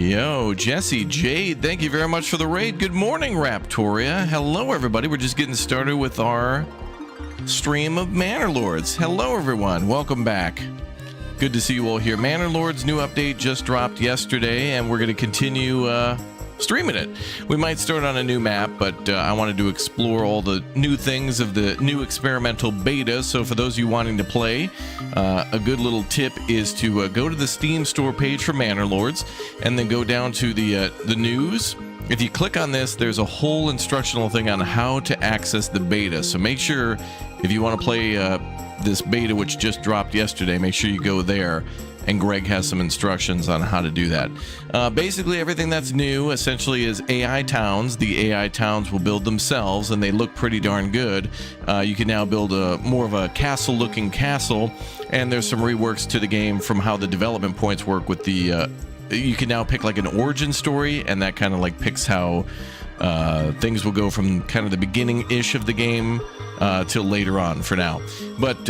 Yo, Jesse, Jade, thank you very much for the raid. Good morning, Raptoria. Hello, everybody. We're just getting started with our stream of Manor Lords. Hello, everyone. Welcome back. Good to see you all here. Manor Lords new update just dropped yesterday, and we're going to continue streaming it. We might start on a new map, but I wanted to explore all the new things of the new experimental beta. So for those of you wanting to play, a good little tip is to go to the Steam store page for Manor Lords, and then go down to the news. If you click on this, there's a whole instructional thing on how to access the beta. So make sure, if you want to play this beta, which just dropped yesterday, make sure you go there. And Greg has some instructions on how to do that. Basically, everything that's new essentially is AI towns. The AI towns will build themselves, and they look pretty darn good. You can now build more of a castle-looking castle, and there's some reworks to the game from how the development points work with the... you can now pick like an origin story, and that kind of like picks how things will go from kind of the beginning-ish of the game till later on for now. But...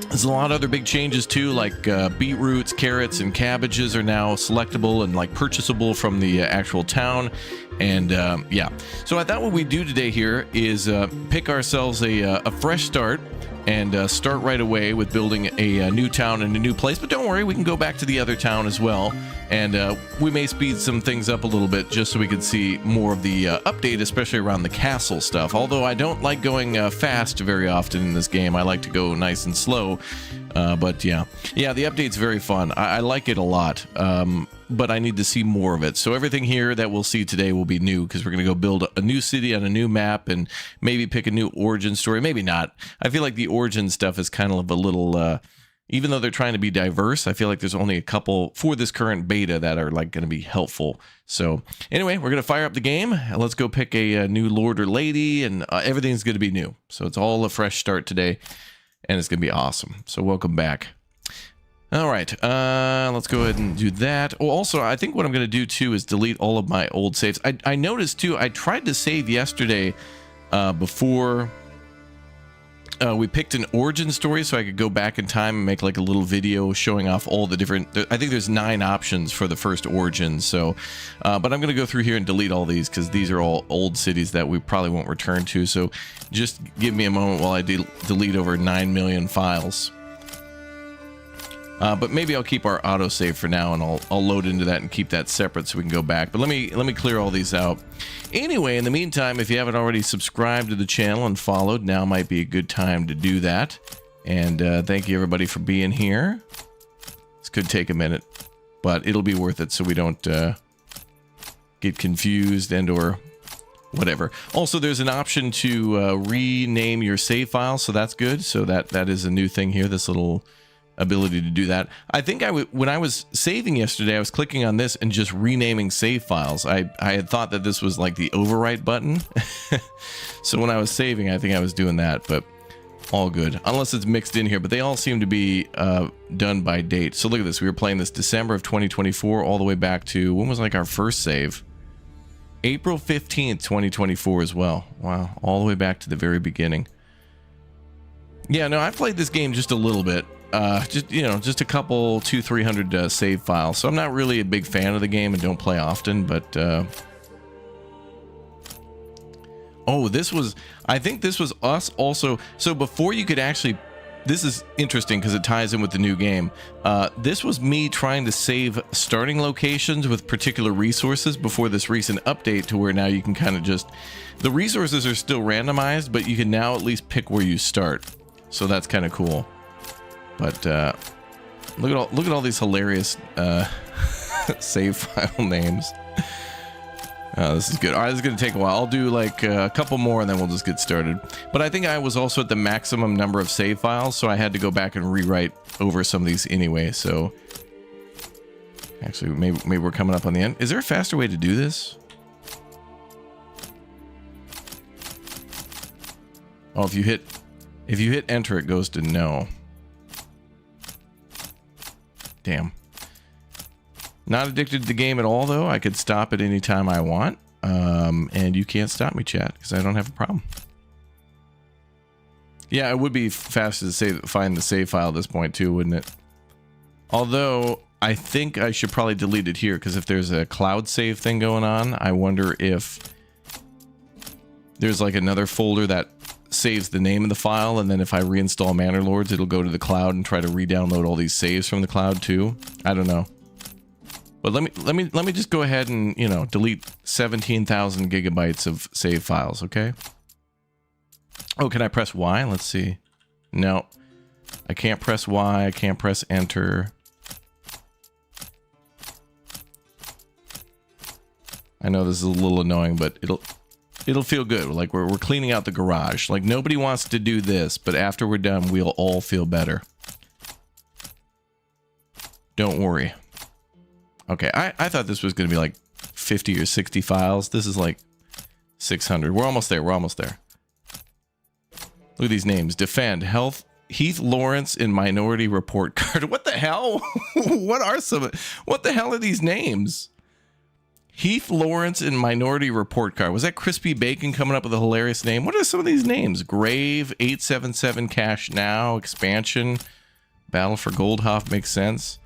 there's a lot of other big changes too, like beetroots, carrots, and cabbages are now selectable and like purchasable from the actual town. And yeah, so I thought what we do today here is pick ourselves a fresh start and start right away with building a new town in a new place. But don't worry, we can go back to the other town as well, and we may speed some things up a little bit just so we can see more of the update, especially around the castle stuff. Although I don't like going fast very often in this game. I like to go nice and slow. But yeah, the update's very fun. I like it a lot, but I need to see more of it. So everything here that we'll see today will be new, because we're going to go build a new city on a new map and maybe pick a new origin story. Maybe not. I feel like the origin stuff is kind of a little... even though they're trying to be diverse, I feel like there's only a couple for this current beta that are like going to be helpful. So anyway, we're going to fire up the game. Let's go pick a new lord or lady, and everything's going to be new. So it's all a fresh start today, and it's going to be awesome. So welcome back. All right, let's go ahead and do that. Oh, also, I think what I'm going to do too is delete all of my old saves. I noticed too, I tried to save yesterday before... we picked an origin story so I could go back in time and make like a little video showing off all the different... I think there's 9 options for the first origin. So, but I'm going to go through here and delete all these, because these are all old cities that we probably won't return to. So just give me a moment while I delete over 9 million files. But maybe I'll keep our autosave for now, and I'll load into that and keep that separate so we can go back. But let me clear all these out. Anyway, in the meantime, if you haven't already subscribed to the channel and followed, now might be a good time to do that. And thank you everybody for being here. This could take a minute, but it'll be worth it so we don't get confused and or whatever. Also, there's an option to rename your save file, so that's good. So that is a new thing here, this little ability to do that. I think when I was saving yesterday, I was clicking on this and just renaming save files. I had thought that this was like the overwrite button. So when I was saving, I think I was doing that, but all good. Unless it's mixed in here, but they all seem to be done by date. So look at this. We were playing this December of 2024 all the way back to, when was like our first save? April 15th, 2024 as well. Wow. All the way back to the very beginning. Yeah, no, I've played this game just a little bit. Just a couple 200-300 save files. So I'm not really a big fan of the game and don't play often, but oh, I think this was us also. So before you could actually, this is interesting because it ties in with the new game. This was me trying to save starting locations with particular resources before this recent update, to where now you can kind of just, the resources are still randomized, but you can now at least pick where you start. So that's kind of cool. But look at all these hilarious save file names. This is good. All right, this is gonna take a while. I'll do like a couple more and then we'll just get started. But I think I was also at the maximum number of save files, so I had to go back and rewrite over some of these anyway. So actually, maybe we're coming up on the end. Is there a faster way to do this? Oh, if you hit enter, it goes to no. Damn. Not addicted to the game at all, though. I could stop at any time I want. And you can't stop me, chat, because I don't have a problem. Yeah, it would be faster to find the save file at this point, too, wouldn't it? Although, I think I should probably delete it here, because if there's a cloud save thing going on, I wonder if there's like another folder that saves the name of the file, and then if I reinstall Manor Lords, it'll go to the cloud and try to re-download all these saves from the cloud too. I don't know. But let me just go ahead and, you know, delete 17,000 gigabytes of save files, okay? Oh, can I press Y? Let's see. No. I can't press Y, I can't press enter. I know this is a little annoying, but it'll feel good. Like we're cleaning out the garage. Like nobody wants to do this, but after we're done, we'll all feel better. Don't worry. Okay, I thought this was going to be like 50 or 60 files. This is like 600. We're almost there. We're almost there. Look at these names. Defend, Health, Heath Lawrence in Minority Report Card. What the hell? What the hell are these names? Heath Lawrence in Minority Report Card. Was that Crispy Bacon coming up with a hilarious name? What are some of these names? Grave, 877 Cash Now, Expansion, Battle for Goldhoff makes sense.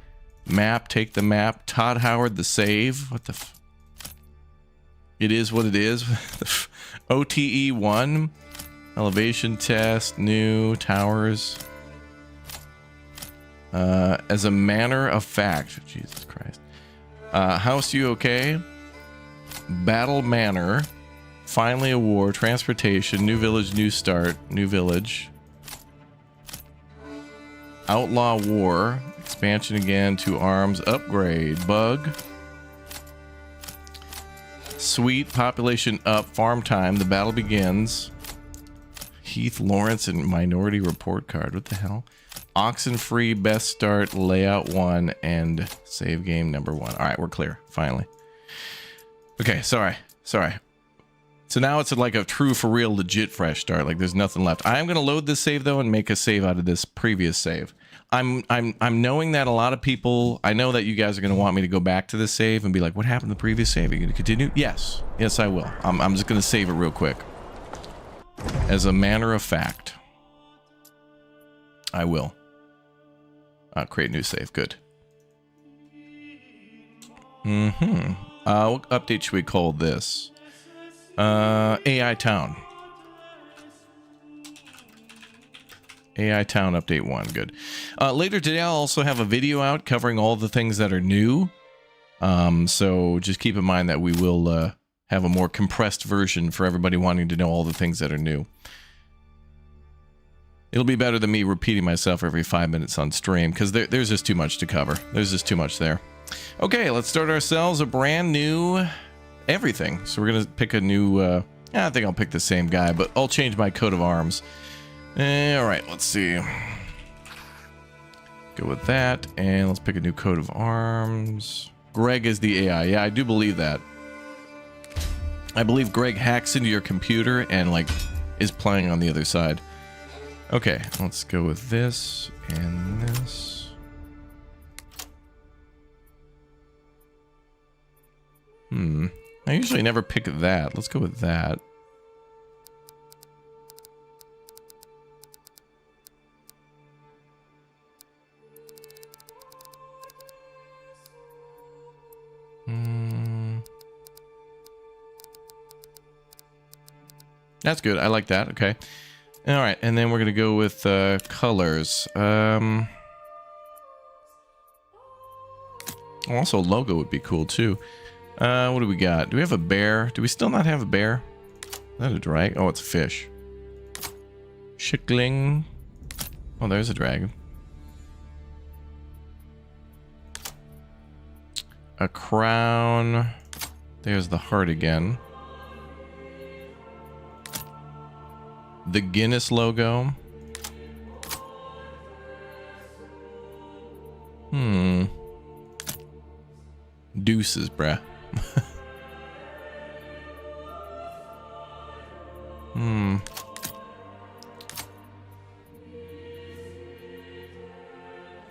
Map, Take the Map, Todd Howard, The Save. What the It is what it is. OTE 1, Elevation Test, New, Towers. As a Manner of Fact. Jesus Christ. House You Okay? Battle Manor, Finally a War, Transportation, New Village, New Start, New Village, Outlaw War, Expansion again, 2 Arms, Upgrade, Bug, Sweet, Population Up, Farm Time, The Battle Begins, Heath Lawrence and Minority Report Card, what the hell? Oxenfree, Best Start, Layout 1, and Save Game number 1. All right, we're clear, finally. Okay, sorry. So now it's like a true, for real, legit fresh start. Like there's nothing left. I'm gonna load this save though and make a save out of this previous save. I'm knowing that a lot of people. I know that you guys are gonna want me to go back to this save and be like, "What happened to the previous save? Are you gonna continue?" Yes, I will. I'm just gonna save it real quick. As a matter of fact, I will. Create new save. Good. What update should we call this? AI Town. AI Town update 1. Good. Later today, I'll also have a video out covering all the things that are new. So just keep in mind that we will have a more compressed version for everybody wanting to know all the things that are new. It'll be better than me repeating myself every 5 minutes on stream, because there's just too much to cover. There's just too much there. Okay, let's start ourselves a brand new everything. So we're going to pick a new... I think I'll pick the same guy, but I'll change my coat of arms. Alright, let's see. Go with that, and let's pick a new coat of arms. Greg is the AI. Yeah, I do believe that. I believe Greg hacks into your computer and, like, is playing on the other side. Okay, let's go with this and this. I usually never pick that. Let's go with that. That's good. I like that. Okay. All right, and then we're gonna go with colors. Also, logo would be cool too. What do we got? Do we have a bear? Do we still not have a bear? Is that a dragon? Oh, it's a fish. Schickling. Oh, there's a dragon. A crown. There's the heart again. The Guinness logo. Deuces, bruh.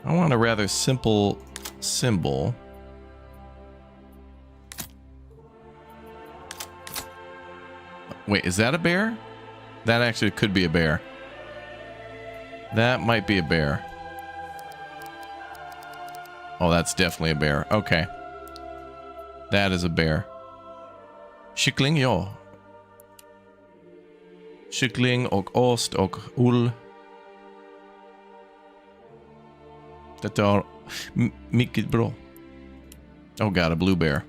I want a rather simple symbol. Wait, is that a bear? That actually could be a bear. That might be a bear. Oh, that's definitely a bear. Okay. That is a bear. Kyckling, ja. Kyckling och ost och ull. Det är mycket bra. Oh god, a blue bear.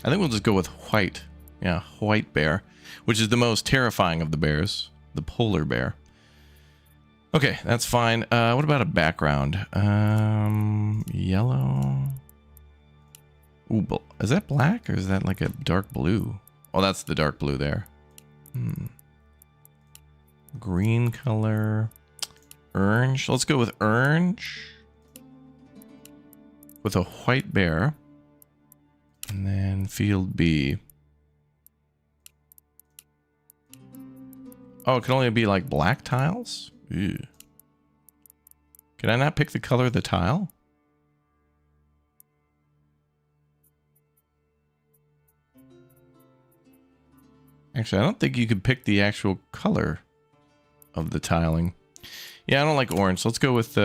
I think we'll just go with white. Yeah, white bear, which is the most terrifying of the bears. The polar bear. Okay, that's fine. What about a background? Yellow. Ooh, is that black or is that like a dark blue? Oh, that's the dark blue there. Green color. Orange. Let's go with orange. With a white bear. And then field B. Oh, it can only be like black tiles? Ew. Can I not pick the color of the tile? Actually, I don't think you could pick the actual color of the tiling. Yeah, I don't like orange. Let's go with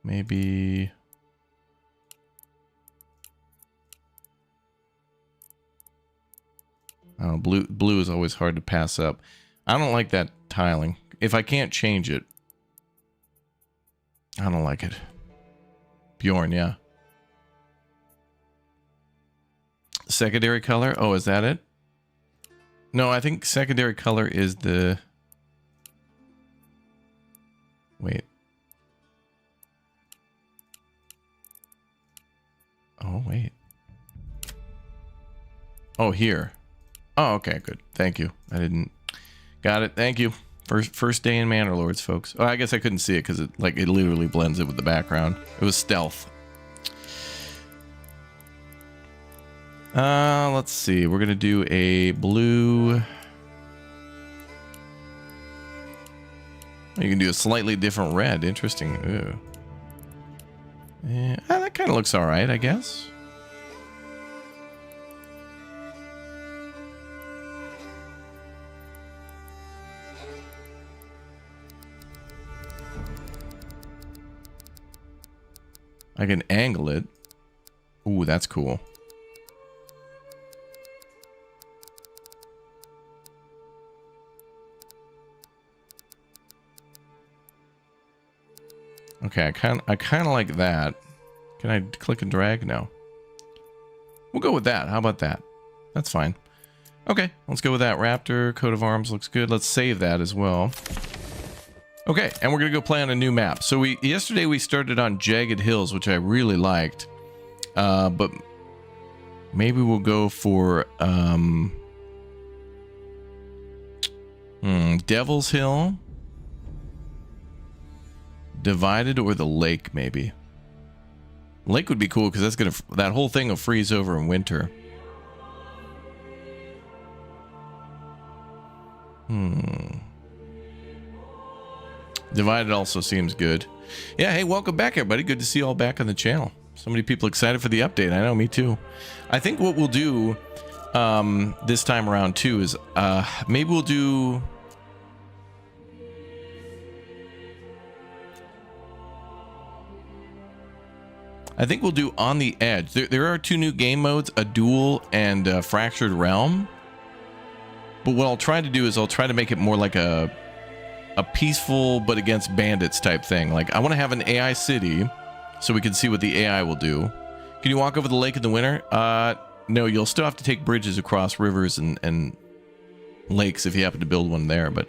maybe oh, blue is always hard to pass up. I don't like that tiling. If I can't change it, I don't like it. Bjorn, yeah. Secondary color? Oh, is that it? No, I think secondary color is the... Wait. Oh, wait. Oh, here. Oh, okay, good. Thank you. I didn't... Got it. Thank you. First day in Manor Lords, folks. Oh, I guess I couldn't see it because it literally blends it with the background. It was stealth. Let's see. We're gonna do a blue. You can do a slightly different red. Interesting. Ooh. Yeah, that kind of looks all right, I guess. I can angle it. Ooh, that's cool. Okay, I kind of like that. Can I click and drag? No. We'll go with that. How about that? That's fine. Okay, let's go with that. Raptor, coat of arms looks good. Let's save that as well. Okay, and we're gonna go play on a new map. So yesterday we started on Jagged Hills, which I really liked. But maybe we'll go for Devil's Hill. Divided or the lake, maybe. Lake would be cool because that whole thing will freeze over in winter. Divided also seems good. Yeah, hey, welcome back, everybody. Good to see you all back on the channel. So many people excited for the update. I know, me too. I think what we'll do this time around too is maybe we'll do... I think we'll do On the Edge. There are two new game modes, a duel and Fractured Realm. But what I'll try to do is I'll try to make it more like a peaceful but against bandits type thing. Like, I want to have an AI city so we can see what the AI will do. Can you walk over the lake in the winter? No, you'll still have to take bridges across rivers and lakes if you happen to build one there. But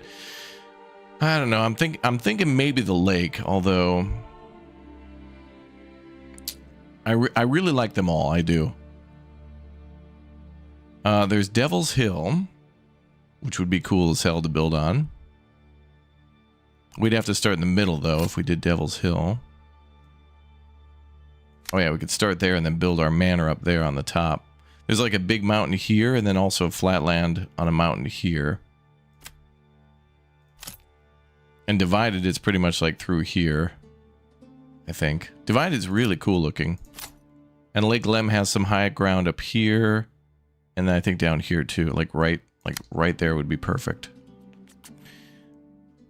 I don't know. I'm thinking maybe the lake, although... I really like them all. I do. There's Devil's Hill, which would be cool as hell to build on. We'd have to start in the middle, though, if we did Devil's Hill. Oh, yeah, we could start there and then build our manor up there on the top. There's like a big mountain here and then also a flat land on a mountain here. And Divided is pretty much like through here, I think. Divided is really cool looking. And Lake Lem has some high ground up here. And then I think down here too. Like right there would be perfect.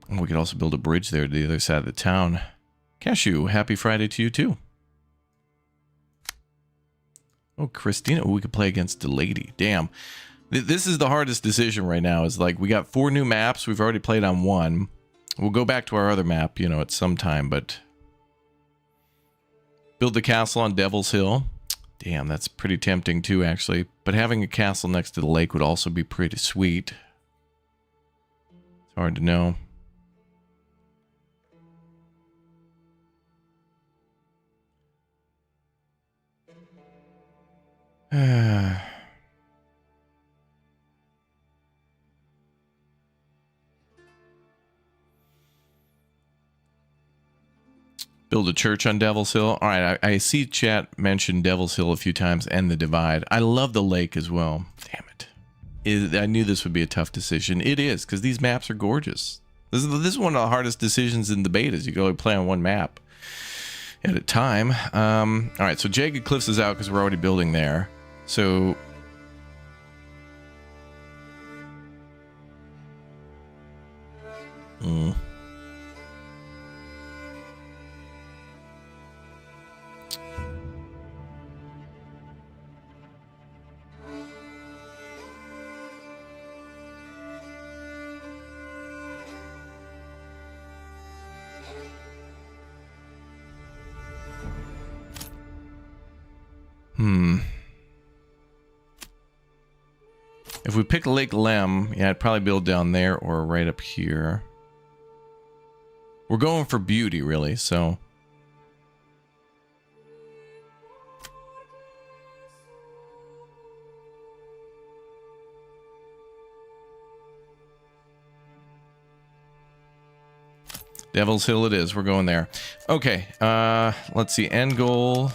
We could also build a bridge there to the other side of the town. Cashew, happy Friday to you too. Oh, Christina, we could play against Delady. Damn. This is the hardest decision right now. Is like, we got 4 new maps. We've already played on 1. We'll go back to our other map, you know, at some time, but... Build the castle on Devil's Hill. Damn, that's pretty tempting too, actually. But having a castle next to the lake would also be pretty sweet. It's hard to know. Build a church on Devil's Hill. All right, I see chat mention Devil's Hill a few times and the Divide. I love the lake as well. Damn it. I knew this would be a tough decision. It is, because these maps are gorgeous. This is one of the hardest decisions in the betas. You can only play on one map at a time. All right, so Jagged Cliffs is out because we're already building there. So... If we pick Lake Lem, yeah, I'd probably build down there or right up here. We're going for beauty, really, so... Devil's Hill it is. We're going there. Okay, let's see. End goal...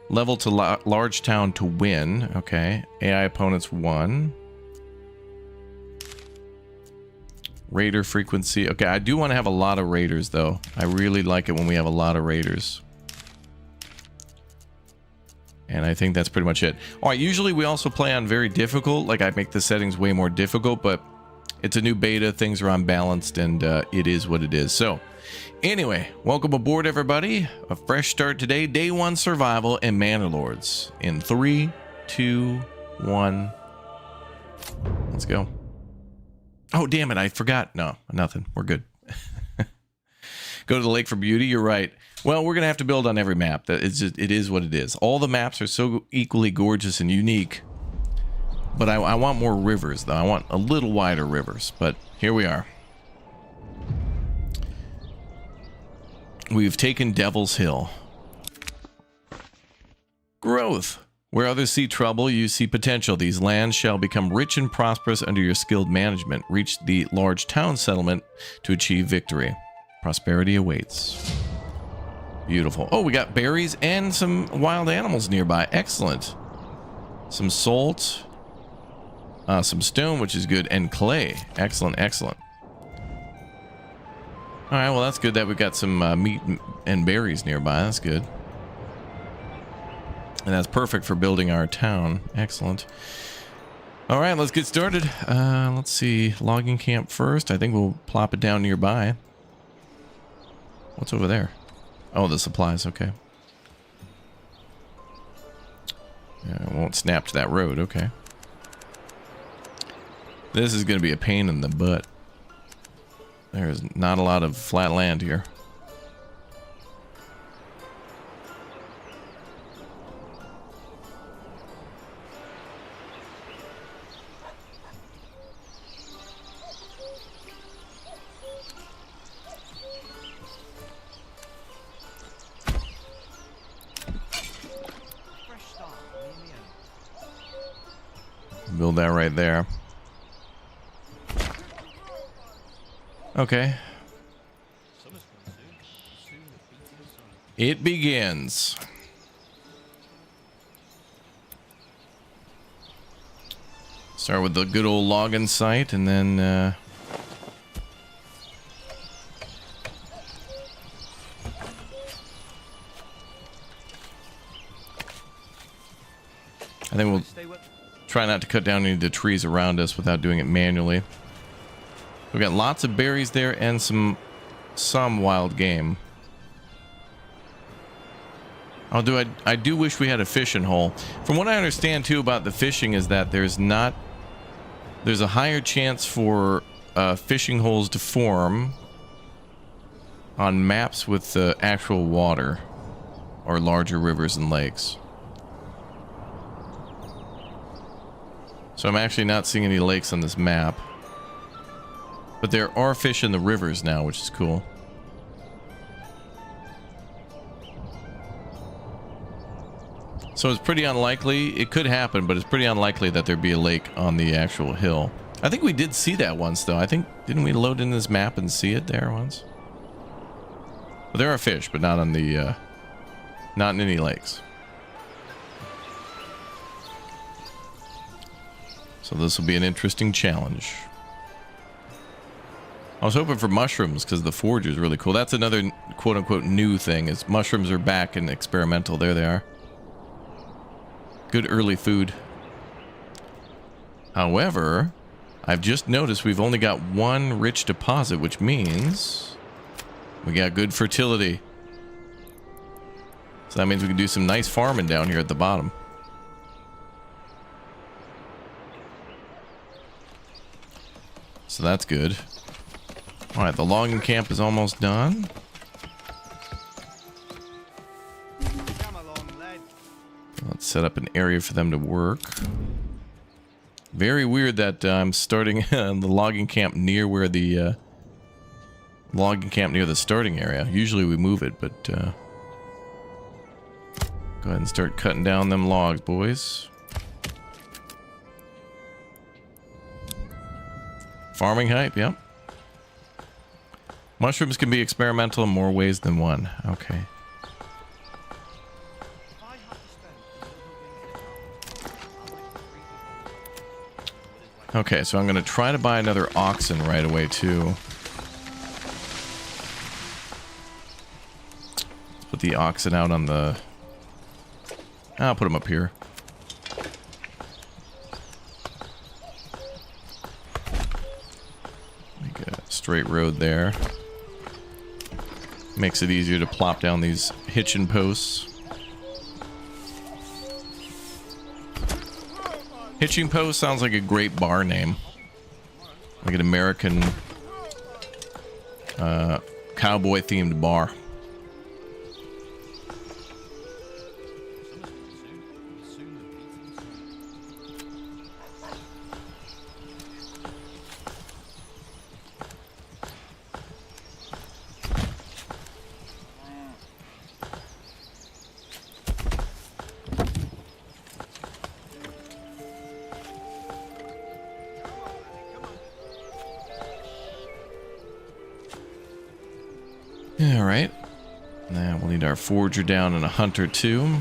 Level to large town to win. Okay. AI opponents 1. Raider frequency. Okay, I do want to have a lot of raiders, though. I really like it when we have a lot of raiders. And I think that's pretty much it. Alright, usually we also play on very difficult. Like, I make the settings way more difficult, but it's a new beta. Things are unbalanced, and it is what it is. So... Anyway, welcome aboard, everybody. A fresh start today. Day 1 survival in Manor Lords. In 3, 2, 1. Let's go. Oh, damn it. I forgot. No, nothing. We're good. Go to the lake for beauty. You're right. Well, we're going to have to build on every map. It is what it is. All the maps are so equally gorgeous and unique. But I want more rivers, though. I want a little wider rivers. But here we are. We've taken Devil's Hill. Growth. Where others see trouble, you see potential. These lands shall become rich and prosperous under your skilled management. Reach the large town settlement to achieve victory. Prosperity awaits. Beautiful. Oh, we got berries and some wild animals nearby. Excellent. Some salt. Some stone, which is good. And clay. Excellent, excellent. Alright, well that's good that we've got some meat and berries nearby. That's good. And that's perfect for building our town. Excellent. Alright, let's get started. Let's see. Logging camp first. I think we'll plop it down nearby. What's over there? Oh, the supplies. Okay. Yeah, it won't snap to that road. Okay. This is going to be a pain in the butt. There's not a lot of flat land here. Build that right there. Okay. It begins. Start with the good old login site and then I think we'll Try not to cut down any of the trees around us without doing it manually. We've got lots of berries there and some wild game. Although I do wish we had a fishing hole. From what I understand too about the fishing is that there's a higher chance for fishing holes to form on maps with actual water or larger rivers and lakes. So I'm actually not seeing any lakes on this map. But there are fish in the rivers now, which is cool. So it's pretty unlikely. It could happen, but it's pretty unlikely that there'd be a lake on the actual hill. I think we did see that once, though. Didn't we load in this map and see it there once? Well, there are fish, but not on the, not in any lakes. So this will be an interesting challenge. I was hoping for mushrooms because the forge is really cool. That's another quote-unquote new thing, is mushrooms are back in experimental. There they are. Good early food. However, I've just noticed we've only got one rich deposit, which means we got good fertility. So that means we can do some nice farming down here at the bottom. So that's good. Alright, the logging camp is almost done. Let's set up an area for them to work. Very weird that I'm starting the logging camp near where the starting area. Usually we move it, but go ahead and start cutting down them logs, boys. Farming hype, yep. Mushrooms can be experimental in more ways than one. Okay. Okay, so I'm going to try to buy another oxen right away, too. Let's put the oxen out on the... I'll put them up here. Make a straight road there. Makes it easier to plop down these hitching posts. Hitching Post sounds like a great bar name. Like an American cowboy-themed bar. Alright. Now we'll need our forger down and a hunter too.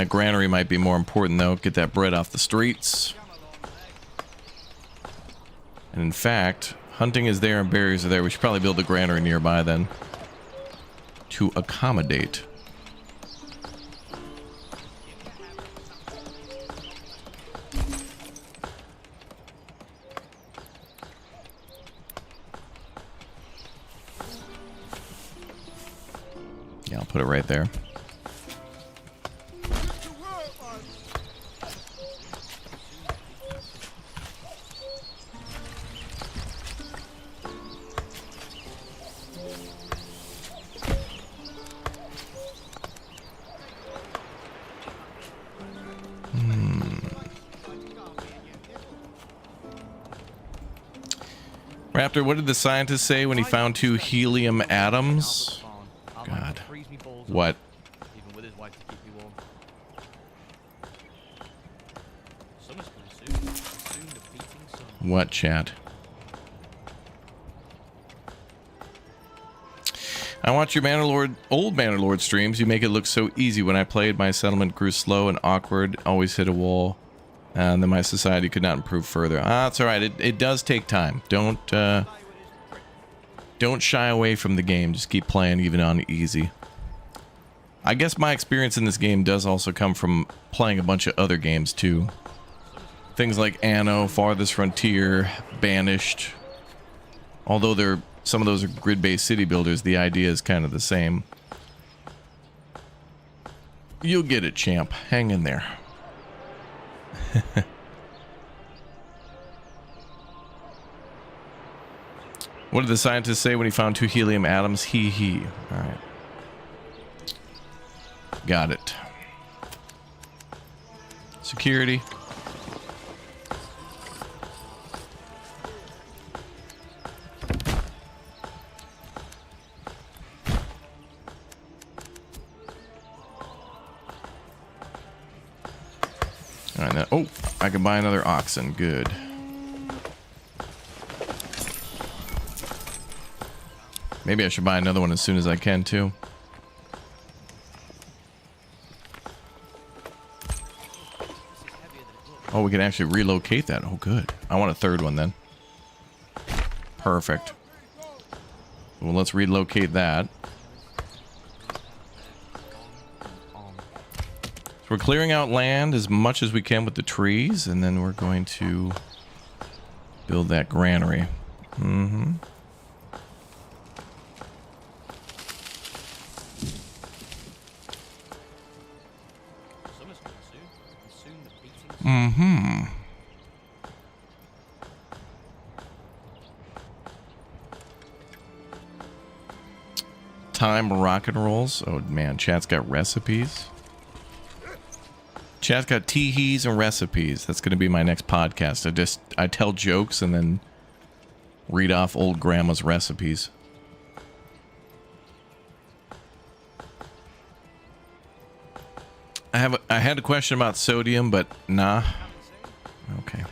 Granary might be more important though. Get that bread off the streets. And in fact, hunting is there and berries are there. We should probably build a granary nearby then. To accommodate. Yeah, I'll put it right there. Raptor, what did the scientist say when he found 2 helium atoms? God. What? What, chat? I watch your old Manor Lord streams. You make it look so easy. When I played, my settlement grew slow and awkward, always hit a wall. And then my society could not improve further. Ah, it's alright. It does take time. Don't Don't shy away from the game. Just keep playing even on easy. I guess my experience in this game does also come from playing a bunch of other games too. Things like Anno, Farthest Frontier, Banished. Although some of those are grid-based city builders, the idea is kind of the same. You'll get it, champ. Hang in there. What did the scientists say when he found 2 helium atoms? He. All right. Got it. Security. All right, now, oh, I can buy another oxen. Good. Maybe I should buy another one as soon as I can, too. Oh, we can actually relocate that. Oh, good. I want a 3rd one, then. Perfect. Well, let's relocate that. So we're clearing out land as much as we can with the trees, and then we're going to build that granary. Mm-hmm. Mm-hmm. Time rock and rolls. Oh man, chat's got recipes. Chat's got teehees and recipes. That's going to be my next podcast. I tell jokes and then read off old grandma's recipes. I had a question about sodium, but nah. Okay.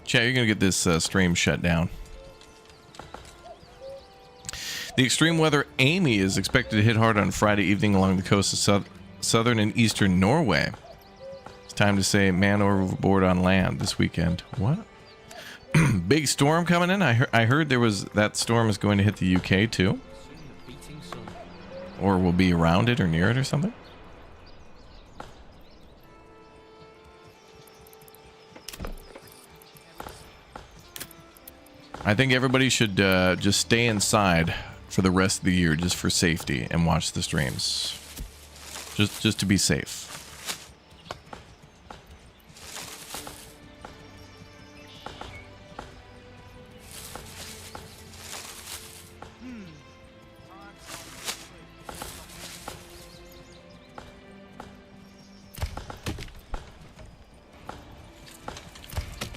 Chat, you're gonna get this stream shut down. The extreme weather Amy is expected to hit hard on Friday evening along the coast of southern and eastern Norway. It's time to say man overboard on land this weekend. What? Big storm coming in. I heard there was that storm is going to hit the UK too, or will be around it or near it or something. I think everybody should just stay inside for the rest of the year, just for safety, and watch the streams, just to be safe.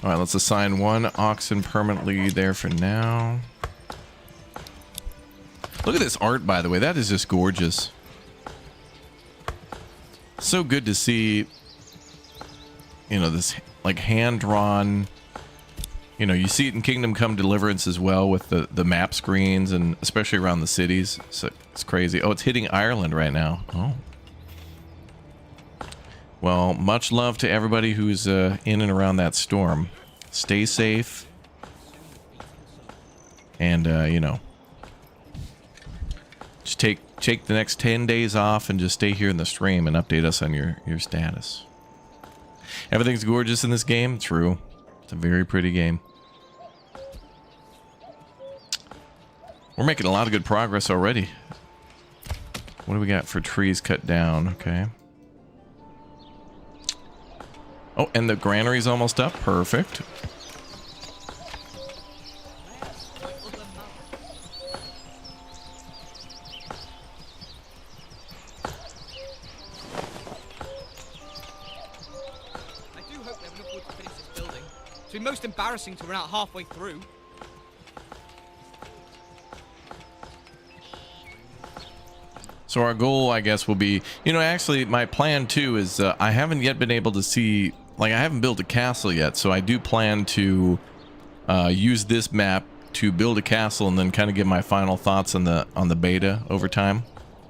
All right, let's assign 1 oxen permanently there for now. Look at this art, by the way. That is just gorgeous. So good to see, you know, this like hand-drawn, you know, you see it in Kingdom Come Deliverance as well with the map screens, and especially around the cities. So it's crazy. Oh, it's hitting Ireland right now. Oh. Well, much love to everybody who's in and around that storm. Stay safe. And, you know, just take the next 10 days off and just stay here in the stream and update us on your status. Everything's gorgeous in this game. True. It's a very pretty game. We're making a lot of good progress already. What do we got for trees cut down? Okay. Oh, and the granary's almost up. Perfect. I do hope we have enough wood to finish this building. It's been most embarrassing to run out halfway through. So our goal, I guess, will be, you know, actually my plan too is I haven't yet been able to see, like I haven't built a castle yet, so I do plan to use this map to build a castle and then kind of give my final thoughts on the beta over time.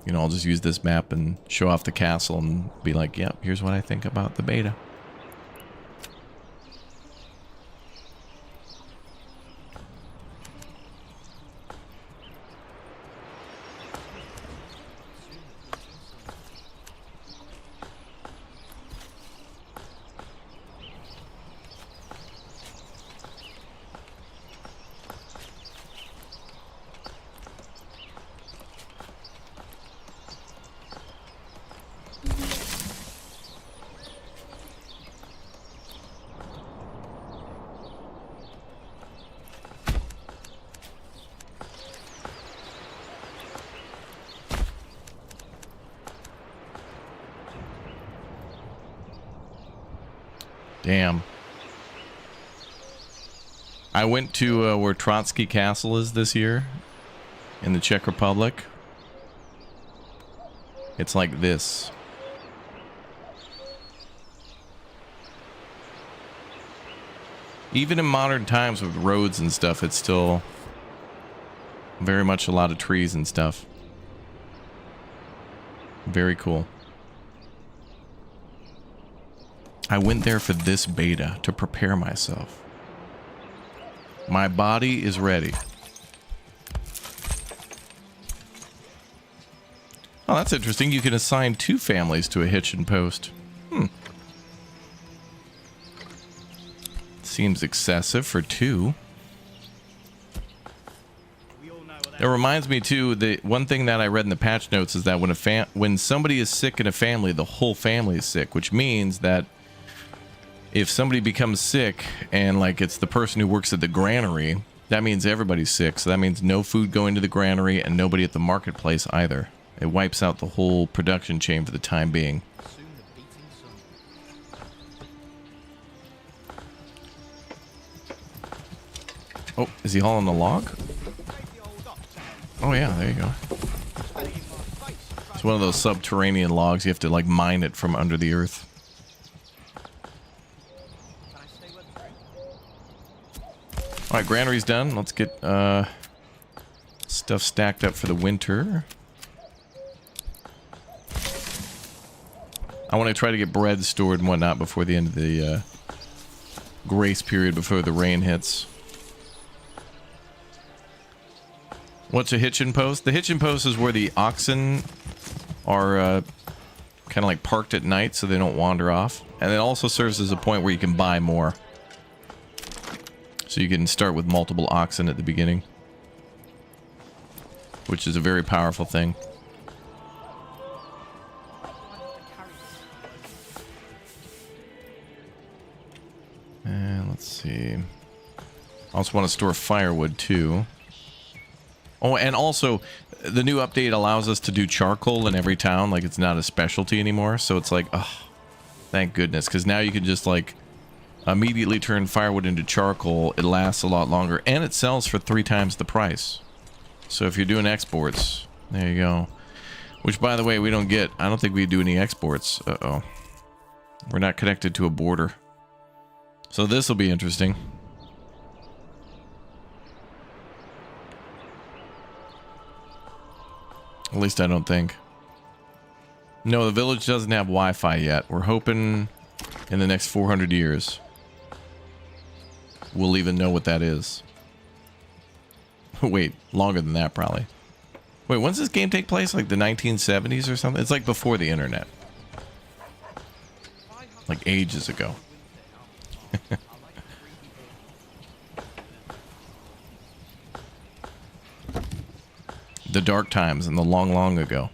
You know, I'll just use this map and show off the castle and be like, yep, here's what I think about the beta. Damn. I went to where Trotsky Castle is this year in the Czech Republic. It's like this. Even in modern times with roads and stuff, it's still very much a lot of trees and stuff. Very cool. I went there for this beta to prepare myself. My body is ready. Oh, that's interesting. You can assign 2 families to a hitch and post. Seems excessive for 2. It reminds me too, the one thing that I read in the patch notes is that when somebody is sick in a family, the whole family is sick, which means that if somebody becomes sick and like it's the person who works at the granary, that means everybody's sick. So that means no food going to the granary and nobody at the marketplace either. It wipes out the whole production chain for the time being. Oh, is he hauling a log? Oh yeah, there you go. It's one of those subterranean logs. You have to like mine it from under the earth. Alright, granary's done. Let's get stuff stacked up for the winter. I want to try to get bread stored and whatnot before the end of the grace period before the rain hits. What's a hitch and post? The hitch and post is where the oxen are kind of like parked at night so they don't wander off. And it also serves as a point where you can buy more. So you can start with multiple oxen at the beginning, which is a very powerful thing. And let's see. I also want to store firewood too. Oh, and also, the new update allows us to do charcoal in every town. Like, it's not a specialty anymore. So it's like, oh, thank goodness. Because now you can just, like, immediately turn firewood into charcoal. It lasts a lot longer. And it sells for 3 times the price. So if you're doing exports, there you go. Which, by the way, we don't get. I don't think we do any exports. Uh-oh. We're not connected to a border. So this will be interesting. At least I don't think. No, the village doesn't have Wi-Fi yet. We're hoping in the next 400 years we'll even know what that is. Wait, longer than that probably. Wait, when's this game take place? Like the 1970s or something? It's like before the internet. Like ages ago. The dark times and the long, long ago.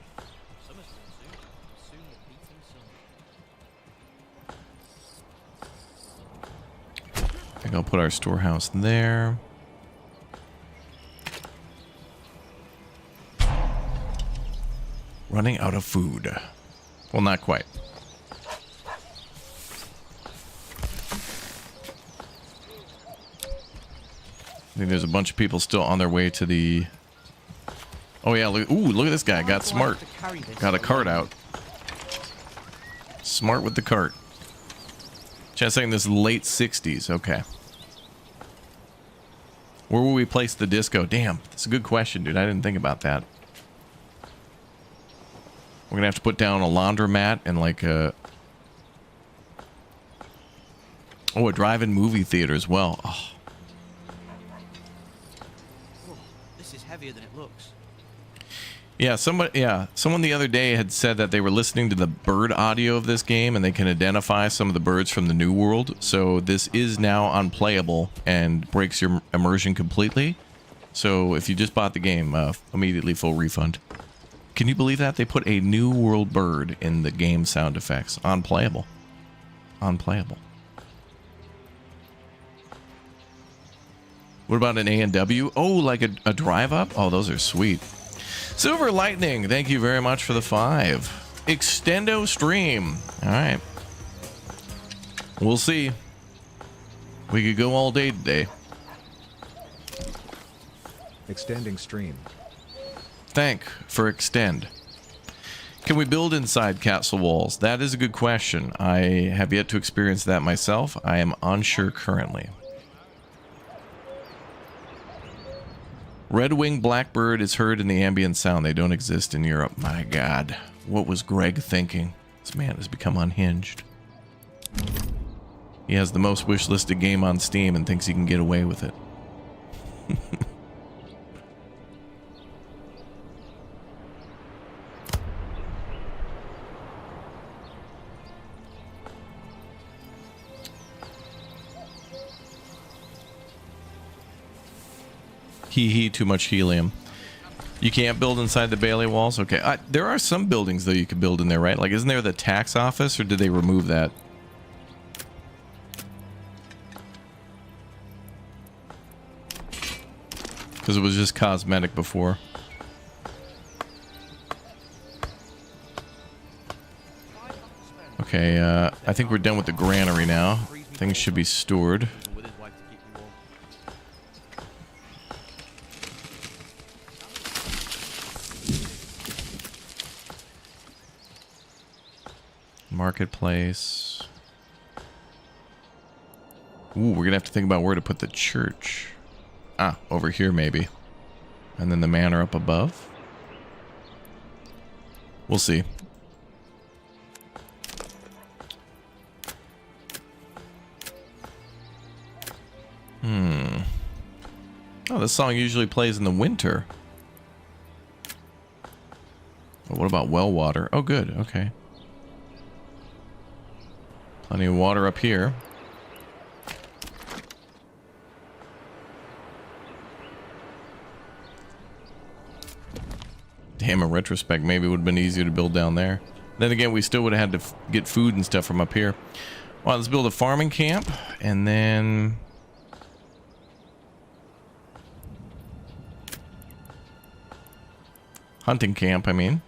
I think I'll put our storehouse there. Running out of food. Well, not quite. I think there's a bunch of people still on their way to the... Oh yeah, look, ooh, look at this guy. Got smart. Got a cart out. Smart with the cart. Chat's saying this late 60s. Okay. Where will we place the disco? Damn, that's a good question, dude. I didn't think about that. We're gonna have to put down a laundromat and like a... Oh, a drive-in movie theater as well. Oh. This is heavier than it looks. Yeah, someone the other day had said that they were listening to the bird audio of this game and they can identify some of the birds from the New World. So this is now unplayable and breaks your immersion completely. So if you just bought the game, immediately full refund. Can you believe that? They put a New World bird in the game sound effects. Unplayable. Unplayable. What about an A&W? Oh, like a drive up? Oh, those are sweet. Silver Lightning, thank you very much for the 5. Extendo stream. All right. We'll see. We could go all day today. Extending stream. Thank for extend. Can we build inside castle walls? That is a good question. I have yet to experience that myself. I am unsure currently. Red-winged blackbird is heard in the ambient sound. They don't exist in Europe. My God. What was Greg thinking? This man has become unhinged. He has the most wish-listed game on Steam and thinks he can get away with it. Too much helium. You can't build inside the Bailey walls? Okay. There are some buildings, though, you could build in there, right? Like, isn't there the tax office, or did they remove that? Because it was just cosmetic before. Okay, I think we're done with the granary now. Things should be stored. Marketplace. Ooh, we're gonna have to think about where to put the church. Ah, over here maybe. And then the manor up above. We'll see. Oh, this song usually plays in the winter. But what about well water? Oh, good. Okay. Plenty of water up here. Damn, in retrospect, maybe it would have been easier to build down there. Then again, we still would have had to get food and stuff from up here. Well, let's build a farming camp, and then... hunting camp, I mean.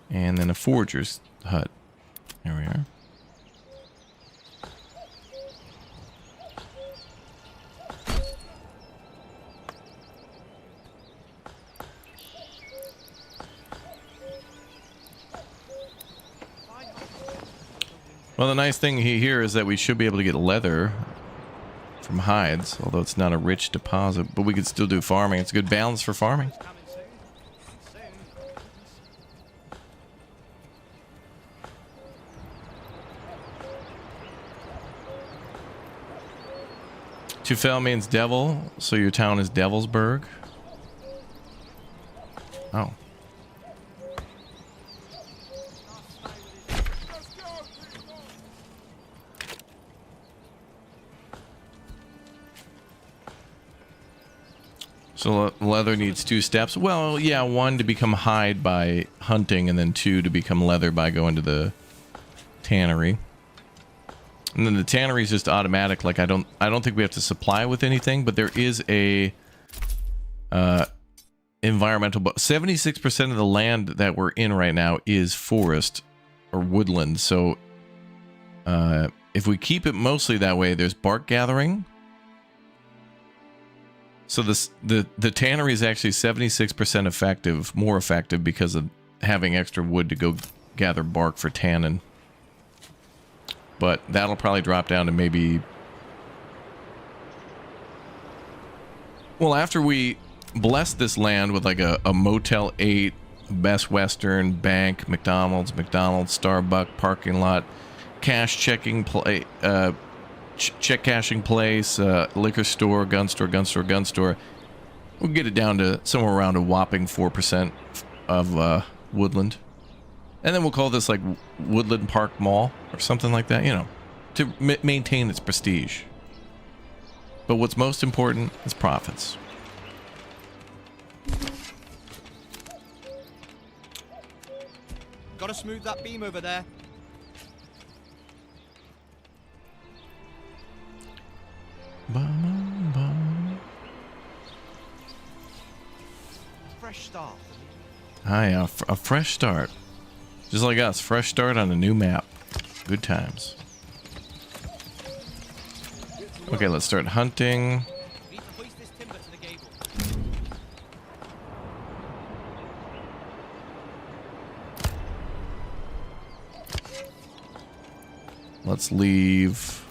And then a forger's hut. There we are. Well, the nice thing here is that we should be able to get leather from hides, although it's not a rich deposit, but we could still do farming. It's a good balance for farming. Tufel means devil, so your town is Devilsburg. Oh. So leather needs 2 steps. Well, yeah, 1 to become hide by hunting, and then 2 to become leather by going to the tannery. And then the tannery is just automatic. Like I don't think we have to supply with anything, but there is a environmental. 76% of the land that we're in right now is forest or woodland. So if we keep it mostly that way, there's bark gathering. So the tannery is actually 76% effective, more effective because of having extra wood to go gather bark for tannin. But that'll probably drop down to maybe... Well, after we bless this land with like a Motel 8, Best Western, bank, McDonald's, Starbucks, parking lot, cash checking play, check cashing place, liquor store, gun store. We'll get it down to somewhere around a whopping 4% of woodland. And then we'll call this like Woodland Park Mall or something like that, you know, to maintain its prestige. But what's most important is profits. Gotta smooth that beam over there. Fresh start. Ah, yeah, a fresh start. Just like us, fresh start on a new map. Good times. Okay, let's start hunting. We need to hoist this timber to the gable. Let's leave.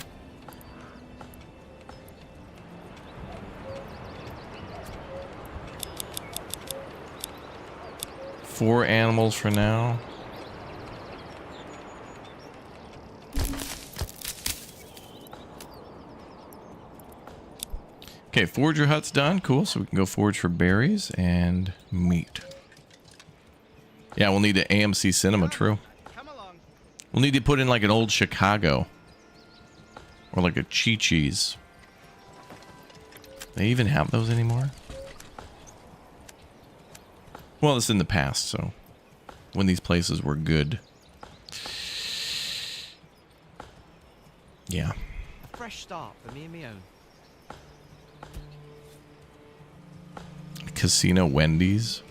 Four animals for now. Okay, forager hut's done. Cool. So we can go forage for berries and meat. Yeah, we'll need an AMC cinema, true. Come along. We'll need to put in like an old Chicago. Or like a Chi-Chi's. They even have those anymore? Well, it's in the past, so when these places were good. Yeah. A fresh start for me and me own. Casino Wendy's.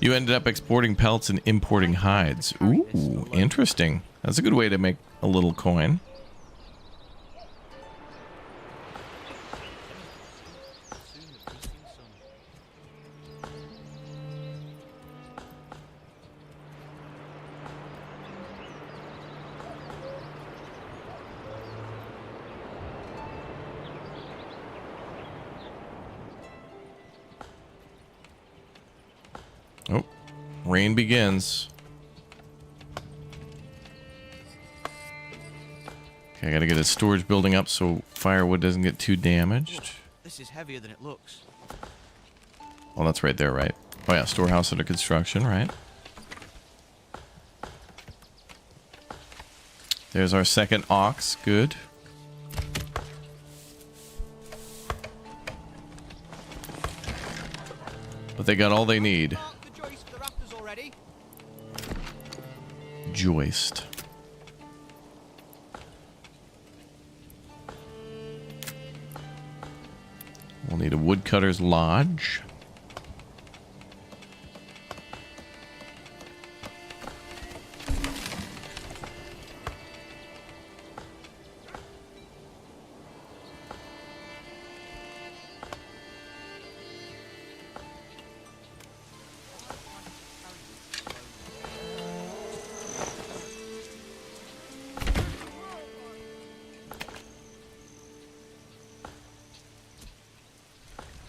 You ended up exporting pelts and importing hides. Ooh, interesting. That's a good way to make a little coin. Oh, rain begins. Okay, I gotta get a storage building up so firewood doesn't get too damaged. This is heavier than it looks. Well, that's right there, right? Oh yeah, storehouse under construction, right? There's our second ox, good. But they got all they need. Mark the joist for the rafters already. Joist. We'll need a woodcutter's lodge.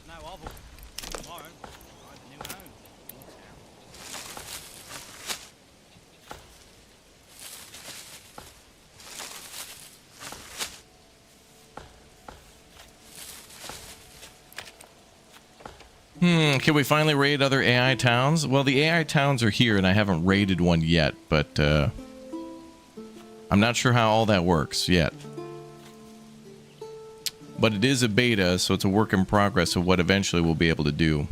No, I'll tomorrow. Ride the new home. Can we finally raid other AI towns? Well, the AI towns are here and I haven't raided one yet, but I'm not sure how all that works yet. But it is a beta, so it's a work in progress of what eventually we'll be able to do.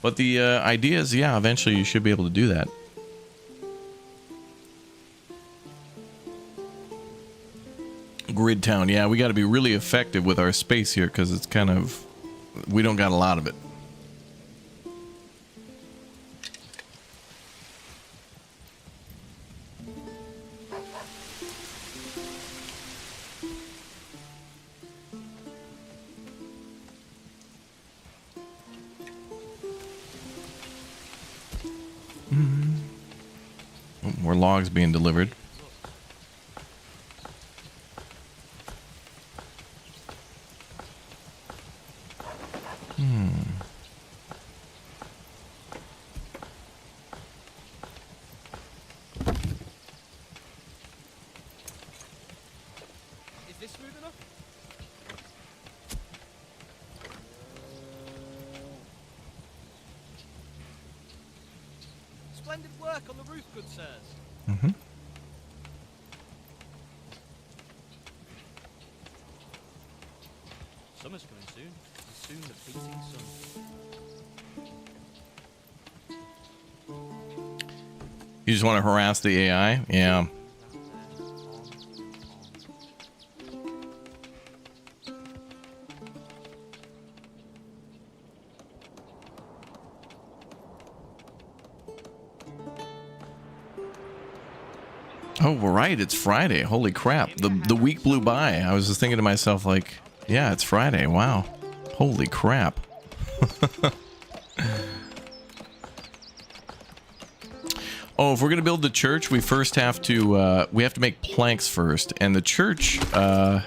But the idea is, yeah, eventually you should be able to do that. Grid town, yeah, we got to be really effective with our space here because it's kind of, we don't got a lot of it. Oh, more logs being delivered. Is this smooth enough? Splendid work on the roof, good sirs. Mm-hmm. Summer's coming soon. Soon the beating sun. You just want to harass the AI? Yeah. Oh, we're right. It's Friday. Holy crap. The week blew by. I was just thinking to myself, like, yeah, it's Friday. Wow. Holy crap. Oh, if we're going to build the church, we first have to, make planks first. And the church, I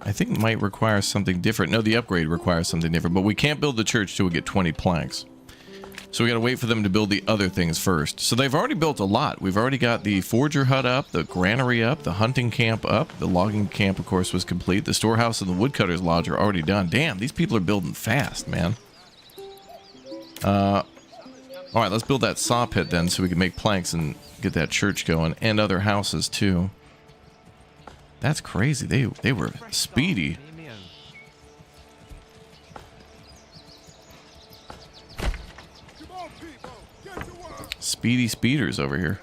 think might require something different. No, the upgrade requires something different. But we can't build the church till we get 20 planks. So we got to wait for them to build the other things first. So they've already built a lot. We've already got the forger hut up, the granary up, the hunting camp up. The logging camp, of course, was complete. The storehouse and the woodcutter's lodge are already done. Damn, these people are building fast, man. All right, let's build that saw pit then so we can make planks and get that church going and other houses too. That's crazy. They were speedy. Speedy speeders over here.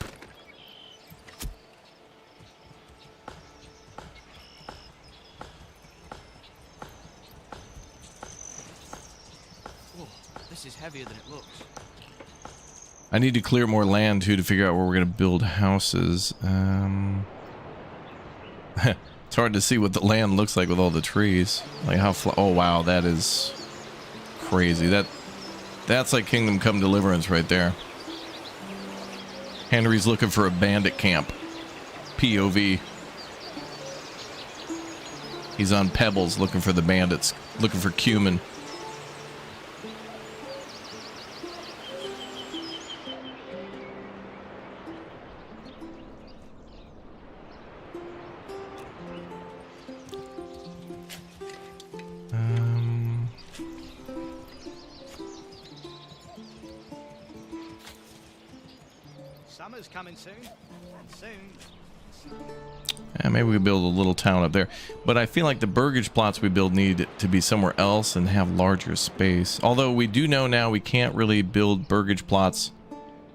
Whoa, this is heavier than it looks. I need to clear more land too to figure out where we're going to build houses. It's hard to see what the land looks like with all the trees. Like how oh wow, that is crazy. That's like Kingdom Come Deliverance right there. Henry's looking for a bandit camp. POV. He's on Pebbles looking for the bandits, looking for cumin. Summer's coming soon. Yeah, maybe we could build a little town up there. But I feel like the burgage plots we build need to be somewhere else and have larger space. Although we do know now we can't really build burgage plots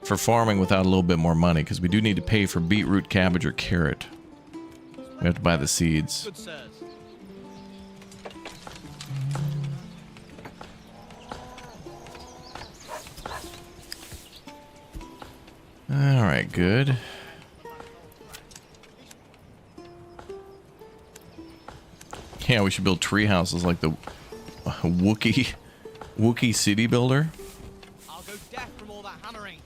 for farming without a little bit more money, because we do need to pay for beetroot, cabbage, or carrot. We have to buy the seeds. Good sirs. Alright, good. Yeah, we should build tree houses like the Wookiee city builder. I'll go deaf from all that hammering.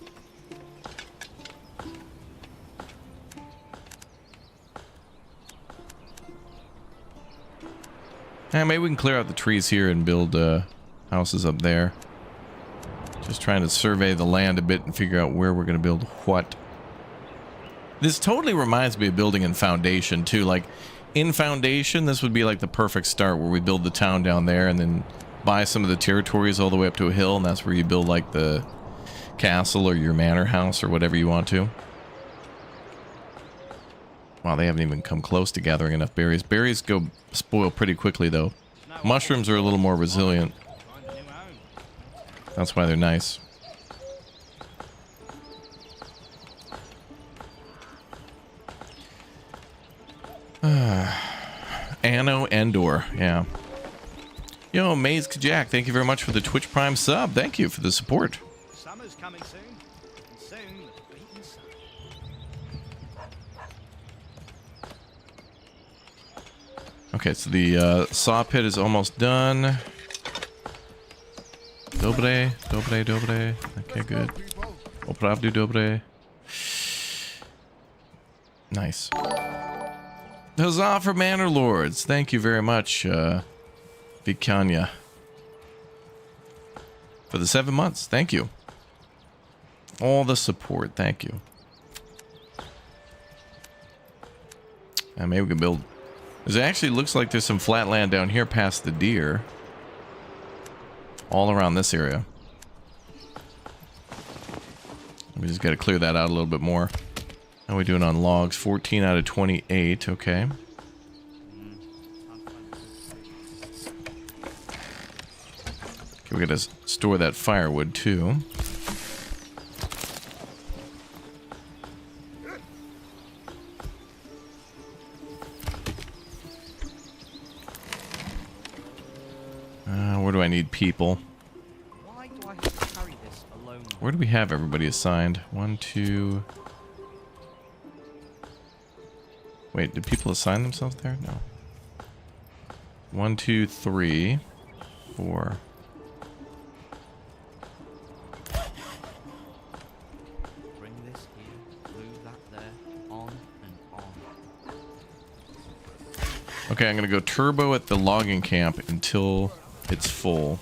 Yeah, maybe we can clear out the trees here and build houses up there. Just trying to survey the land a bit and figure out where we're going to build what. This totally reminds me of building in Foundation too. Like in Foundation, this would be like the perfect start where we build the town down there and then buy some of the territories all the way up to a hill, and that's where you build like the castle or your manor house or whatever you want to. Wow, they haven't even come close to gathering enough berries. Berries go spoil pretty quickly though. Mushrooms are a little more resilient. That's why they're nice. Anno Endor, yeah. Yo, Maze Kajak, thank you very much for the Twitch Prime sub. Thank you for the support. Summer's coming soon, and soon the beaten sun. Okay, so the saw pit is almost done. Dobre. Okay, good. Opravdu dobre. Nice. Huzzah for Manor Lords. Thank you very much, Vikanya. For the 7 months. Thank you. All the support. Thank you. And maybe we can build... It actually looks like there's some flat land down here past the deer. All around this area. We just got to clear that out a little bit more. How are we doing on logs? 14 out of 28. Okay. Okay, we got to store that firewood too. Where do I need people? Why do I have to carry this alone? Where do we have everybody assigned? 1, 2... Wait, did people assign themselves there? No. 1, 2, 3, 4. Bring this here, move that there, on and on. Okay, I'm gonna go turbo at the logging camp until it's full.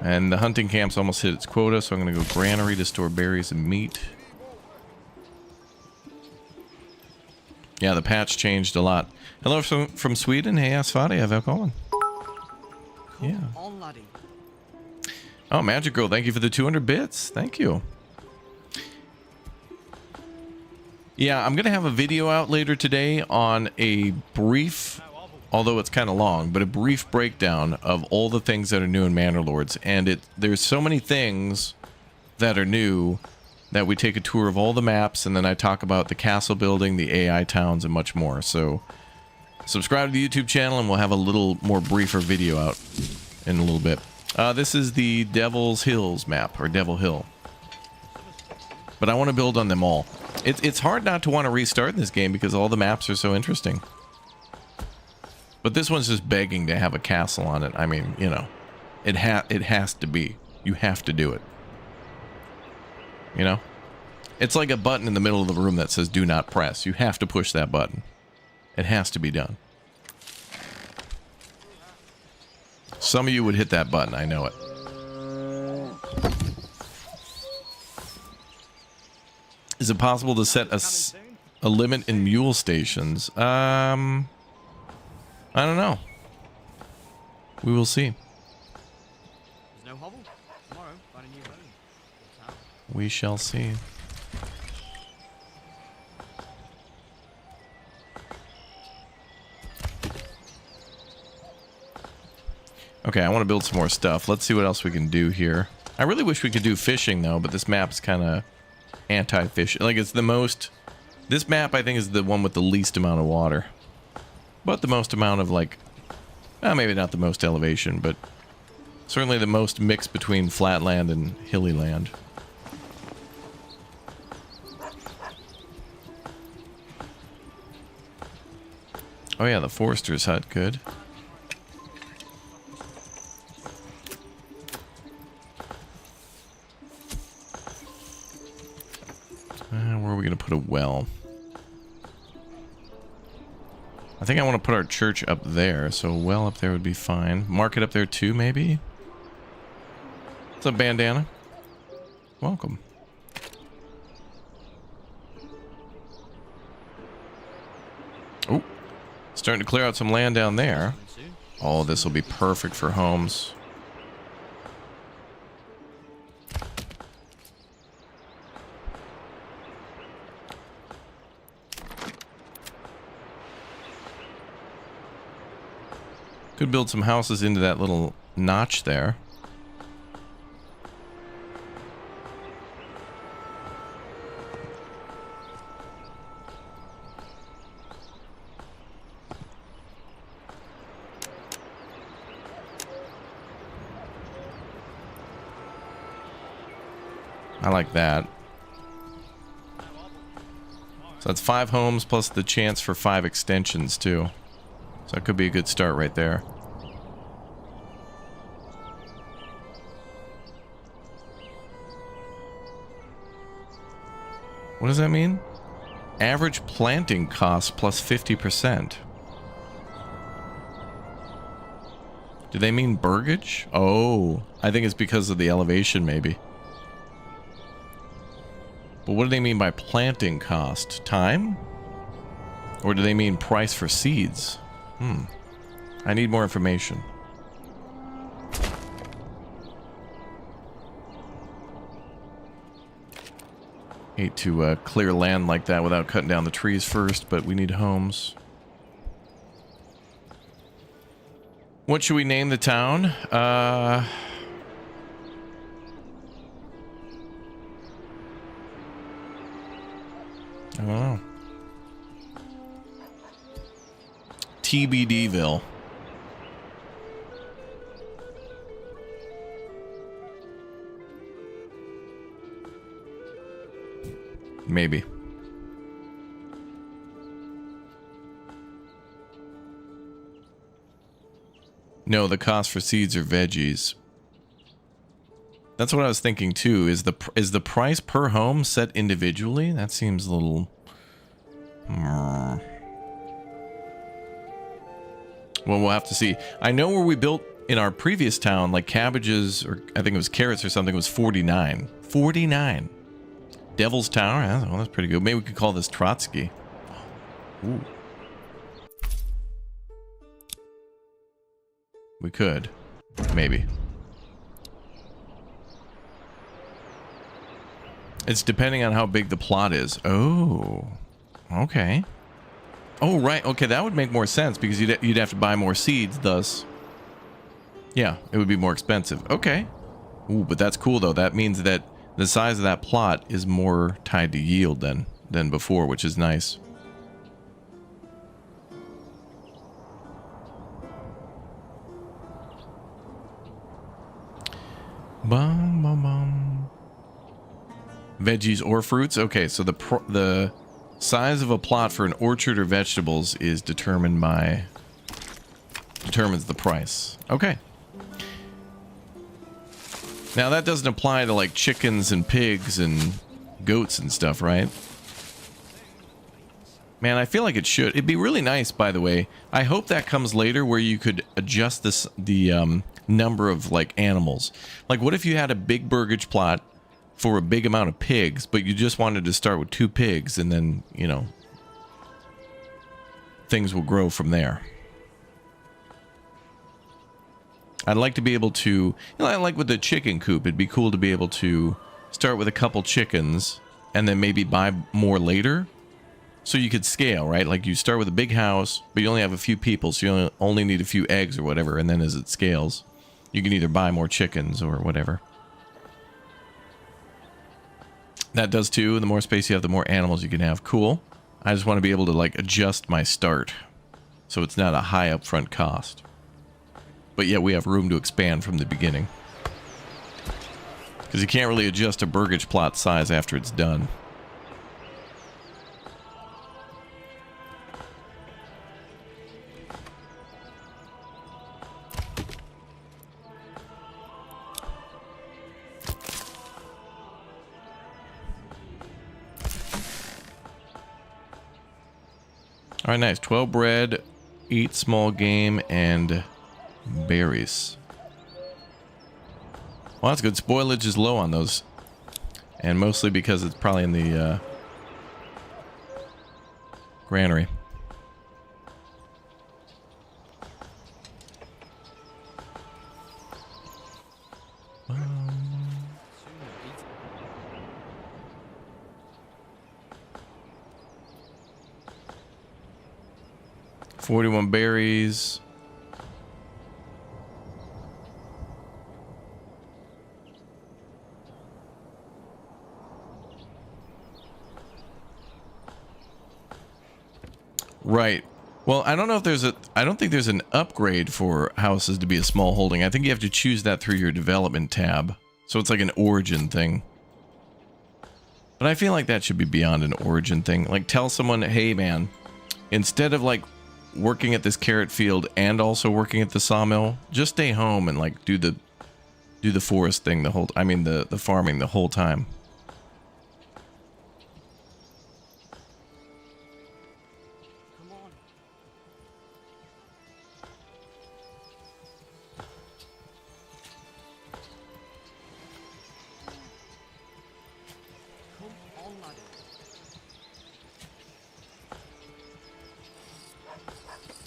And the hunting camp's almost hit its quota, so I'm gonna go granary to store berries and meat. Yeah, the patch changed a lot. Hello from Sweden. Hey, Asfadi, how's it going? Yeah. On, laddie. Oh, Magic Girl, thank you for the 200 bits. Thank you. Yeah, I'm gonna have a video out later today on a brief, although it's kind of long, but a brief breakdown of all the things that are new in Manor Lords. And there's so many things that are new that we take a tour of all the maps, and then I talk about the castle building, the AI towns, and much more. So subscribe to the YouTube channel, and we'll have a little more briefer video out in a little bit. This is the Devil's Hills map, or Devil Hill. But I want to build on them all. It's hard not to want to restart this game because all the maps are so interesting. But this one's just begging to have a castle on it. I mean, you know, it has to be. You have to do it. You know? It's like a button in the middle of the room that says do not press. You have to push that button. It has to be done. Some of you would hit that button, I know it. Is it possible to set a limit in mule stations? I don't know. We will see. There's no hovel. Tomorrow, find a new home. Town. We shall see. Okay, I want to build some more stuff. Let's see what else we can do here. I really wish we could do fishing, though, but this map's kind of anti-fishing. Like, it's the most... This map, I think, is the one with the least amount of water. But the most amount of, like... maybe not the most elevation, but certainly the most mix between flat land and hilly land. Oh yeah, the forester's hut, good. Where are we going to put a well? I think I want to put our church up there, so a well up there would be fine. Market up there too, maybe? What's up, Bandana? Welcome. Oh, starting to clear out some land down there. Oh, this will be perfect for homes. Could build some houses into that little notch there. I like that. So that's 5 homes plus the chance for 5 extensions too. So that could be a good start right there. What does that mean? Average planting cost plus 50%. Do they mean burgage? Oh, I think it's because of the elevation maybe. But what do they mean by planting cost? Time? Or do they mean price for seeds? I need more information. Hate to clear land like that without cutting down the trees first, but we need homes. What should we name the town? I don't know. TBDville. Maybe. No, the cost for seeds or veggies. That's what I was thinking too. Is the price per home set individually? That seems a little... Well, we'll have to see. I know where we built in our previous town, like cabbages, or I think it was carrots or something, was 49. 49. Devil's Tower? Well, that's pretty good. Maybe we could call this Trotsky. Ooh. We could. Maybe. It's depending on how big the plot is. Oh. Okay. Oh, right. Okay, that would make more sense because you'd have to buy more seeds, thus. Yeah, it would be more expensive. Okay. Ooh, but that's cool, though. That means that the size of that plot is more tied to yield than before, which is nice. Bum, bum, bum. Veggies or fruits? Okay, so the size of a plot for an orchard or vegetables is determined by... determines the price. Okay. Now that doesn't apply to like chickens and pigs and goats and stuff, right? Man, I feel like it should. It'd be really nice, by the way. I hope that comes later where you could adjust the number of like animals. Like what if you had a big burgage plot for a big amount of pigs, but you just wanted to start with 2 pigs and then, you know, things will grow from there. I'd like to be able to, you know, like with the chicken coop, it'd be cool to be able to start with a couple chickens and then maybe buy more later. So you could scale, right? Like you start with a big house, but you only have a few people, so you only need a few eggs or whatever, and then as it scales, you can either buy more chickens or whatever. That does too. The more space you have, the more animals you can have. Cool. I just want to be able to like adjust my start so it's not a high upfront cost. But yet we have room to expand from the beginning. Because you can't really adjust a burgage plot size after it's done. All right, nice. 12 bread, eat small game, and berries. Well, that's good. Spoilage is low on those. And mostly because it's probably in the granary. $41 berries. Right. Well, I don't know if there's I don't think there's an upgrade for houses to be a small holding. I think you have to choose that through your development tab. So it's like an origin thing. But I feel like that should be beyond an origin thing. Like tell someone, hey man, instead of like working at this carrot field and also working at the sawmill, just stay home and like do the forest thing the whole, I mean the farming the whole time. Come on. Come on, laddie.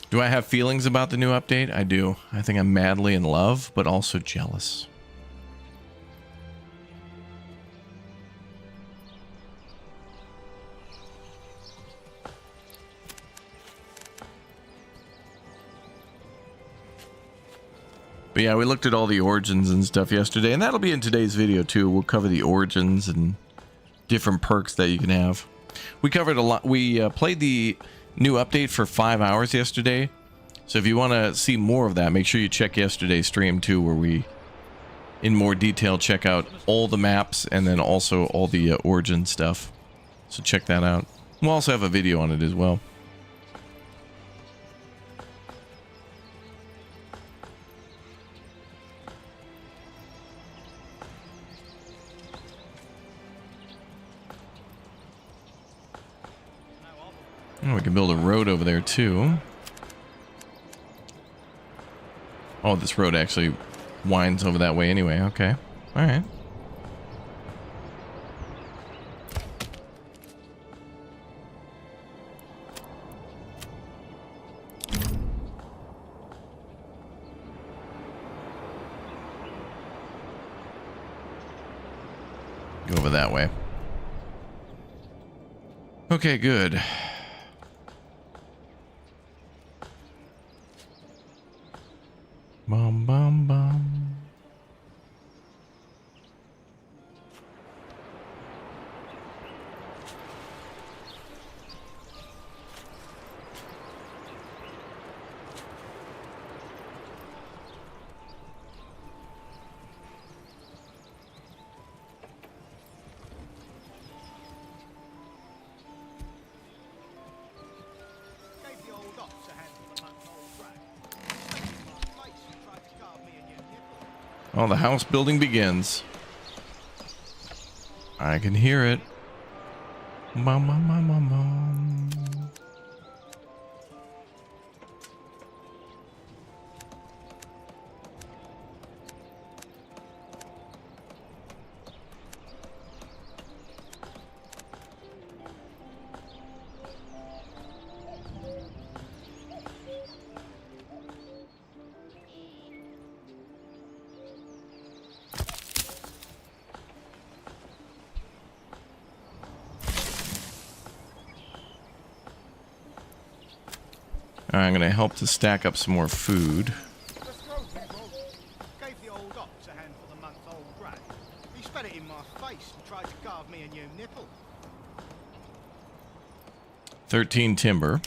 Do I have feelings about the new update? I do. I think I'm madly in love, but also jealous. But yeah, we looked at all the origins and stuff yesterday, and that'll be in today's video too. We'll cover the origins and different perks that you can have. We covered a lot. We played the new update for 5 hours yesterday, so if you want to see more of that, make sure you check yesterday's stream too, where we in more detail check out all the maps and then also all the origin stuff. So check that out. We'll also have a video on it as well. Oh, we can build a road over there too. Oh, this road actually winds over that way anyway. Okay. All right. Go over that way. Okay, good. Bum, bum, bum. Gave the old ox a hand for the month's old drag. Spit in my face and tried to carve me a new nipple. Oh, the house building begins. I can hear it. Bum, bum, bum, bum, bum. All right, I'm gonna help to stack up some more food. Let's go, people. Gave the old ox a hand for the month's old drag. He spat it in my face and tried to carve me a new nipple. 13 timber.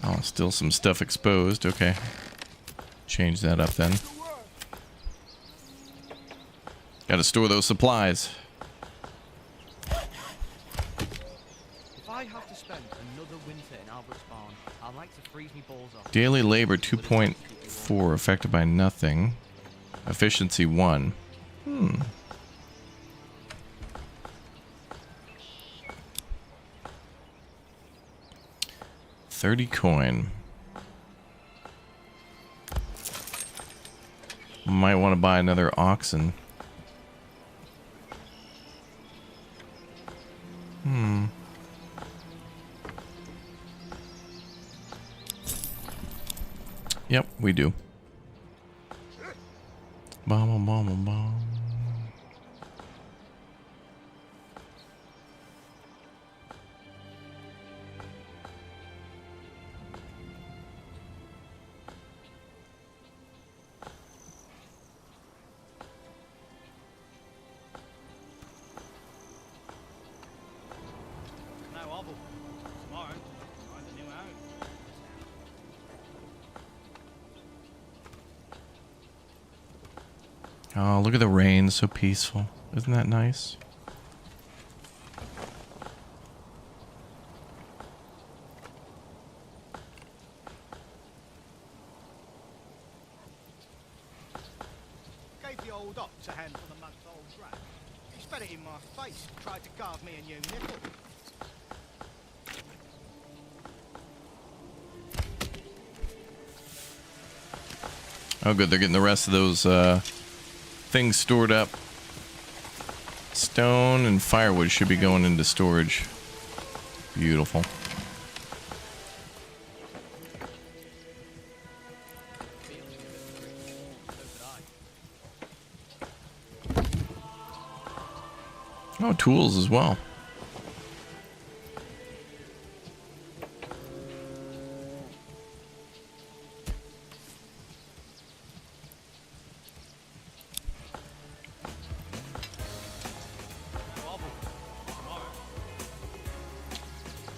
Oh, still some stuff exposed. Okay. Change that up then. Gotta store those supplies. If I have to spend another winter in Albert's barn, I'd like to freeze me balls off. Daily labor 2.4, affected by nothing. Efficiency 1. 30 coin. Might want to buy another oxen. Yep, we do. Bom, bom, bom, bom. No hobble. Tomorrow, find a new home. Oh, look at the rain, so peaceful. Isn't that nice? Gave the old ox a hand for the month's old drag. He spat it in my face and tried to carve me a new nipple. Oh, good. They're getting the rest of those things stored up. Stone and firewood should be going into storage. Beautiful. Oh, tools as well.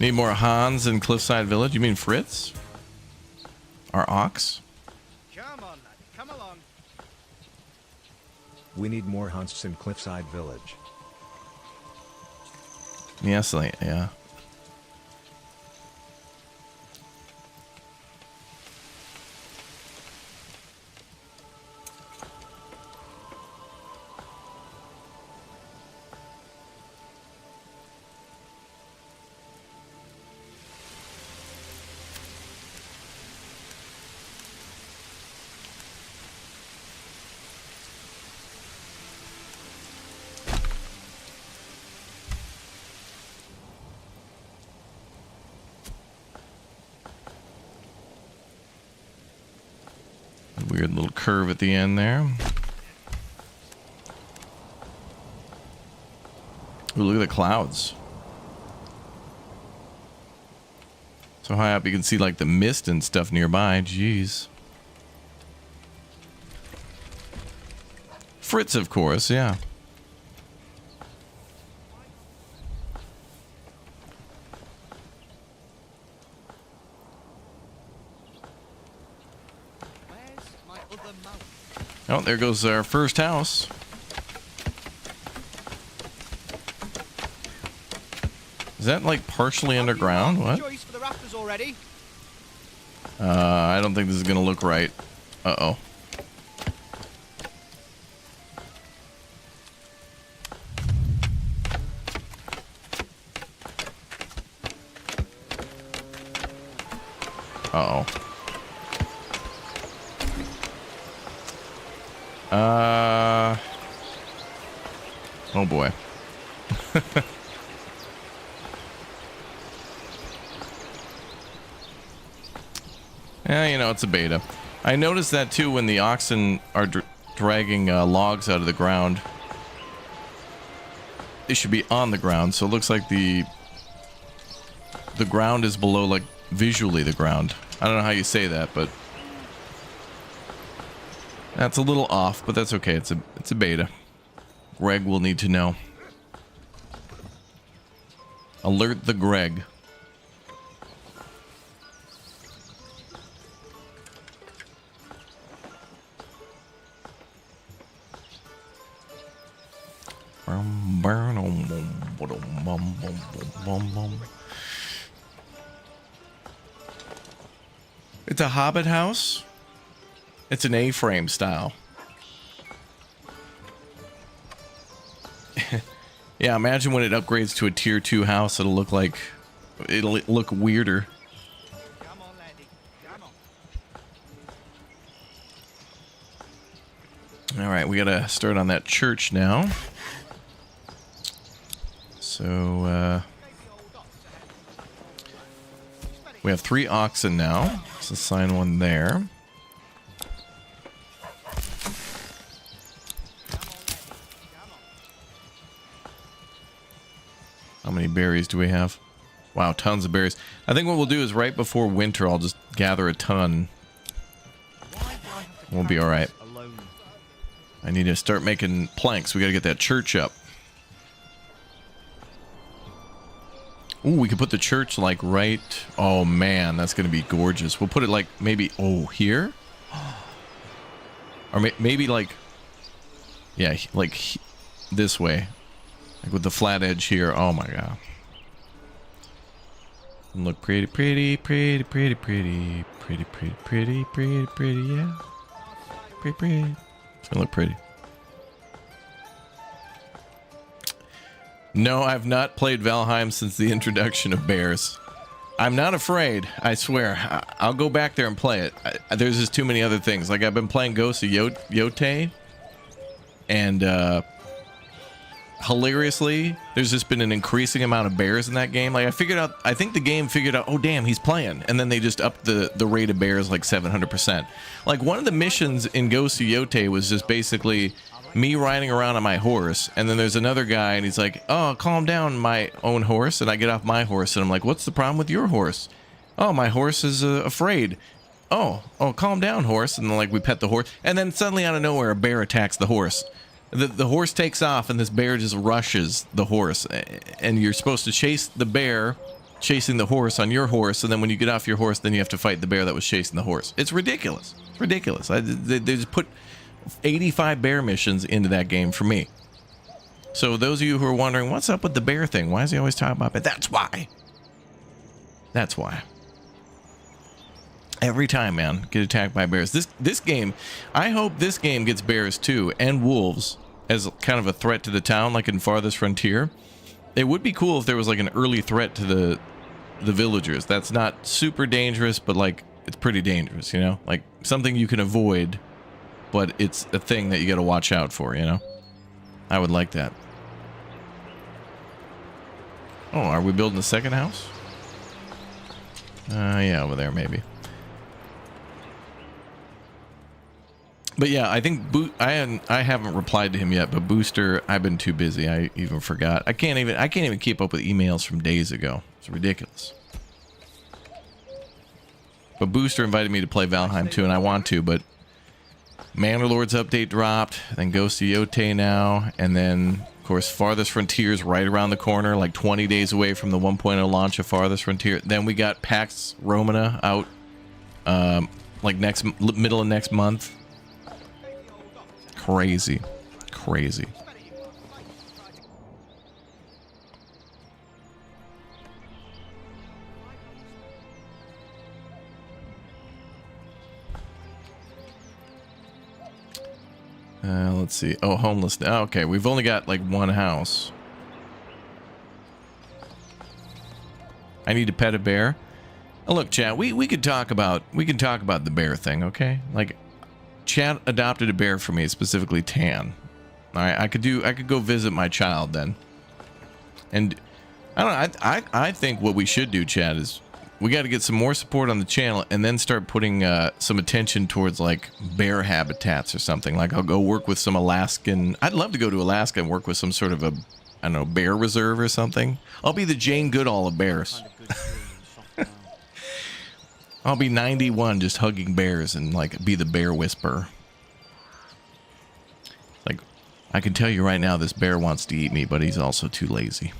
Need more Hans in Cliffside Village? You mean Fritz? Our ox? Come on, lad. Come along. We need more hunts in Cliffside Village. Yes, yeah. Weird little curve at the end there. Ooh, look at the clouds. So high up you can see like the mist and stuff nearby. Jeez. Fritz, of course, yeah. Where's my other mount? Oh, there goes our first house. Is that like partially underground? What? Choice for the rafters already. I don't think this is gonna look right. Uh-oh. Uh-oh. Oh boy. Yeah, you know, it's a beta. I noticed that too when the oxen are dragging logs out of the ground. They should be on the ground, so it looks like the ground is below, like, visually the ground. I don't know how you say that, but that's a little off, but that's okay. It's a beta. Greg will need to know. Alert the Greg. It's a Hobbit house. It's an A-frame style. Yeah, imagine when it upgrades to a tier 2 house, it'll look weirder. Come on, laddie. Come on. All right, we gotta start on that church now. So, we have 3 oxen now. Let's assign one there. How many berries do we have? Wow, tons of berries. I think what we'll do is right before winter, I'll just gather a ton. We'll be all right. I need to start making planks. We got to get that church up. Ooh, we could put the church like right. Oh man, that's going to be gorgeous. We'll put it like maybe, here? Or maybe like, yeah, like this way. Like with the flat edge here. Oh my god. Look pretty, pretty, pretty, pretty, pretty, pretty, pretty, pretty, pretty, pretty, yeah. Pretty, pretty. It's gonna look pretty. No, I've not played Valheim since the introduction of bears. I'm not afraid, I swear. I'll go back there and play it. There's just too many other things. Like I've been playing Ghosts of Yotei, and hilariously, there's just been an increasing amount of bears in that game. Like I think the game figured out, oh damn, he's playing, and then they just upped the rate of bears like 700%. Like one of the missions in Ghosts of Yotei was just basically me riding around on my horse, and then there's another guy and he's like, oh, calm down, my own horse. And I get off my horse and I'm like, what's the problem with your horse? Oh, my horse is afraid. Oh, calm down, horse. And then like we pet the horse, and then suddenly out of nowhere a bear attacks the horse. The horse takes off and this bear just rushes the horse, and you're supposed to chase the bear chasing the horse on your horse, and then when you get off your horse, then you have to fight the bear that was chasing the horse. It's ridiculous. It's ridiculous. They just put 85 bear missions into that game for me. So those of you who are wondering, what's up with the bear thing? Why is he always talking about it? That's why. That's why. Every time, man, get attacked by bears. This game, I hope this game gets bears too, and wolves as kind of a threat to the town, like in Farthest Frontier. It would be cool if there was like an early threat to the villagers. That's not super dangerous, but like it's pretty dangerous, you know? Like something you can avoid, but it's a thing that you got to watch out for, you know? I would like that. Oh, are we building a second house? Yeah, over there maybe. But yeah, I think I haven't replied to him yet, but Booster, I've been too busy. I even forgot. I can't even keep up with emails from days ago. It's ridiculous. But Booster invited me to play Valheim 2, and I want to, but Manor Lords update dropped, then Ghost of Yote now, and then of course Farthest Frontier is right around the corner, like 20 days away from the 1.0 launch of Farthest Frontier. Then we got PAX Romana out like middle of next month. Crazy. Crazy. Let's see. Oh, homeless. Oh, okay, we've only got like one house. I need to pet a bear. Oh, look, chat. We could talk about the bear thing, okay? Like, chat adopted a bear for me, specifically Tan. All right, I could go visit my child then. And I don't know. I think what we should do, chat, is we got to get some more support on the channel and then start putting some attention towards like bear habitats or something. Like I'll go work with some Alaskan. I'd love to go to Alaska and work with some sort of a, I don't know, bear reserve or something. I'll be the Jane Goodall of bears. I'll be 91 just hugging bears and like be the bear whisperer. Like, I can tell you right now, this bear wants to eat me, but he's also too lazy.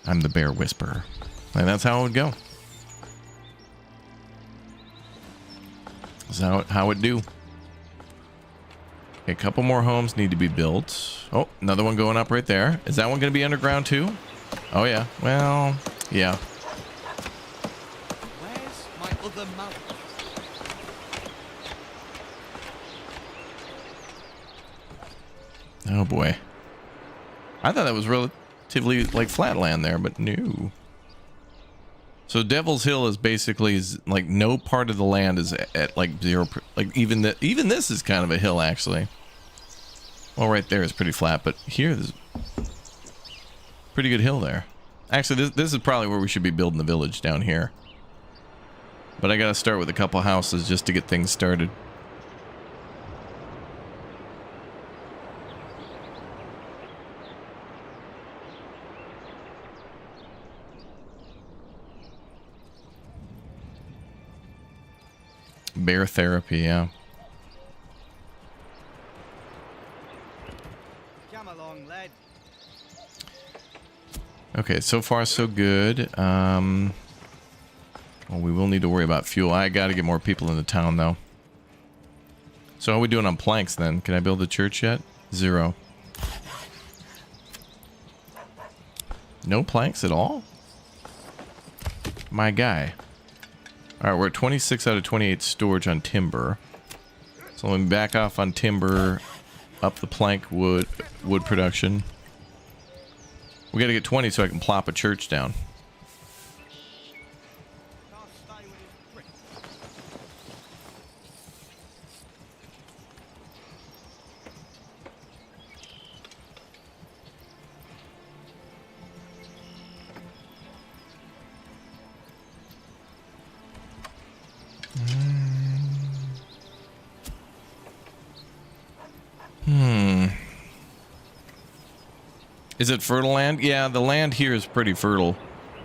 I'm the bear whisperer. And that's how it would go. That's how it do. Okay, a couple more homes need to be built. Oh, another one going up right there. Is that one going to be underground too? Oh yeah. Well, yeah. Where's my other mount? Oh boy. I thought that was relatively like flat land there, but no. So Devil's Hill is basically like no part of the land is at like 0. Like even this is kind of a hill actually. Well, right there is pretty flat, but here there's pretty good hill there. Actually, this is probably where we should be building the village down here. But I gotta start with a couple houses just to get things started. Bear therapy, yeah. Come along, lad. Okay, so far so good. Well, we will need to worry about fuel. I gotta get more people in the town, though. So how are we doing on planks, then? Can I build a church yet? 0. No planks at all? My guy. Alright, we're at 26 out of 28 storage on timber. So let me back off on timber, up the plank wood production. We gotta get 20 so I can plop a church down. Can't stay with his prick. Is it fertile land? Yeah, the land here is pretty fertile.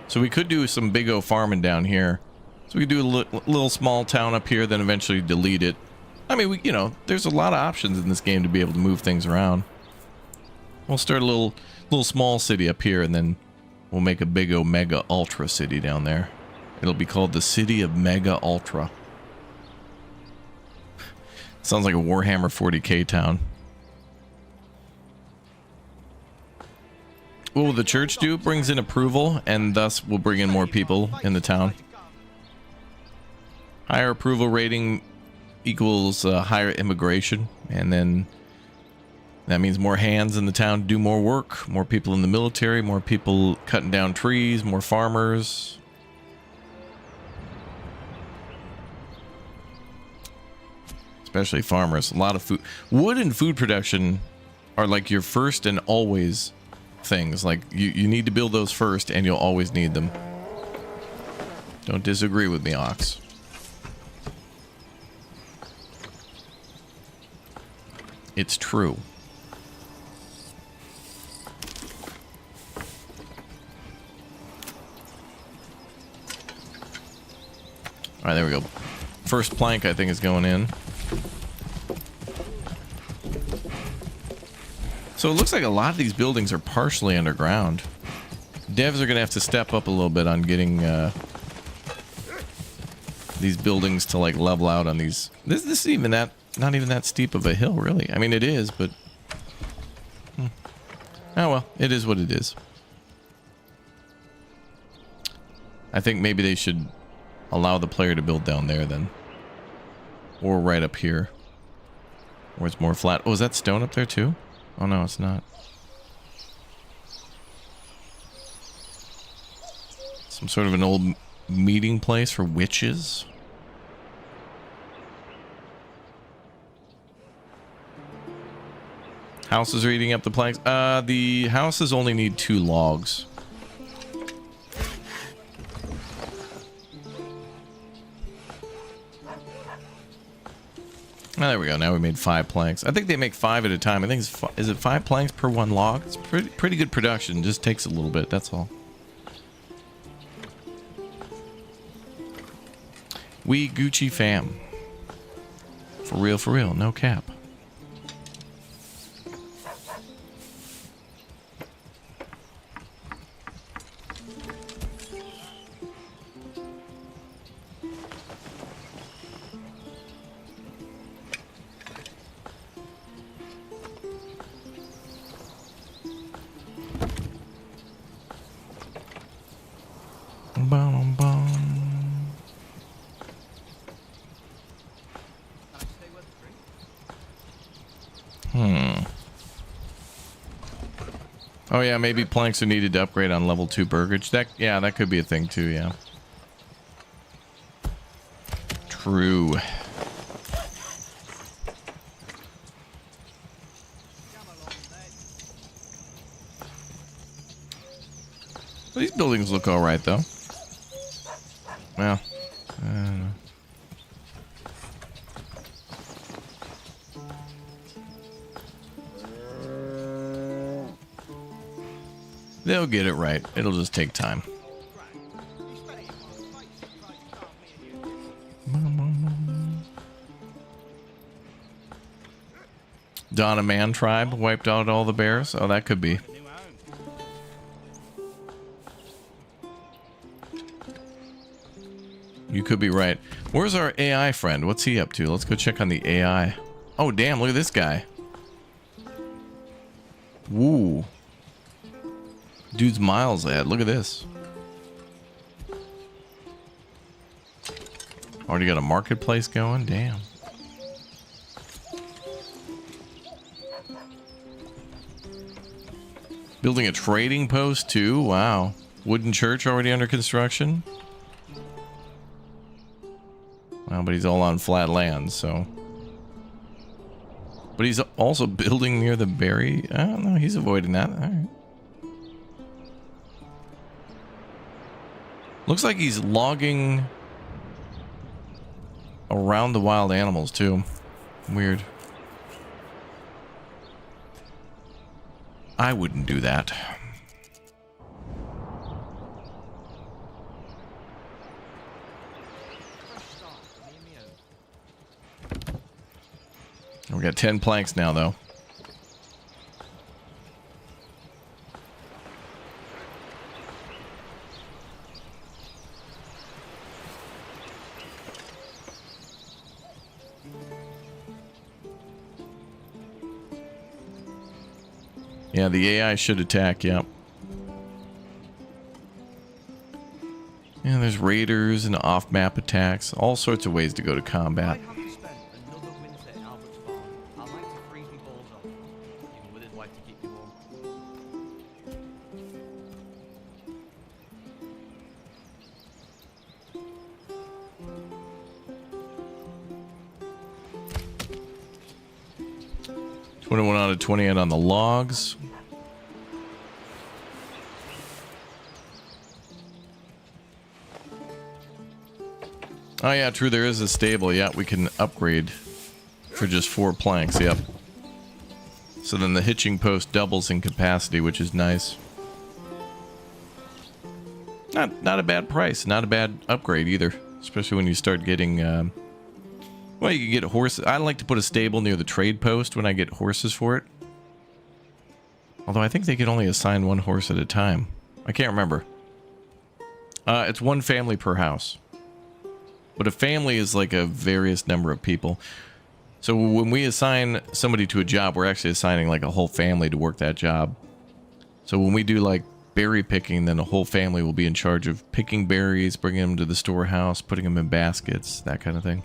So we could do some big O farming down here. So we could do a little small town up here, then eventually delete it. I mean, you know, there's a lot of options in this game to be able to move things around. We'll start a little small city up here, and then we'll make a big Omega Ultra city down there. It'll be called the City of Mega Ultra. Sounds like a Warhammer 40k town. What will the church do? Brings in approval, and thus will bring in more people in the town. Higher approval rating equals higher immigration, and then that means more hands in the town to do more work, more people in the military, more people cutting down trees, more farmers. Especially farmers. A lot of food. Wood and food production are like your first and always things. Like you need to build those first, and you'll always need them. Don't disagree with me, Ox. It's true. All right, there we go. First plank, I think, is going in. So it looks like a lot of these buildings are partially underground. Devs are going to have to step up a little bit on getting these buildings to like level out on these. This is even that, not even that steep of a hill, really. I mean, it is, but oh well, it is what it is. I think maybe they should allow the player to build down there then, or right up here, where it's more flat. Oh, is that stone up there too? Oh no, it's not. Some sort of an old meeting place for witches. Houses are eating up the planks. The houses only need 2 logs. Oh, there we go. Now we made 5 planks. I think they make 5 at a time. I think it's is it 5 planks per 1 log? It's pretty good production. Just takes a little bit. That's all. We Gucci fam. For real, no cap. Oh yeah, maybe planks are needed to upgrade on level 2 burgage. Yeah, that could be a thing too, yeah. True. These buildings look alright though. Well, I don't know. They'll get it right. It'll just take time. Donna Man tribe wiped out all the bears. Oh, that could be. You could be right. Where's our AI friend? What's he up to? Let's go check on the AI. Oh, damn. Look at this guy. Woo. Dude's miles ahead. Look at this. Already got a marketplace going. Damn. Building a trading post too. Wow. Wooden church already under construction. Well, but he's all on flat land, so. But he's also building near the berry. I don't know. He's avoiding that. All right. Looks like he's logging around the wild animals too. Weird. I wouldn't do that. We got 10 planks now though. Yeah, the AI should attack, yeah. Yeah, there's raiders and off-map attacks. All sorts of ways to go to If I combat. have to spend another winter in Albert's farm, I'd like to freeze me balls off, even with his wife to keep me warm. 21 out of 28 on the logs. Oh yeah, true, there is a stable. Yeah, we can upgrade for just 4 planks. Yep. So then the hitching post doubles in capacity, which is nice. Not a bad price. Not a bad upgrade either. Especially when you start getting... well, you can get horses. I like to put a stable near the trade post when I get horses for it. Although I think they can only assign 1 horse at a time. I can't remember. It's 1 family per house. But a family is like a various number of people. So when we assign somebody to a job, we're actually assigning like a whole family to work that job. So when we do like berry picking, then a whole family will be in charge of picking berries, bringing them to the storehouse, putting them in baskets, that kind of thing.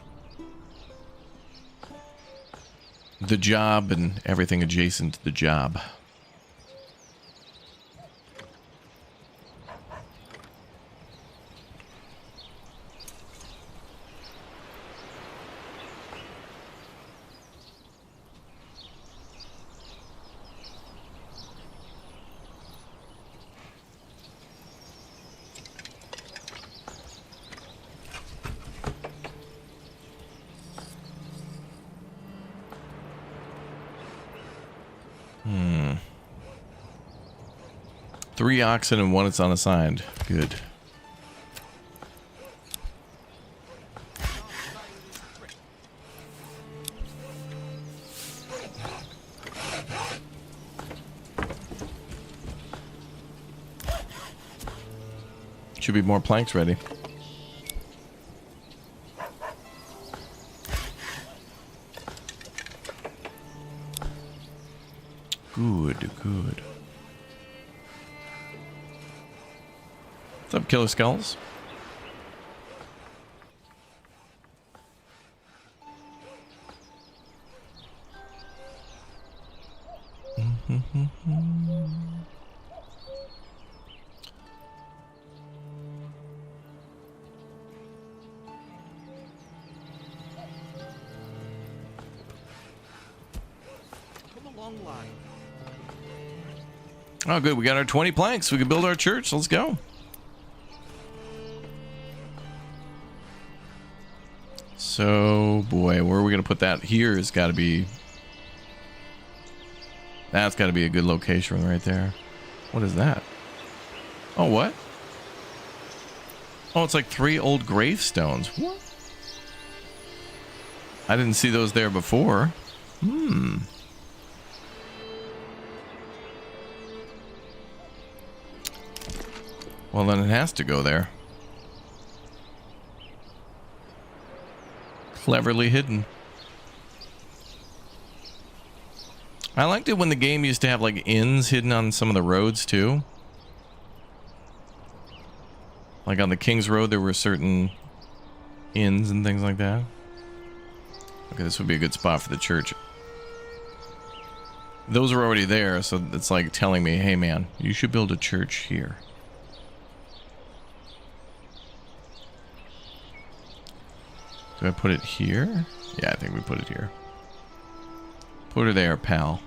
The job and everything adjacent to the job. Hmm. 3 oxen and 1 that's unassigned. Good. Should be more planks ready. Good, good. What's up, Killer Skulls? Come along, lad. Oh, good. We got our 20 planks. We can build our church. Let's go. So, boy, where are we going to put that? Here has got to be... That's got to be a good location right there. What is that? Oh, what? Oh, it's like 3 old gravestones. What? I didn't see those there before. Hmm. Well, then it has to go there. Cleverly hidden. I liked it when the game used to have like inns hidden on some of the roads too. Like on the King's Road, there were certain inns and things like that. Okay, this would be a good spot for the church. Those are already there, so it's like telling me, hey man, you should build a church here. Do I put it here? Yeah, I think we put it here. Put her there, pal.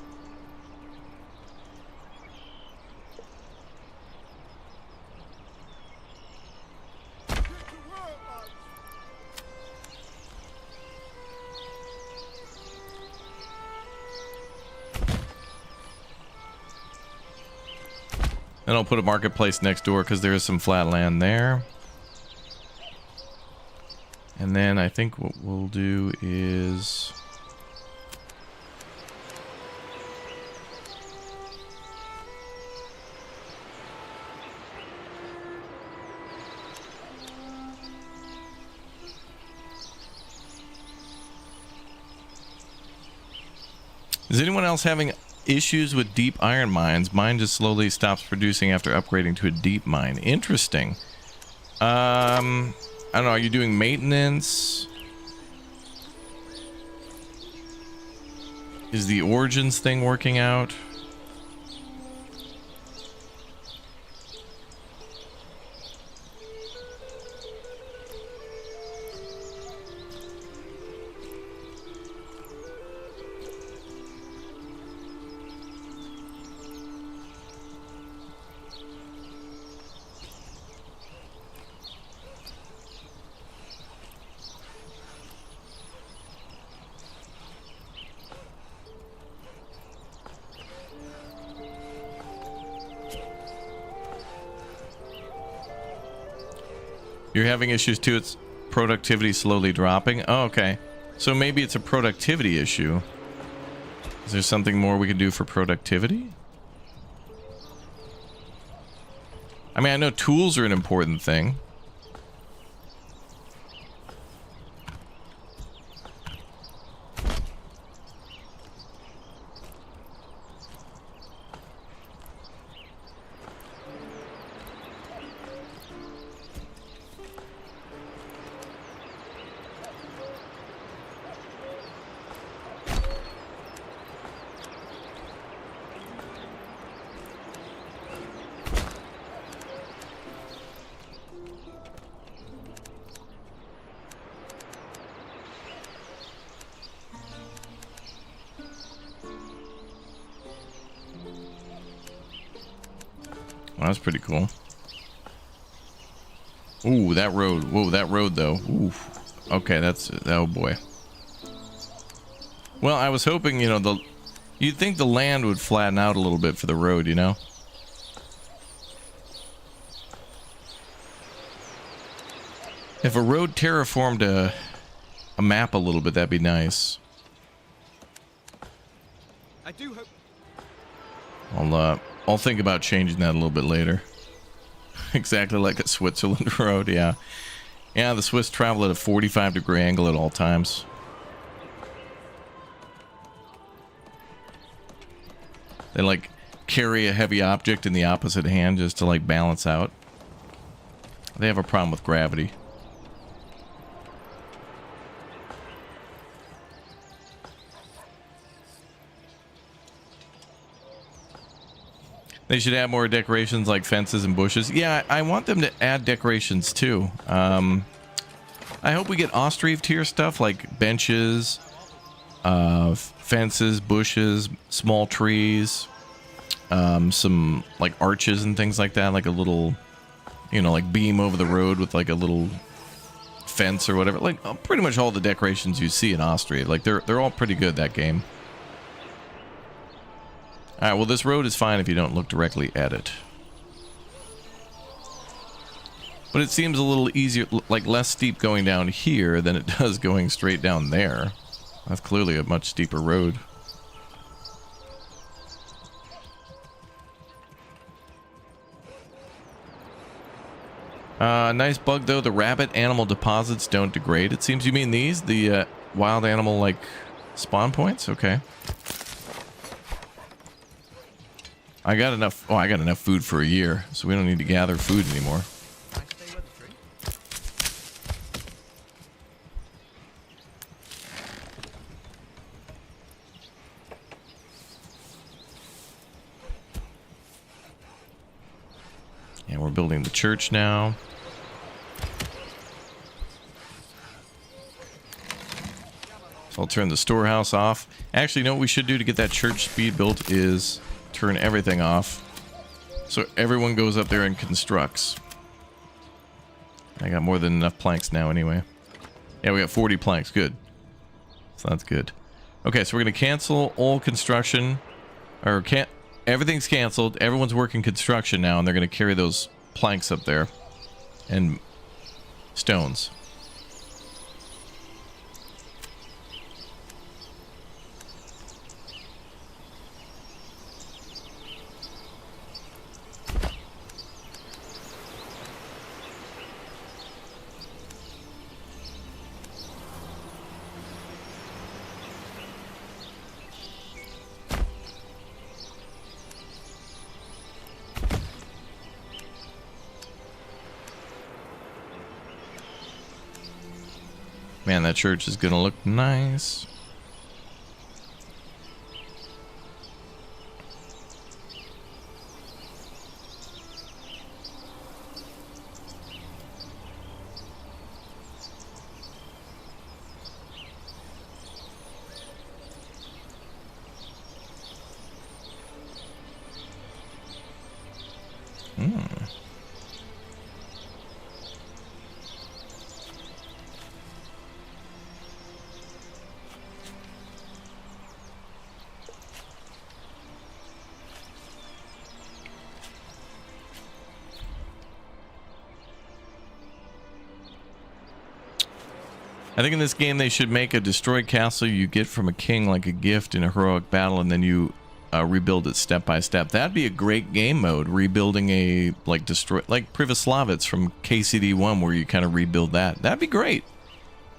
And I'll put a marketplace next door because there is some flat land there. And then I think what we'll do is... Is anyone else having issues with deep iron mines. Mine just slowly stops producing after upgrading to a deep mine. Interesting. I don't know. Are you doing maintenance? Is the origins thing working out? You're having issues too. It's productivity slowly dropping. Oh, okay. So maybe it's a productivity issue. Is there something more we can do for productivity? I mean, I know tools are an important thing. Well, that's pretty cool. Ooh, that road. Whoa, that road though. Ooh. Okay, that's... oh boy. Well, I was hoping, you know, you'd think the land would flatten out a little bit for the road, you know? If a road terraformed a map a little bit, that'd be nice. I do hope. I'll think about changing that a little bit later. Exactly like a Switzerland road, yeah. Yeah, the Swiss travel at a 45-degree angle at all times. They like carry a heavy object in the opposite hand just to like balance out. They have a problem with gravity. They should add more decorations like fences and bushes. Yeah, I want them to add decorations too. I hope we get Ostreve tier stuff like benches, fences, bushes, small trees, some like arches and things like that, like a little, you know, like beam over the road with like a little fence or whatever. Like pretty much all the decorations you see in Ostreve. Like they're all pretty good, that game. Alright, well this road is fine if you don't look directly at it. But it seems a little easier, like less steep going down here than it does going straight down there. That's clearly a much steeper road. Nice bug though, the rabbit animal deposits don't degrade. It seems you mean these? The wild animal like spawn points? Okay. I got enough food for a year, so we don't need to gather food anymore. Yeah, we're building the church now. So I'll turn the storehouse off. Actually, you know what we should do to get that church speed built is turn everything off so everyone goes up there and constructs. I got more than enough planks now anyway. Yeah, we got 40 planks. Good. So that's good. Okay, so we're going to cancel all construction. Or everything's canceled. Everyone's working construction now, and they're going to carry those planks up there. And stones. Man, that church is gonna look nice. I think in this game they should make a destroyed castle you get from a king like a gift in a heroic battle, and then you rebuild it step by step. That'd be a great game mode, rebuilding a like Privoslavets from KCD1, where you kind of rebuild that. That'd be great.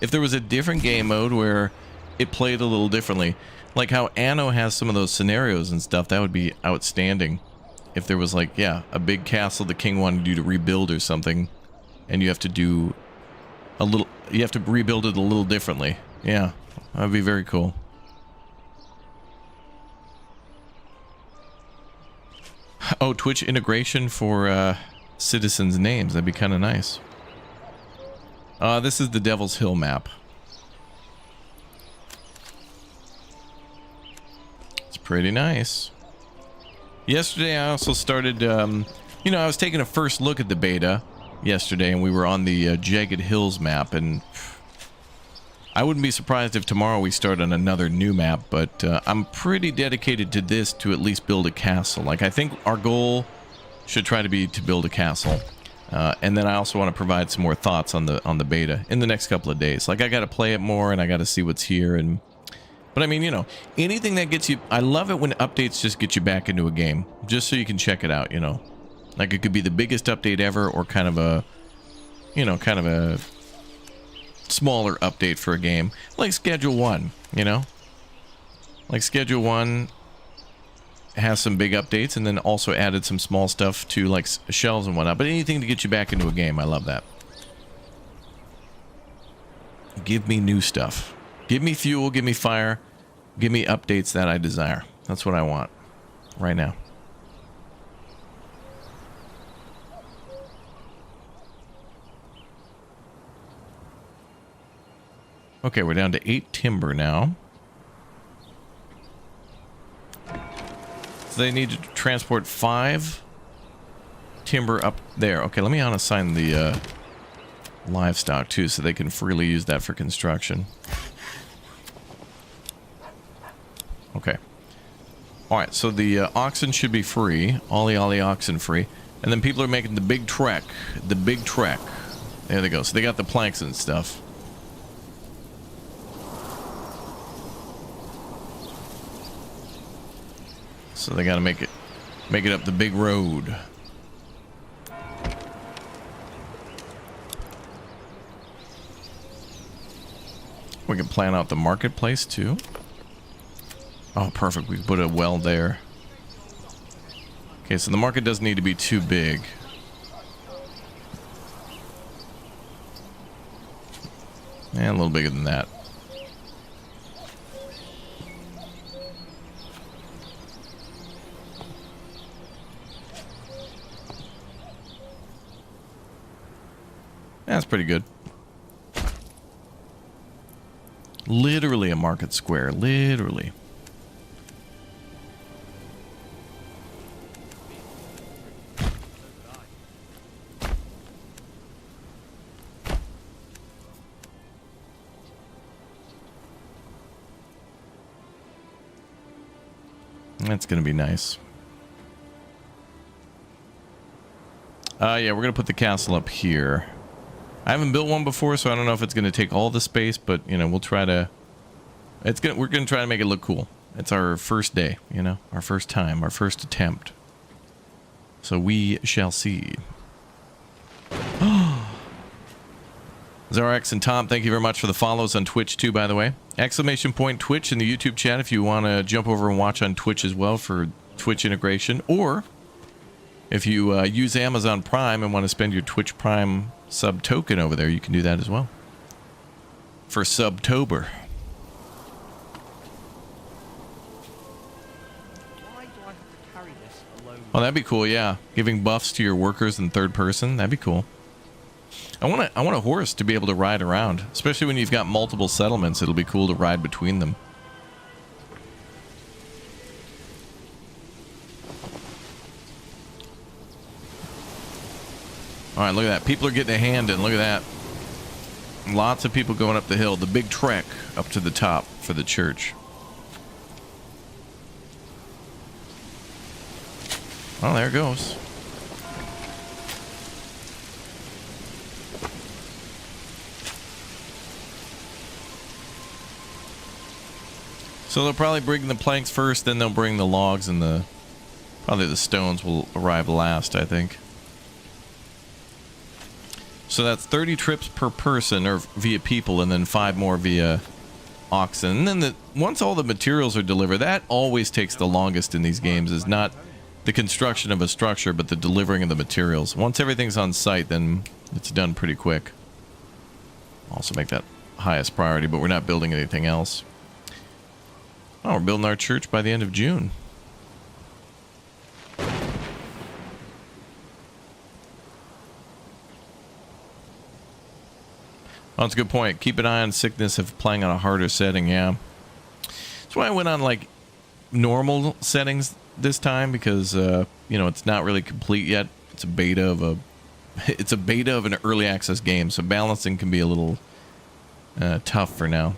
If there was a different game mode where it played a little differently, like how Anno has some of those scenarios and stuff, that would be outstanding. If there was like, yeah, a big castle the king wanted you to rebuild or something, and you have to do a little, you have to rebuild it a little differently. Yeah, that'd be very cool. Oh, Twitch integration for citizens' names. That'd be kind of nice. This is the Devil's Hill map. It's pretty nice. Yesterday I also started, you know, I was taking a first look at the beta yesterday, and we were on the Jagged Hills map, and I wouldn't be surprised if tomorrow we start on another new map, but I'm pretty dedicated to this to at least build a castle. Like, I think our goal should try to be to build a castle, and then I also want to provide some more thoughts on the beta in the next couple of days. Like, I got to play it more, and I got to see what's here, and but I mean, you know, anything that gets you, I love it when updates just get you back into a game, just so you can check it out, you know. Like, it could be the biggest update ever, or kind of a, you know, kind of a smaller update for a game. Like Schedule 1, you know? Like, Schedule 1 has some big updates, and then also added some small stuff to, like, shelves and whatnot. But anything to get you back into a game, I love that. Give me new stuff. Give me fuel, give me fire, give me updates that I desire. That's what I want right now. Okay, we're down to 8 timber now. So they need to transport 5 timber up there. Okay, let me unassign the livestock too, so they can freely use that for construction. Okay. Alright, so the oxen should be free. Ollie oxen free. And then people are making the big trek. The big trek. There they go. So they got the planks and stuff. So they got to make it up the big road. We can plan out the marketplace too. Oh, perfect. We put a well there. Okay, so the market doesn't need to be too big. And a little bigger than that. That's pretty good. Literally a market square. Literally. That's going to be nice. Yeah, we're going to put the castle up here. I haven't built one before, so I don't know if it's going to take all the space, but, you know, we'll try to... We're going to try to make it look cool. It's our first day, you know? Our first time, our first attempt. So we shall see. Zarex and Tom, thank you very much for the follows on Twitch too, by the way. Exclamation point Twitch in the YouTube chat if you want to jump over and watch on Twitch as well for Twitch integration. Or if you use Amazon Prime and want to spend your Twitch Prime sub token over there, you can do that as well. for Subtober. Why do I have to carry this alone? Well, that'd be cool, yeah. Giving buffs to your workers in third person, that'd be cool. I want a horse to be able to ride around, especially when you've got multiple settlements. It'll be cool to ride between them. All right, look at that. People are getting a hand in. Look at that. Lots of people going up the hill. The big trek up to the top for the church. Oh, there it goes. So they'll probably bring the planks first, then they'll bring the logs, and probably the stones will arrive last, I think. So that's 30 trips per person or via people, and then 5 more via oxen. And then once all the materials are delivered, that always takes the longest in these games, is not the construction of a structure, but the delivering of the materials. Once everything's on site, then it's done pretty quick. Also make that highest priority, but we're not building anything else. Oh, we're building our church by the end of June. Oh, that's a good point. Keep an eye on sickness if playing on a harder setting, yeah. That's why I went on, like, normal settings this time, because, you know, it's not really complete yet. It's a beta of an early access game, so balancing can be a little tough for now.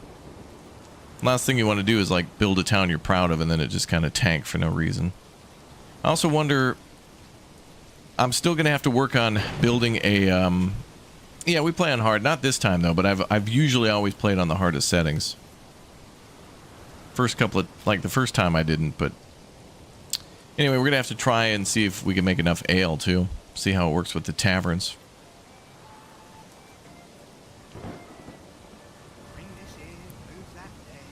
Last thing you want to do is, like, build a town you're proud of, and then it just kind of tank for no reason. I also wonder... I'm still going to have to work on building a... Yeah, we play on hard. Not this time, though, but I've usually always played on the hardest settings. First couple of... Like, the first time I didn't, but... Anyway, we're going to have to try and see if we can make enough ale, too. See how it works with the taverns. Bring this in, move that there.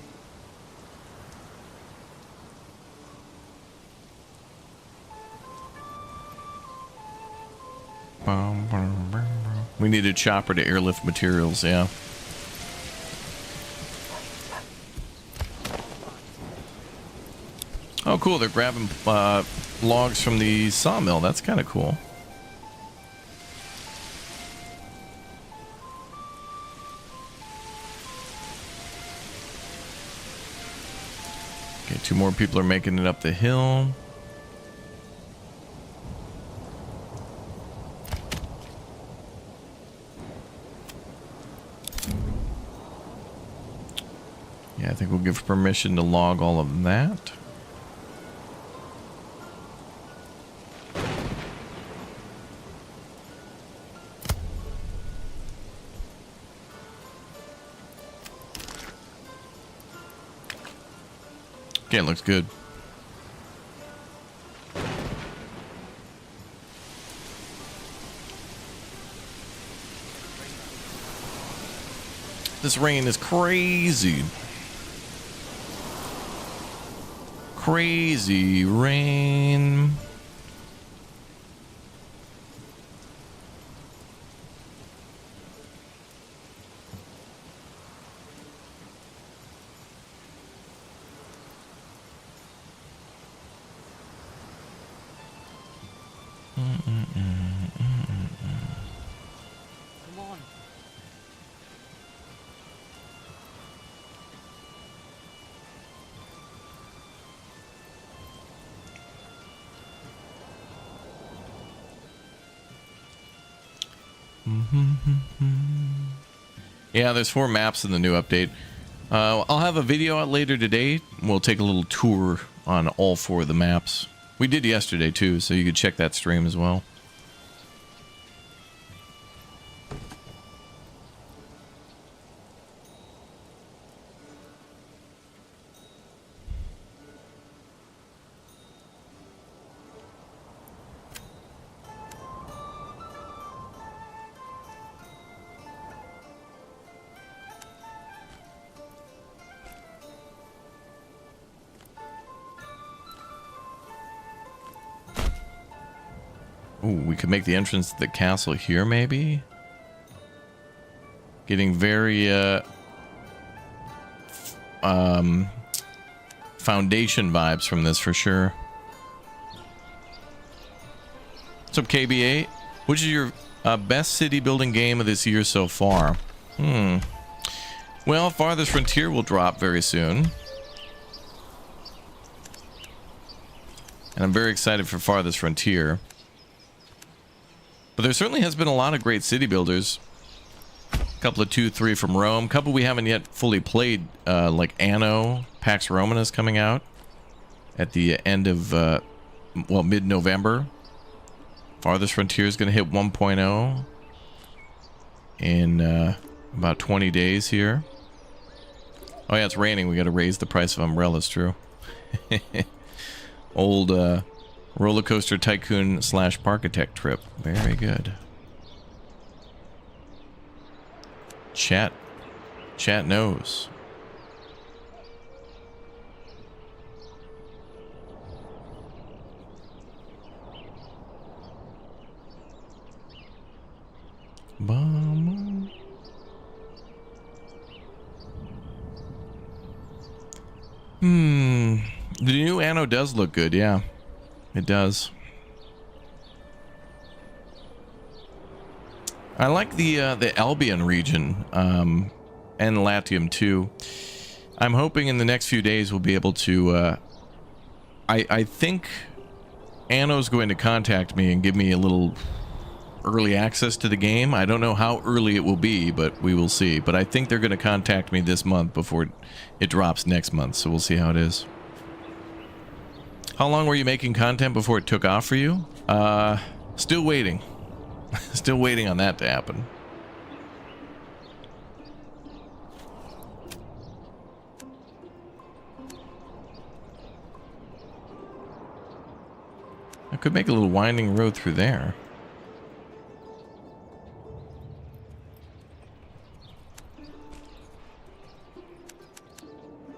We need a chopper to airlift materials, yeah. Oh, cool. They're grabbing logs from the sawmill. That's kind of cool. Okay, 2 more people are making it up the hill. Yeah, I think we'll give permission to log all of that. Okay, it looks good. This rain is crazy. Crazy rain. Come on. Yeah, there's 4 maps in the new update. I'll have a video out later today. We'll take a little tour on all 4 of the maps. We did yesterday too, so you could check that stream as well. Ooh, we could make the entrance to the castle here, maybe? Getting very, Foundation vibes from this for sure. What's up, KB8? Which is your best city building game of this year so far? Well, Farthest Frontier will drop very soon. And I'm very excited for Farthest Frontier. But there certainly has been a lot of great city builders. A couple of 2, 3 from Rome. A couple we haven't yet fully played, like Anno. Pax Romana is coming out at the end of, well, mid-November. Farthest Frontier is going to hit 1.0 in about 20 days here. Oh yeah, it's raining. We got to raise the price of umbrellas, true. Old roller coaster tycoon / parkitect trip. Very good. Chat knows. The new Anno does look good, yeah. It does. I like the Albion region, and Latium too. I'm hoping in the next few days we'll be able to, I think Anno's going to contact me and give me a little early access to the game. I don't know how early it will be, but we will see. But I think they're going to contact me this month before it drops next month, so we'll see how it is. How long were you making content before it took off for you? Still waiting. Still waiting on that to happen. I could make a little winding road through there.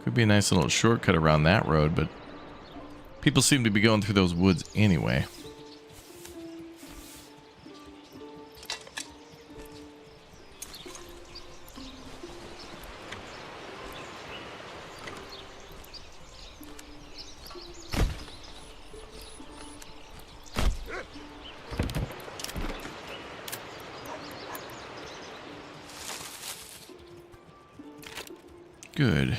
Could be a nice little shortcut around that road, but people seem to be going through those woods anyway. Good.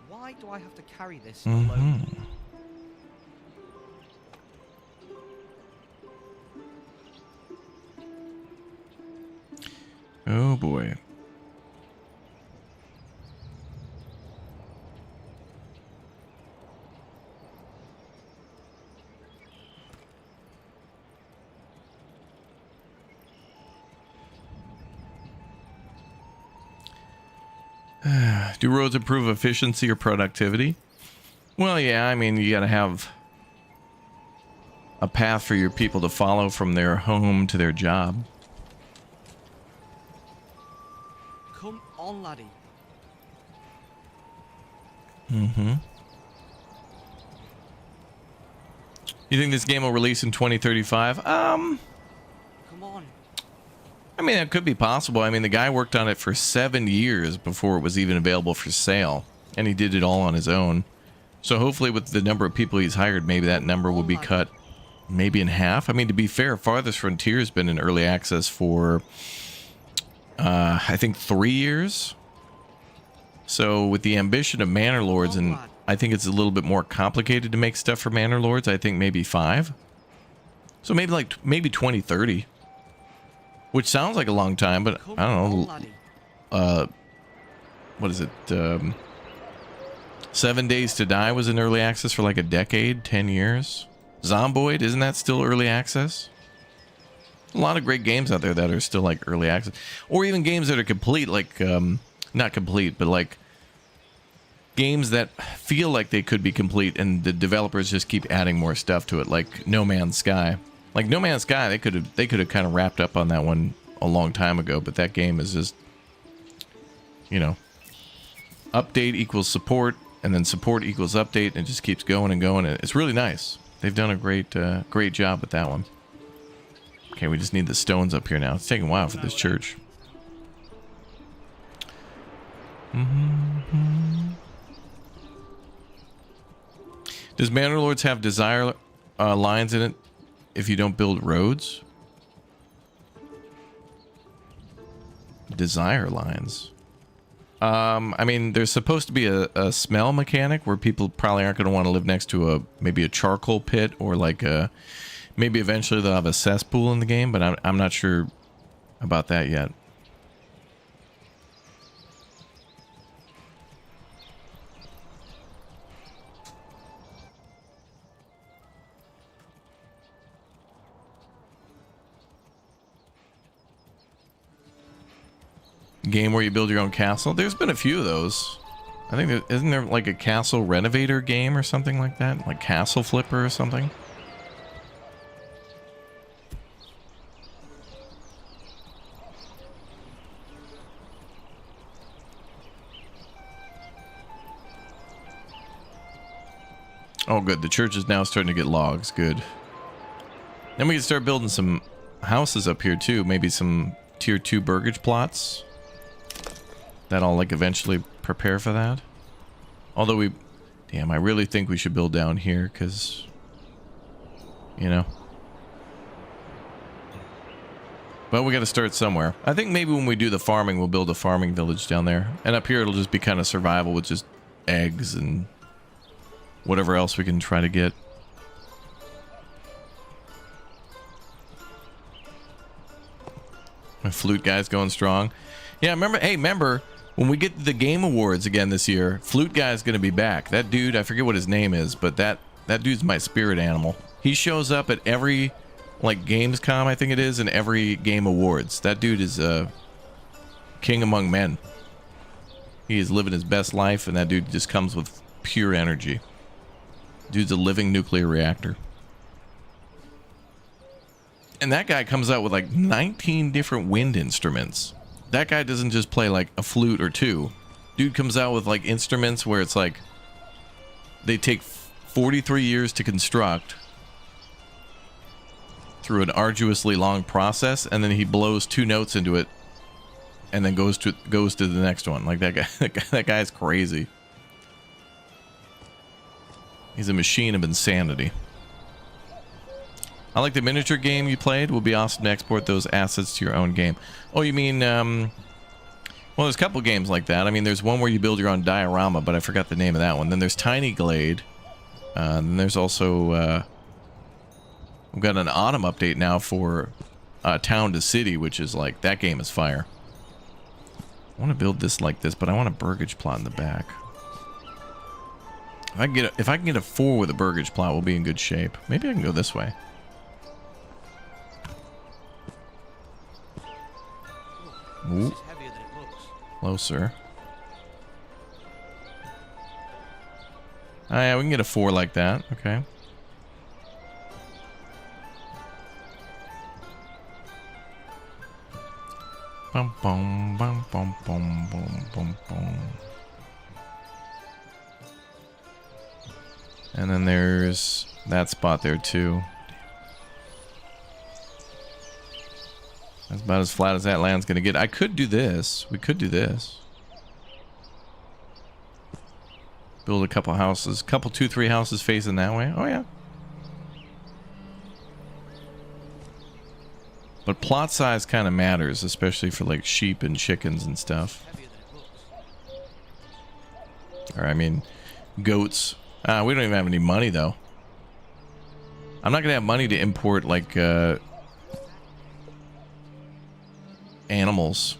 Why do I have to carry this alone? Oh boy. Do roads improve efficiency or productivity? Well, yeah, I mean, you gotta have a path for your people to follow from their home to their job. Come on, laddie. You think this game will release in 2035? Come on. I mean, it could be possible. I mean, the guy worked on it for 7 years before it was even available for sale, and he did it all on his own. So hopefully with the number of people he's hired, maybe that number will be cut maybe in half. I mean, to be fair, Farthest Frontier has been in early access for, I think 3 years. So with the ambition of Manor Lords, and I think it's a little bit more complicated to make stuff for Manor Lords, I think maybe 5. So maybe 2030. Which sounds like a long time, but I don't know. What is it? 7 Days to Die was in early access for like a decade, 10 years. Zomboid, isn't that still early access? A lot of great games out there that are still like early access. Or even games that are complete, like, not complete, but like games that feel like they could be complete and the developers just keep adding more stuff to it, like No Man's Sky. Like No Man's Sky, they could have kind of wrapped up on that one a long time ago, but that game is just, you know, update equals support, and then support equals update, and it just keeps going and going. And it's really nice. They've done a great job with that one. Okay, we just need the stones up here now. It's taking a while for this church. Does Manor Lords have desire lines in it if you don't build roads? Desire lines. I mean, there's supposed to be a smell mechanic where people probably aren't going to want to live next to maybe a charcoal pit, or like maybe eventually they'll have a cesspool in the game, but I'm not sure about that yet. Game where you build your own castle. There's been a few of those. I think isn't there like a castle renovator game or something like that? Like Castle Flipper or something? Oh, good. The church is now starting to get logs. Good. Then we can start building some houses up here too. Maybe some tier 2 burgage plots. That'll like eventually prepare for that. Although damn, I really think we should build down here because, you know. But we got to start somewhere. I think maybe when we do the farming, we'll build a farming village down there. And up here, it'll just be kind of survival with just eggs and whatever else we can try to get. My flute guy's going strong. Yeah, remember when we get the game awards again this year, flute guy's going to be back. That dude, I forget what his name is, but that dude's my spirit animal. He shows up at every like Gamescom, I think it is, and every game awards. That dude is king among men. He is living his best life, and that dude just comes with pure energy. Dude's a living nuclear reactor. And that guy comes out with like 19 different wind instruments. That guy doesn't just play like a flute or two. Dude comes out with like instruments where it's like they take 43 years to construct through an arduously long process, and then he blows 2 notes into it and then goes to the next one. Like that guy that guy's crazy. He's a machine of insanity. I like the miniature game you played. It would be awesome to export those assets to your own game. Oh, you mean, well, there's a couple games like that. I mean, there's one where you build your own diorama, but I forgot the name of that one. Then there's Tiny Glade. Then there's also, we've got an autumn update now for Town to City, which is like, that game is fire. I want to build this like this, but I want a burgage plot in the back. If I can get a 4 with a burgage plot, we'll be in good shape. Maybe I can go this way. Ooh. This is heavier than it looks. Closer. Oh yeah, we can get a 4 like that. Okay. Bum bum bum bum bum bum bum bum. And then there's that spot there too. That's about as flat as that land's gonna get. I could do this. We could do this. Build a couple houses. Couple 2-3 houses facing that way. Oh yeah. But plot size kind of matters, especially for like sheep and chickens and stuff. Or I mean, goats. We don't even have any money though. I'm not gonna have money to import like animals.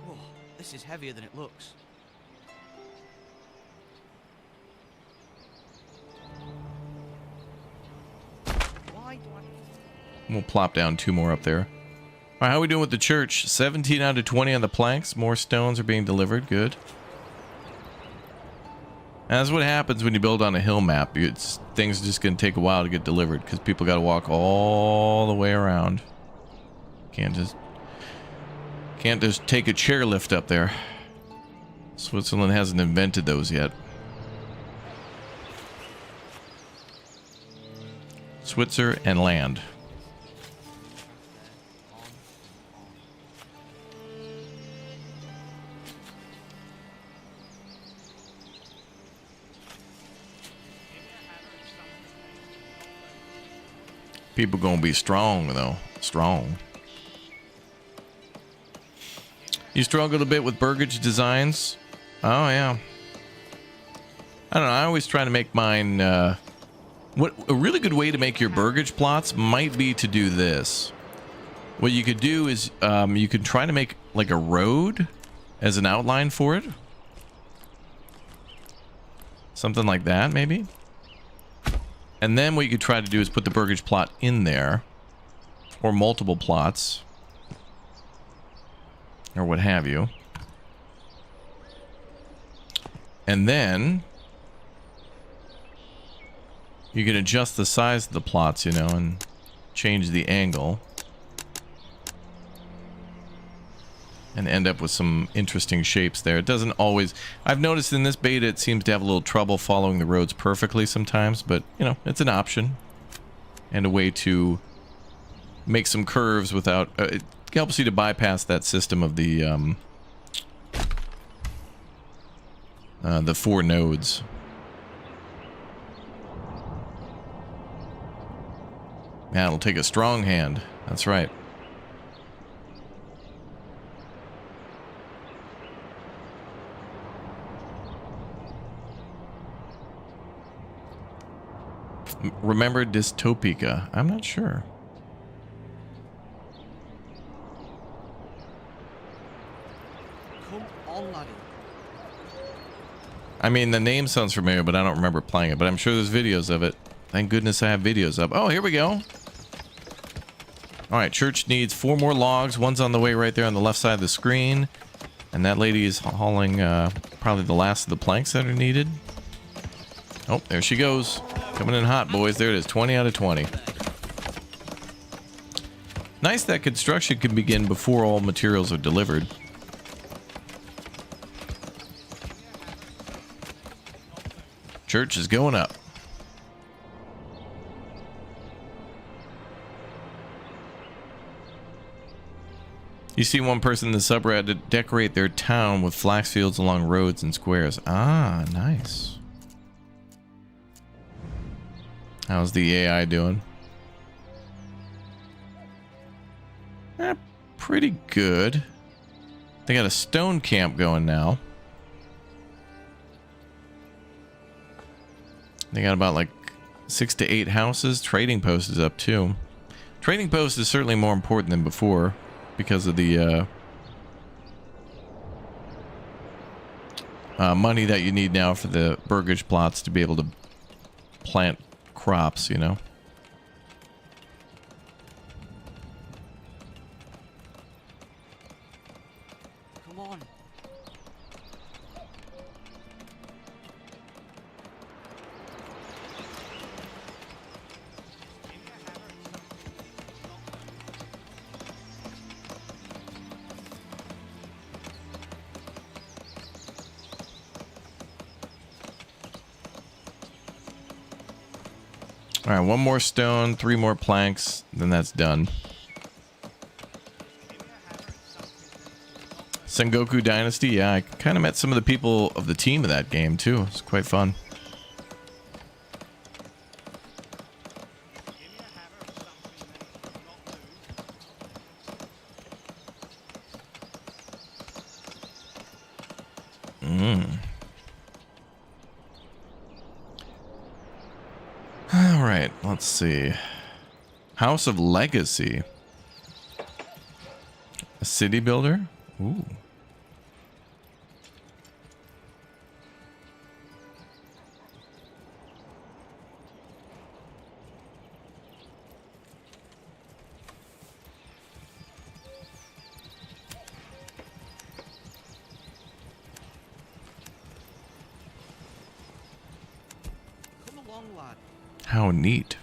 Oh, this is heavier than it looks. Why do I... We'll plop down 2 more up there. All right, how are we doing with the church? 17 out of 20 on the planks. More stones are being delivered. Good. And that's what happens when you build on a hill map. Things are just going to take a while to get delivered because people got to walk all the way around. Can't just take a chairlift up there. Switzerland hasn't invented those yet. Switzer and land. People gonna be strong though. Strong. You struggled a bit with burgage designs? Oh yeah. I don't know. I always try to make mine. What a really good way to make your burgage plots might be to do this. What you could do is you could try to make like a road as an outline for it. Something like that, maybe. And then what you could try to do is put the burgage plot in there, or multiple plots, or what have you. And then you can adjust the size of the plots, you know, and change the angle. And end up with some interesting shapes there. It doesn't always... I've noticed in this beta it seems to have a little trouble following the roads perfectly sometimes, but, you know, it's an option. And a way to make some curves without... it helps you to bypass that system of the 4 nodes. Yeah, it'll take a strong hand. That's right. Remember Dystopica? I'm not sure. Come on, laddie. I mean, the name sounds familiar, but I don't remember playing it. But I'm sure there's videos of it. Thank goodness I have videos up. Oh, here we go. All right, church needs 4 more logs. One's on the way right there on the left side of the screen. And that lady is hauling probably the last of the planks that are needed. Oh, there she goes. Coming in hot, boys. There it is. 20 out of 20. Nice that construction can begin before all materials are delivered. Church is going up. You see one person in the subreddit to decorate their town with flax fields along roads and squares. Ah, nice. How's the AI doing? Pretty good. They got a stone camp going now. They got about like 6 to 8 houses. Trading post is up too. Trading post is certainly more important than before because of the money that you need now for the burgage plots to be able to plant crops, you know. Come on. All right, 1 more stone, 3 more planks, then that's done. Sengoku Dynasty, yeah, I kind of met some of the people of the team of that game too. It's quite fun. All right, let's see. House of Legacy. A city builder? Ooh. Come along, lad. How neat.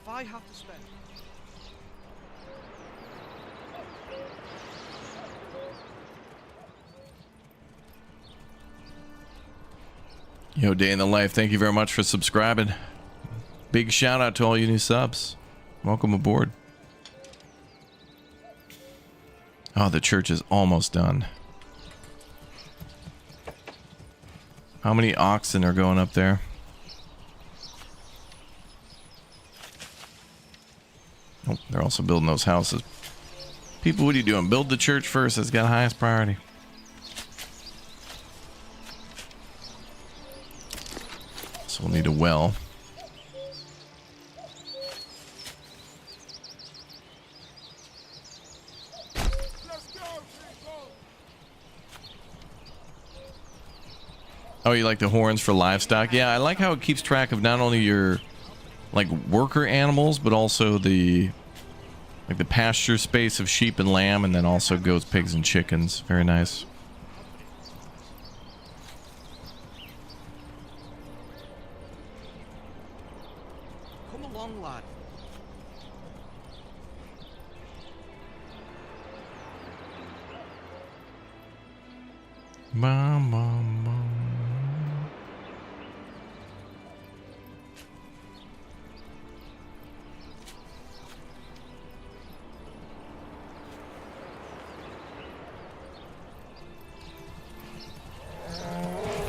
If I have to spend... Yo, Day in the Life, thank you very much for subscribing. Big shout out to all you new subs. Welcome aboard. Oh, the church is almost done. How many oxen are going up there? Oh, they're also building those houses. People, what are you doing? Build the church first. That's got the highest priority. So we'll need a well. Oh, you like the horns for livestock? Yeah, I like how it keeps track of not only your like worker animals, but also the like the pasture space of sheep and lamb, and then also goats, pigs, and chickens. Very nice. Come along, lad. Bum, bum, bum.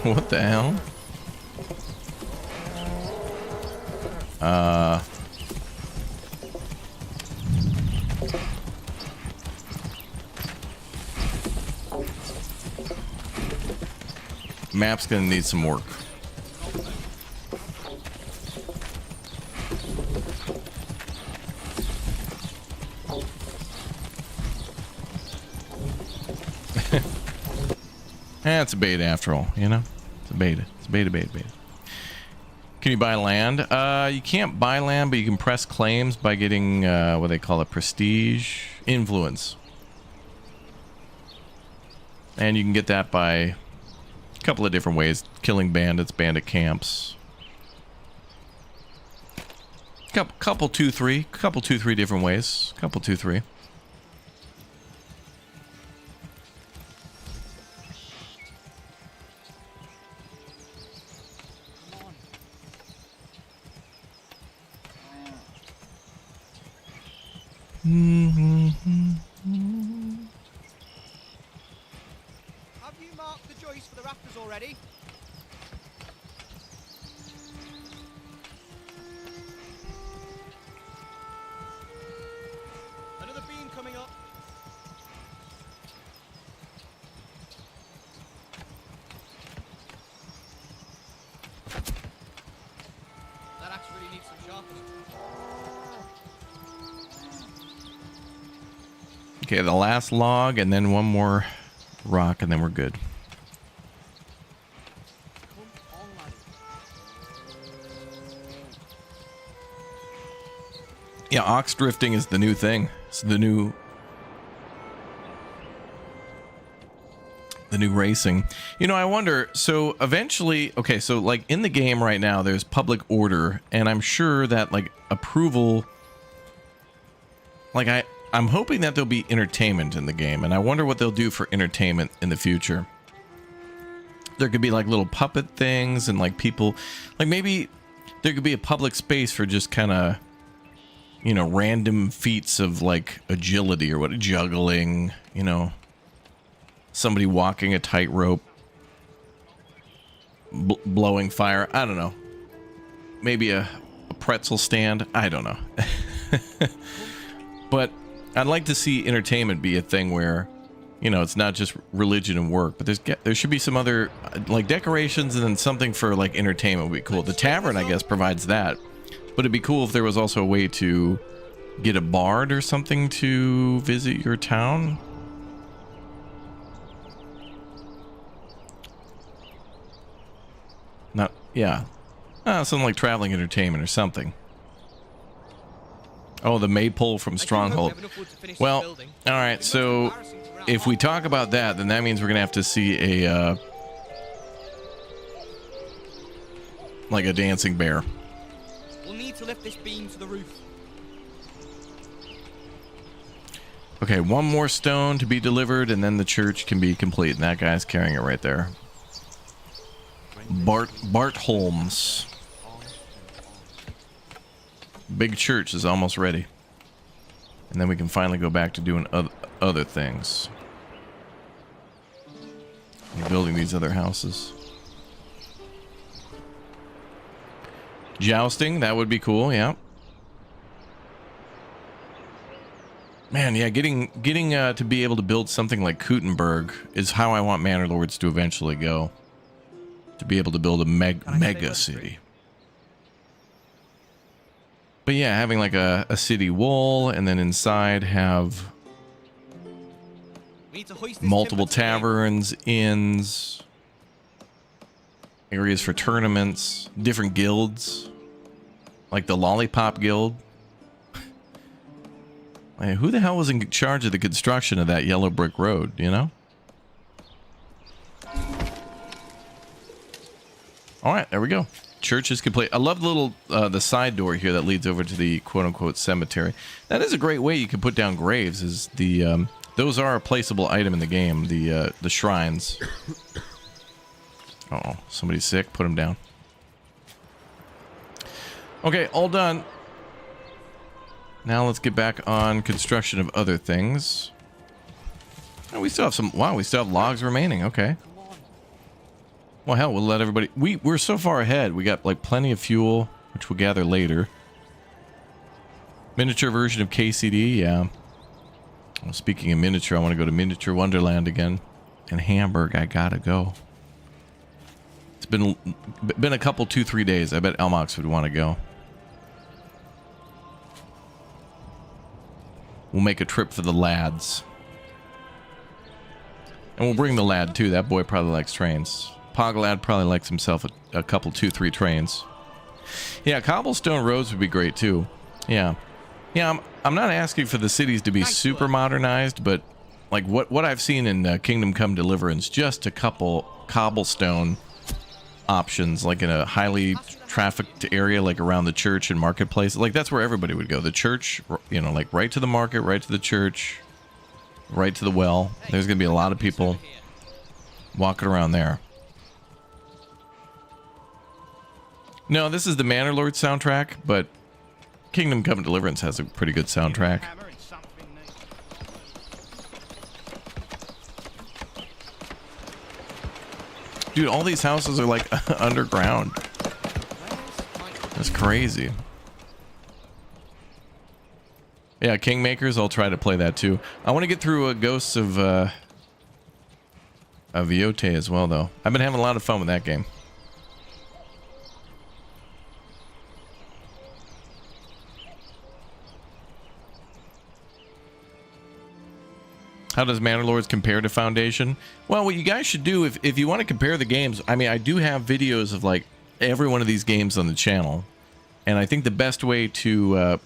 What the hell? Map's gonna need some work. It's a beta after all, you know? It's a beta. It's a beta. Can you buy land? You can't buy land, but you can press claims by getting what they call a prestige influence. And you can get that by a couple of different ways. Killing bandits, bandit camps. Couple two, three different ways. Couple two, three. Have you marked the joist for the rafters already? Another beam coming up. That axe really needs some sharpening. Okay, the last log and then one more rock and then we're good. Come on, lad. Yeah, ox drifting is the new thing. It's the new racing. You know, I wonder, so eventually, okay, so like in the game right now there's public order, and I'm sure that like approval, like I'm hoping that there'll be entertainment in the game, and I wonder what they'll do for entertainment in the future. There could be like little puppet things and like people, like maybe there could be a public space for just kind of, you know, random feats of like agility or what, juggling, you know, somebody walking a tightrope, blowing fire. I don't know. Maybe a pretzel stand. I don't know. But I'd like to see entertainment be a thing where, you know, it's not just religion and work, but there should be some other like decorations and then something for like entertainment would be cool. The tavern, I guess, provides that, but it'd be cool if there was also a way to get a bard or something to visit your town. Not, yeah. Something like traveling entertainment or something. Oh, the maypole from Stronghold. Well, all right, so if we talk about that, then that means we're going to have to see a, like a dancing bear. We'll need to lift this beam to the roof. Okay, one more stone to be delivered, and then the church can be complete. And that guy's carrying it right there. Bart Holmes. Big church is almost ready. And then we can finally go back to doing other things. And building these other houses. Jousting, that would be cool, yeah. Man, yeah, getting to be able to build something like Kuttenberg is how I want Manor Lords to eventually go. To be able to build a mega city. But yeah, having like a city wall, and then inside have We need to hoist this multiple timber to the anchor. taverns, inns, areas for tournaments, different guilds, like the Lollipop Guild. Man, who the hell was in charge of the construction of that yellow brick road, you know? All right, there we go. Church is complete. I love the little the side door here that leads over to the quote-unquote cemetery. That is a great way you can put down graves. Is the those are a placeable item in the game. The shrines. Uh-oh, somebody's sick. Put him down. Okay, all done. Now let's get back on construction of other things. Oh, we still have some. Wow, we still have logs remaining. Okay. Well, hell, we'll let everybody... We're so far ahead. We got, like, plenty of fuel, which we'll gather later. Miniature version of KCD, yeah. Well, speaking of miniature, I want to go to Miniature Wonderland again. In Hamburg, I gotta go. It's been a couple, 2-3 days. I bet Elmox would want to go. We'll make a trip for the lads. And we'll bring the lad, too. That boy probably likes trains. Poglad probably likes himself a couple, 2-3 trains. Yeah, cobblestone roads would be great too. Yeah, I'm not asking for the cities to be super modernized, but like what I've seen in Kingdom Come Deliverance, just a couple cobblestone options, like in a highly trafficked area, like around the church and marketplace. Like that's where everybody would go. The church, you know, like right to the market, right to the church, right to the well. There's gonna be a lot of people walking around there. No, this is the Manor Lords soundtrack, but Kingdom Come Deliverance has a pretty good soundtrack. Hammer and something new. Dude, all these houses are like underground. That's crazy. Yeah, Kingmakers, I'll try to play that too. I want to get through Ghosts of Viote as well, though. I've been having a lot of fun with that game. How does Manor Lords compare to Foundation? Well, what you guys should do, if you want to compare the games, I mean, I do have videos of like every one of these games on the channel. And I think the best way to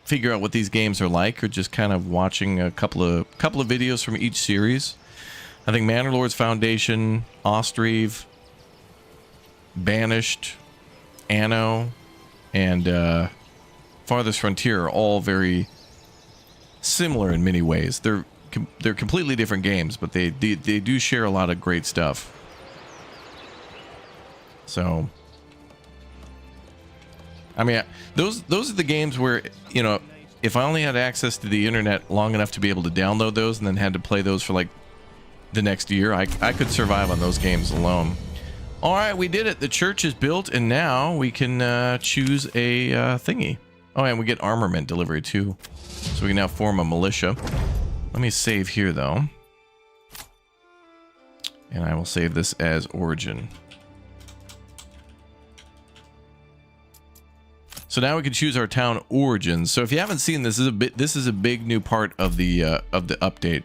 figure out what these games are like are just kind of watching a couple of videos from each series. I think Manor Lords Foundation, Ostrive, Banished, Anno, and Farthest Frontier are all very similar in many ways. They're completely different games, but they do share a lot of great stuff. So, I mean, those are the games where, you know, if I only had access to the internet long enough to be able to download those and then had to play those for like the next year, I could survive on those games alone. All right, we did it. The church is built, and now we can choose a thingy. Oh, and we get armament delivery too, so we can now form a militia. Let me save here, though. And I will save this as Origin. So now we can choose our town origins. So if you haven't seen this, this is a big new part of the update.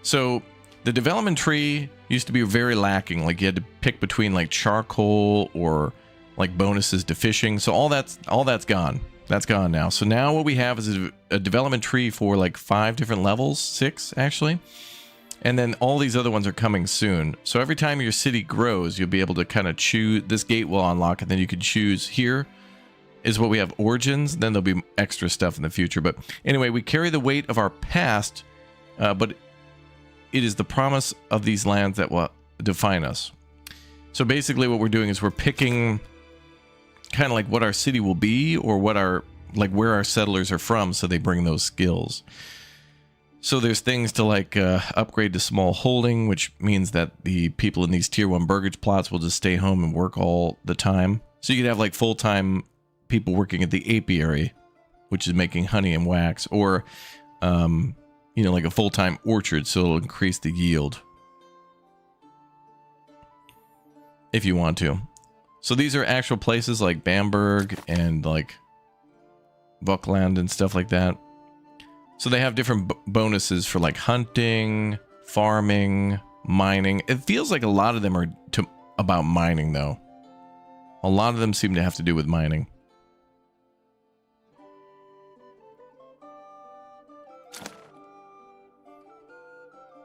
So the development tree used to be very lacking. Like you had to pick between like charcoal or like bonuses to fishing. So all that's gone. That's gone now. So now what we have is a development tree for like 5 different levels, 6 actually. And then all these other ones are coming soon. So every time your city grows, you'll be able to kind of choose. This gate will unlock, and then you can choose here is what we have origins. Then there'll be extra stuff in the future. But anyway, we carry the weight of our past, but it is the promise of these lands that will define us. So basically what we're doing is we're picking kind of like what our city will be, or what our, like where our settlers are from, so they bring those skills. So there's things to like upgrade to small holding, which means that the people in these tier 1 burgage plots will just stay home and work all the time. So you could have like full-time people working at the apiary, which is making honey and wax, or you know, like a full-time orchard, so it'll increase the yield if you want to. So these are actual places like Bamberg and like Buckland and stuff like that. So they have different bonuses for like hunting, farming, mining. It feels like a lot of them are about mining, though. A lot of them seem to have to do with mining.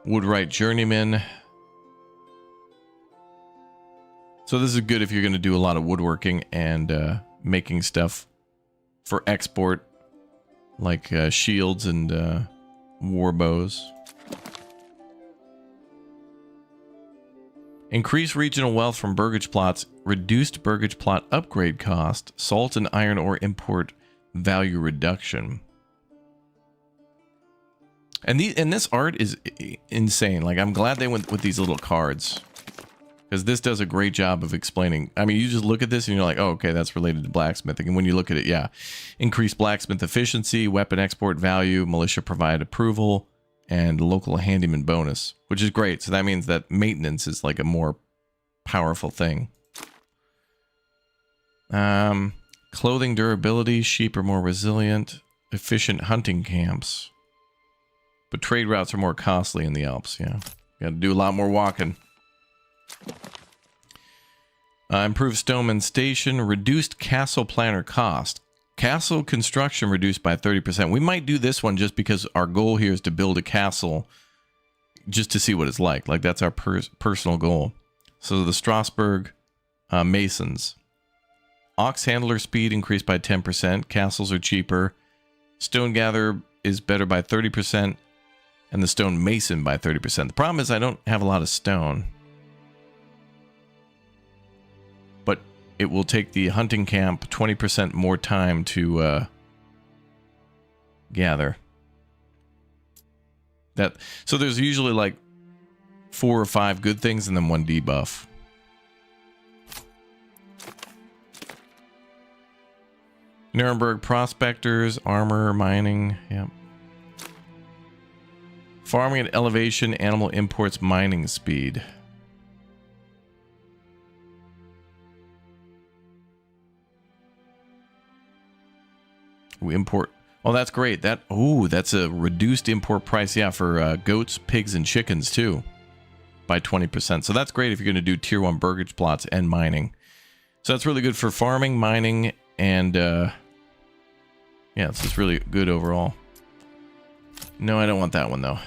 Woodwright Journeyman. So this is good if you're going to do a lot of woodworking and making stuff for export, like shields and war bows. Increase regional wealth from burgage plots, reduced burgage plot upgrade cost, salt and iron ore import value reduction. And this art is insane. Like, I'm glad they went with these little cards, because this does a great job of explaining. I mean, you just look at this and you're like, oh, okay, that's related to blacksmithing. And when you look at it, yeah, increased blacksmith efficiency, weapon export value, militia provide approval, and local handyman bonus, which is great. So that means that maintenance is like a more powerful thing. Clothing durability, sheep are more resilient, efficient hunting camps. But trade routes are more costly in the Alps, yeah. Got to do a lot more walking. Improved Stoneman Station, reduced castle planner cost. Castle construction reduced by 30%. We might do this one just because our goal here is to build a castle just to see what it's like. Like, that's our personal goal. So the Strasbourg Masons. Ox handler speed increased by 10%. Castles are cheaper. Stone gather is better by 30%. And the stone mason by 30%. The problem is I don't have a lot of stone. But it will take the hunting camp 20% more time to gather. So there's usually like 4 or 5 good things and then 1 debuff. Nuremberg prospectors, armor, mining, yep. Farming at elevation, animal imports, mining speed. We import. Oh, that's great. That's a reduced import price. Yeah, for goats, pigs, and chickens too, by 20%. So that's great if you're going to do tier 1 burgage plots and mining. So that's really good for farming, mining, and yeah, this is really good overall. No, I don't want that one though.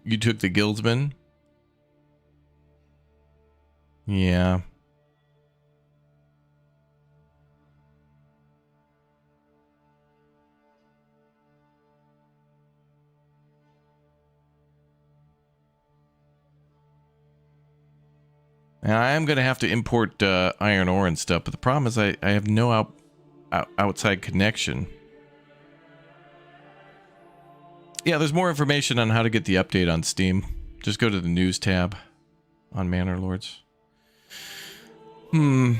You took the guildsman. Yeah. And I am going to have to import iron ore and stuff, but the problem is I have no outside connection. Yeah, there's more information on how to get the update on Steam. Just go to the news tab on Manor Lords. Damn.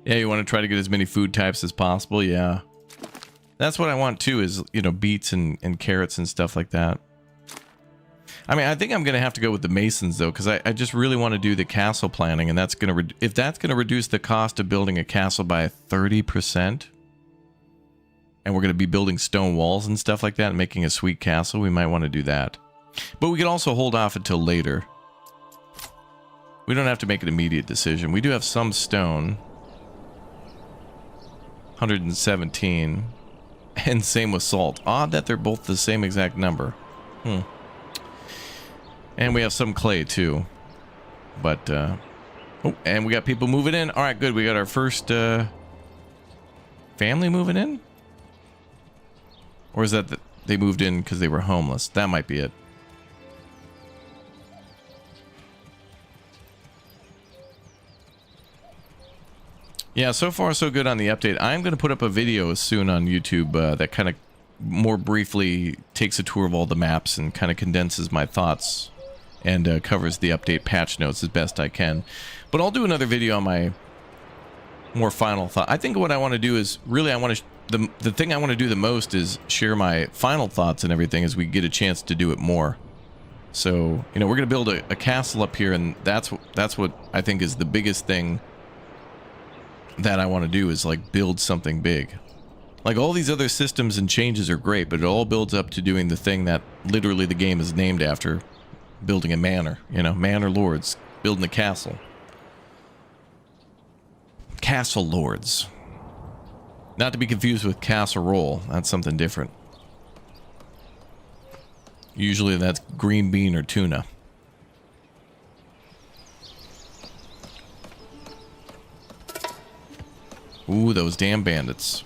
Yeah, you want to try to get as many food types as possible, yeah. That's what I want too, is, you know, beets and carrots and stuff like that. I mean, I think I'm going to have to go with the Masons, though, because I just really want to do the castle planning, and that's going to... If that's going to reduce the cost of building a castle by 30%, and we're going to be building stone walls and stuff like that, and making a sweet castle, we might want to do that. But we can also hold off until later. We don't have to make an immediate decision. We do have some stone. 117. And same with salt. Odd that they're both the same exact number. And we have some clay too. But, oh, and we got people moving in. All right, good. We got our first family moving in? Or is that they moved in because they were homeless? That might be it. Yeah, so far so good on the update. I'm going to put up a video soon on YouTube that kind of more briefly takes a tour of all the maps and kind of condenses my thoughts and covers the update patch notes as best I can. But I'll do another video on my more final thought. I think what I want to do is really the thing I want to do the most is share my final thoughts and everything as we get a chance to do it more. So, you know, we're going to build a castle up here, and that's what I think is the biggest thing that I want to do, is like build something big. Like, all these other systems and changes are great, but it all builds up to doing the thing that literally the game is named after: building a manor. You know, Manor Lords, building a castle. Castle Lords. Not to be confused with casserole. That's something different. Usually that's green bean or tuna. Ooh, those damn bandits.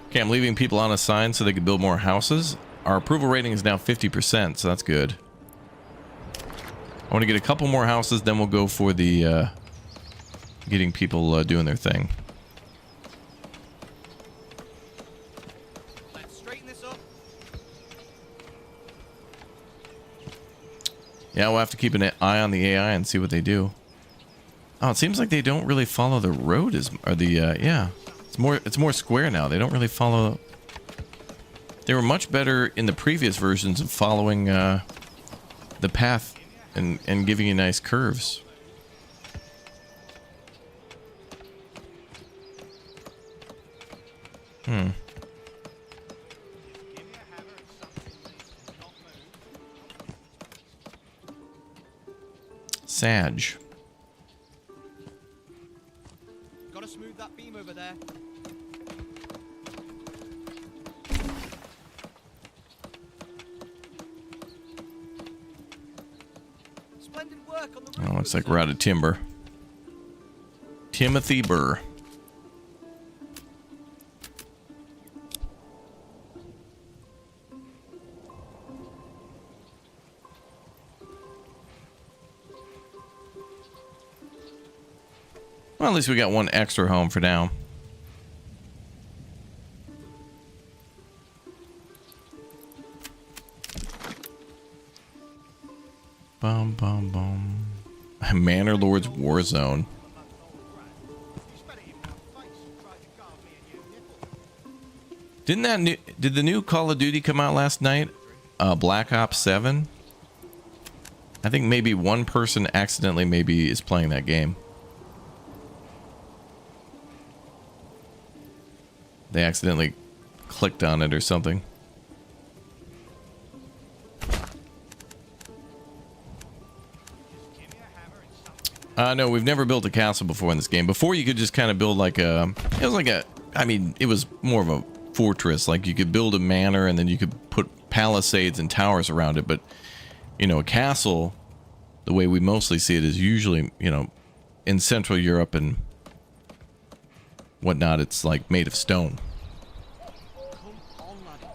Okay, I'm leaving people on a sign so they can build more houses. Our approval rating is now 50%, so that's good. I want to get a couple more houses, then we'll go for the getting people doing their thing. Let's straighten this up. Yeah, we'll have to keep an eye on the AI and see what they do. Oh, it seems like they don't really follow the road yeah. It's more square now. They don't really follow. They were much better in the previous versions of following the path and giving you nice curves. Sag. Gotta smooth that beam over there. Splendid work on the roof. Oh, looks like we're out of timber. Timothy Burr. Well, at least we got one extra home for now. Bum, bum, bum. Manor Lords War Zone. Did the new Call of Duty come out last night? Black Ops 7? I think maybe one person accidentally maybe is playing that game. They accidentally clicked on it or something. No, we've never built a castle before in this game. Before, you could just kind of build like a... It was like a... I mean, it was more of a fortress. Like, you could build a manor and then you could put palisades and towers around it. But, you know, a castle, the way we mostly see it, is usually, you know, in Central Europe and whatnot, it's like made of stone. Come on, laddie.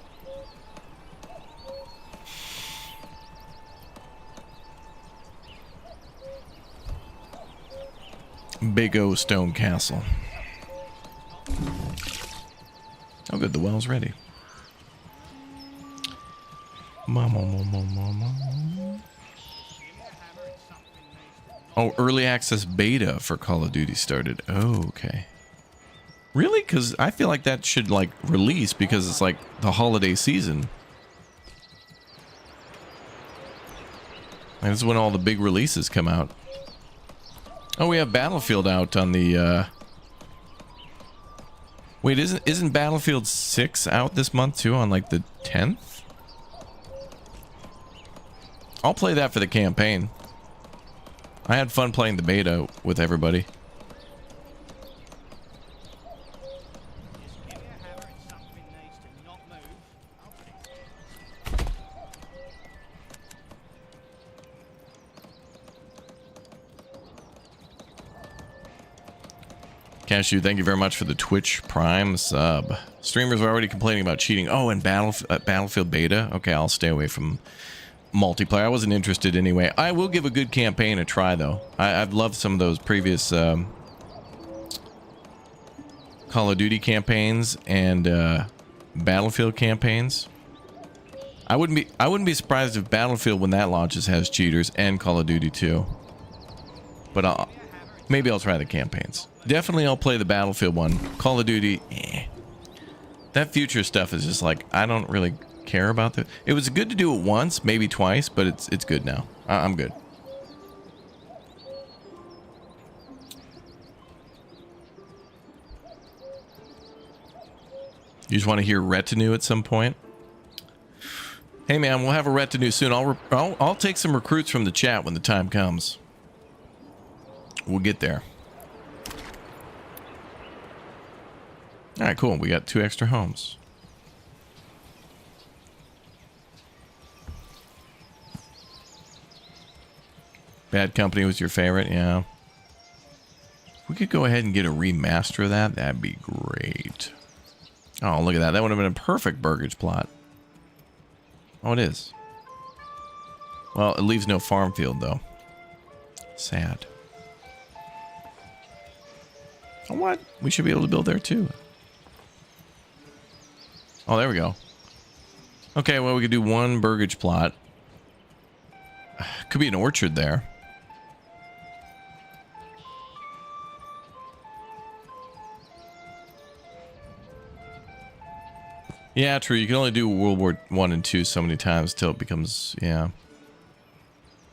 Big O stone castle. Oh, good, the well's ready. Oh, early access beta for Call of Duty started. Oh, okay. Really? Because I feel like that should, like, release because it's, like, the holiday season. And this is when all the big releases come out. Oh, we have Battlefield out on the, Wait, isn't Battlefield 6 out this month, too, on, like, the 10th? I'll play that for the campaign. I had fun playing the beta with everybody. Cashew, thank you very much for the Twitch Prime sub. Streamers are already complaining about cheating. Oh, and Battlefield beta? Okay, I'll stay away from multiplayer. I wasn't interested anyway. I will give a good campaign a try, though. I've loved some of those previous Call of Duty campaigns and Battlefield campaigns. I wouldn't be surprised if Battlefield, when that launches, has cheaters, and Call of Duty too. But maybe I'll try the campaigns. Definitely I'll play the Battlefield one. Call of Duty, that future stuff is just like, I don't really care about that. It was good to do it once, maybe twice, but it's good now. I'm good. You just want to hear retinue at some point? Hey man, we'll have a retinue soon. I'll take some recruits from the chat when the time comes. We'll get there. All right, cool. We got 2 extra homes. Bad Company was your favorite, yeah. If we could go ahead and get a remaster of that, that'd be great. Oh, look at that. That would have been a perfect burgage plot. Oh, it is. Well, it leaves no farm field, though. Sad. Oh, what? We should be able to build there, too. Oh, there we go. Okay, well, we could do 1 burgage plot. Could be an orchard there. Yeah, true. You can only do World War I and II so many times till it becomes, yeah.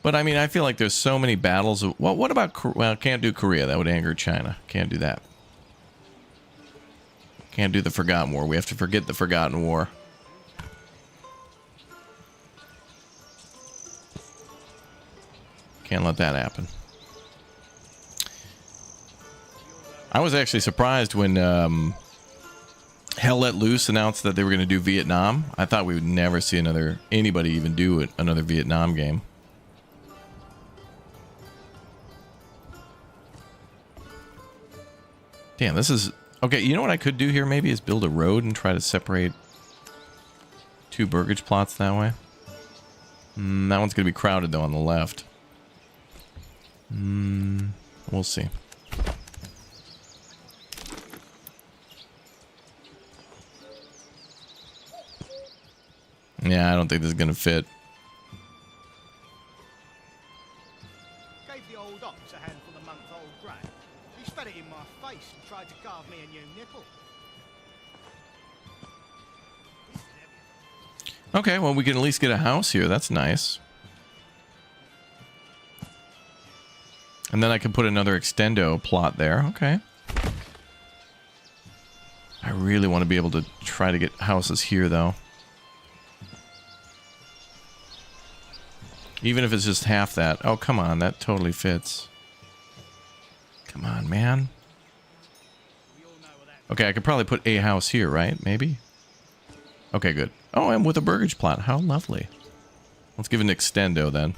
But I mean, I feel like there's so many battles. Well, what about, well, can't do Korea. That would anger China. Can't do that. Can't do the Forgotten War. We have to forget the Forgotten War. Can't let that happen. I was actually surprised when Hell Let Loose announced that they were going to do Vietnam. I thought we would never see anybody even do another Vietnam game. Damn, this is... Okay, you know what I could do here maybe is build a road and try to separate 2 burgage plots that way. That one's going to be crowded though on the left. We'll see. Yeah, I don't think this is going to fit. Gave the old ox a handful of month-old grain. He spat it in my face and tried to carve me a new nipple. Okay, well, we can at least get a house here. That's nice. And then I can put another extendo plot there. Okay. I really want to be able to try to get houses here, though. Even if it's just half that. Oh, come on. That totally fits. Come on, man. Okay, I could probably put a house here, right? Maybe? Okay, good. Oh, and with a burgage plot. How lovely. Let's give it an extendo, then.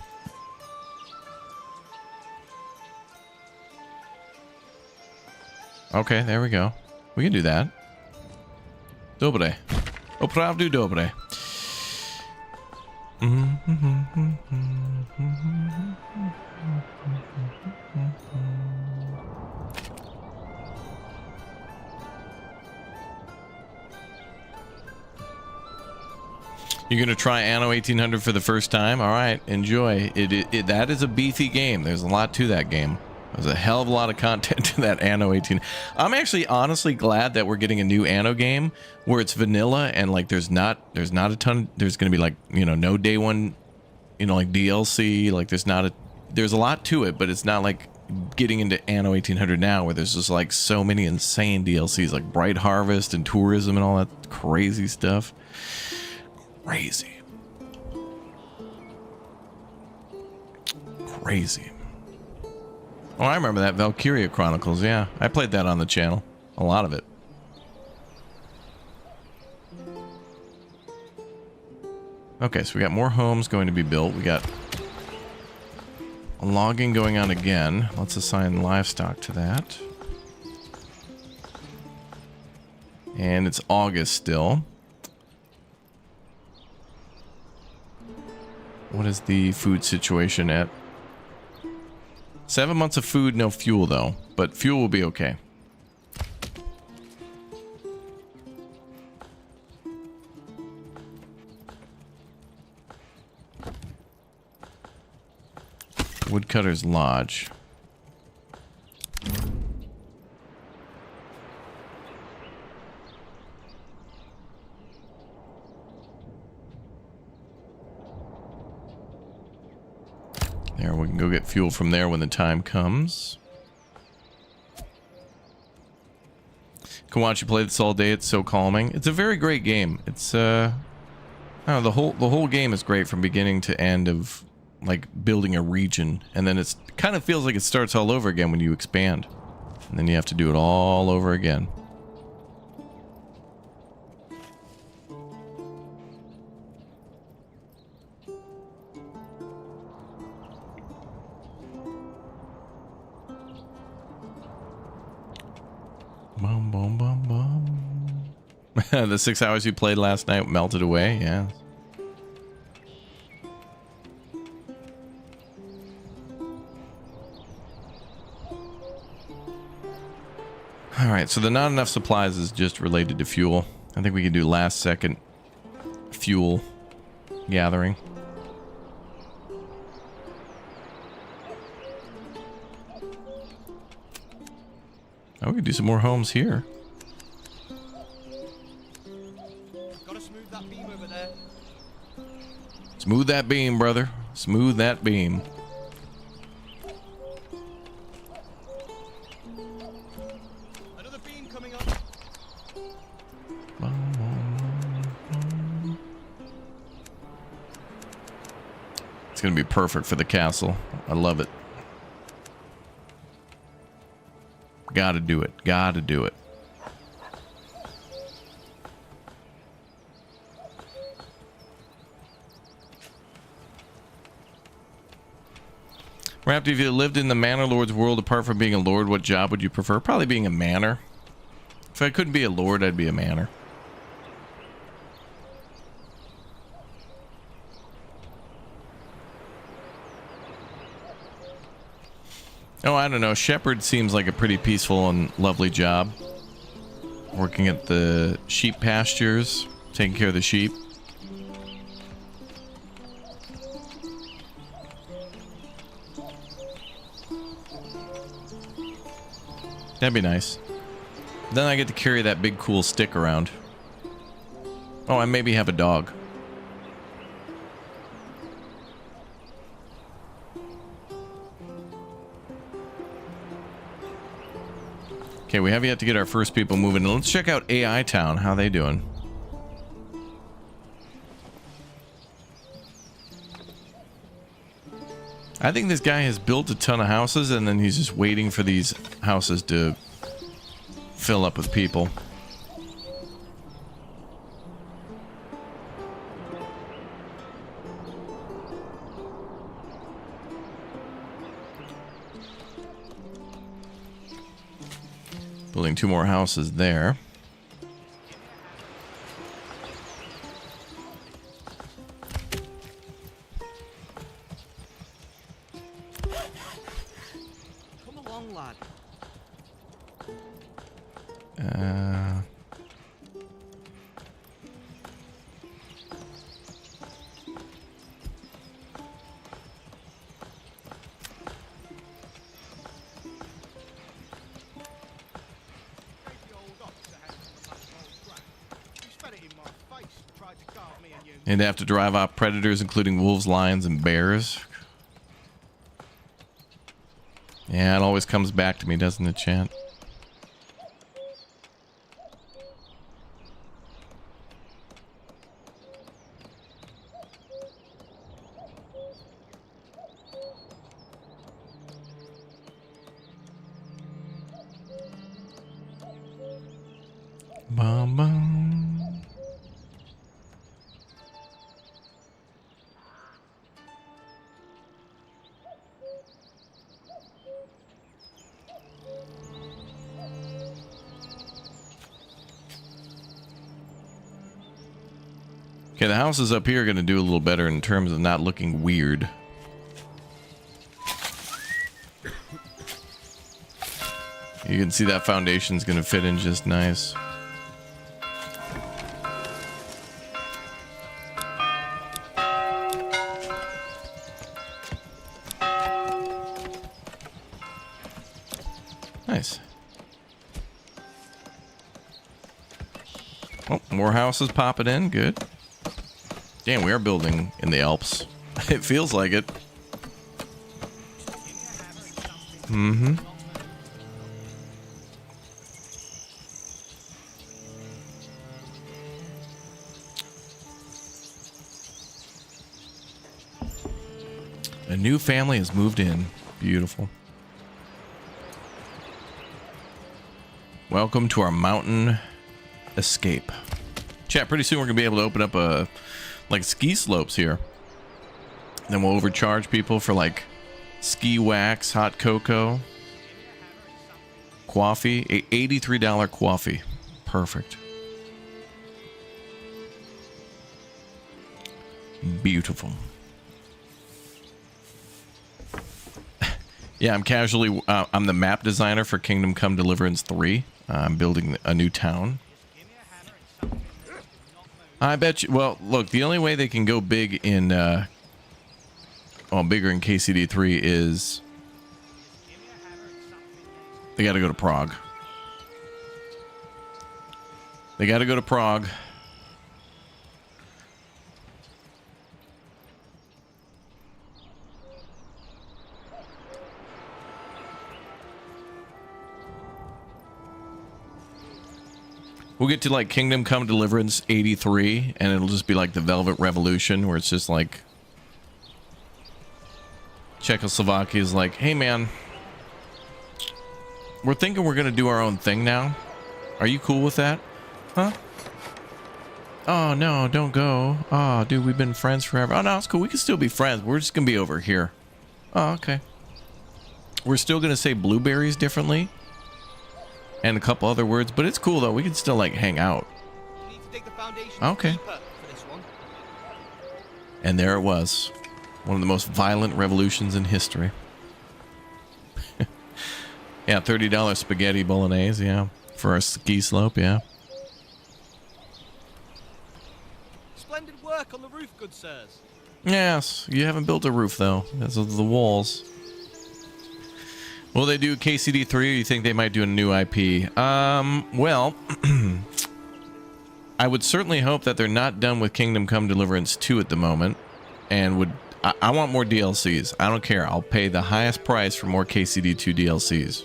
Okay, there we go. We can do that. Dobre. Opravdu dobre. You're gonna try Anno 1800 for the first time? All right, enjoy. That is a beefy game. There's a lot to that game. There's a hell of a lot of content to that Anno 18. I'm actually honestly glad that we're getting a new Anno game where it's vanilla and like there's not a ton. There's gonna be like, you know, no day one, you know, like DLC. Like there's a lot to it, but it's not like getting into Anno 1800 now where there's just like so many insane DLCs like Bright Harvest and tourism and all that crazy stuff. Crazy. Oh, I remember that Valkyria Chronicles. Yeah, I played that on the channel. A lot of it. Okay, so we got more homes going to be built. We got logging going on again. Let's assign livestock to that. And it's August still. What is the food situation at? 7 months of food, no fuel though, but fuel will be okay. Woodcutter's Lodge. There, we can go get fuel from there when the time comes. Can watch you play this all day. It's so calming. It's a very great game. It's I don't know, the whole game is great from beginning to end of like building a region, and then it kind of feels like it starts all over again when you expand, and then you have to do it all over again. Bum, bum, bum, bum. The 6 hours you played last night melted away, yeah. Alright, so the not enough supplies is just related to fuel. I think we can do last second fuel gathering. Oh, we can do some more homes here. Gotta smooth that beam over there. Smooth that beam, brother. Smooth that beam. Another beam coming up. It's gonna be perfect for the castle. I love it. Gotta do it. Gotta do it. Wrapped, if you lived in the Manor Lords world, apart from being a lord, what job would you prefer? Probably being a manor. If I couldn't be a lord, I'd be a manor. Oh, I don't know. Shepherd seems like a pretty peaceful and lovely job. Working at the sheep pastures, taking care of the sheep. That'd be nice. Then I get to carry that big cool stick around. Oh, I maybe have a dog. Okay, we have yet to get our first people moving. Let's check out AI Town. How they doing? I think this guy has built a ton of houses, and then he's just waiting for these houses to fill up with people. Building 2 more houses there. Come along, lad. And they have to drive off predators, including wolves, lions, and bears. Yeah, it always comes back to me, doesn't it, chat? Bum, bum. Okay, the houses up here are going to do a little better in terms of not looking weird. You can see that foundation's going to fit in just nice. Nice. Oh, more houses popping in. Good. Damn, we are building in the Alps. It feels like it. Mm-hmm. A new family has moved in. Beautiful. Welcome to our mountain escape. Chat, pretty soon we're going to be able to open up a like ski slopes here. Then we'll overcharge people for like ski wax, hot cocoa, coffee, $83 coffee. Perfect. Beautiful. Yeah, I'm casually, I'm the map designer for Kingdom Come Deliverance 3. I'm building a new town. I bet you, well, look, the only way they can go big in, well, bigger in KCD 3 is they got to go to Prague. They got to go to Prague. We'll get to like Kingdom Come Deliverance 83, and it'll just be like the Velvet Revolution, where it's just like Czechoslovakia is like, hey man, we're thinking we're gonna do our own thing now. Are you cool with that? Huh? Oh no, don't go. Oh dude, we've been friends forever. Oh no, it's cool. We can still be friends. We're just gonna be over here. Oh, okay. We're still gonna say blueberries differently. And a couple other words, but it's cool though. We can still like hang out. You need to dig the foundation Okay. deeper for this one. And there it was. One of the most violent revolutions in history. Yeah, $30 spaghetti bolognese, yeah. For our ski slope, yeah. Splendid work on the roof, good sirs. Yes, you haven't built a roof though. Those are the walls. Will they do KCD 3 or you think they might do a new IP? Well, I would certainly hope that they're not done with Kingdom Come Deliverance 2 at the moment. And I want more DLCs. I don't care. I'll pay the highest price for more KCD 2 DLCs.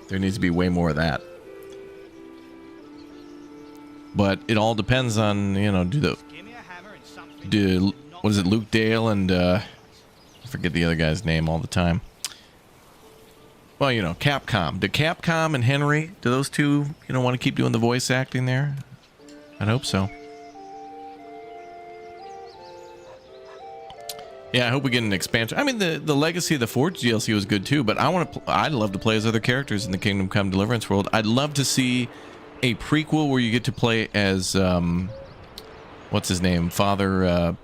There needs to be way more of that. But it all depends on, you know, what is it, Luke Dale and, I forget the other guy's name all the time. Well, you know, Capcom. Do Capcom and Henry, do those two, you know, want to keep doing the voice acting there? I'd hope so. Yeah, I hope we get an expansion. I mean, the Legacy of the Forge DLC was good too, but I'd love to play as other characters in the Kingdom Come Deliverance world. I'd love to see a prequel where you get to play as, what's his name? Father,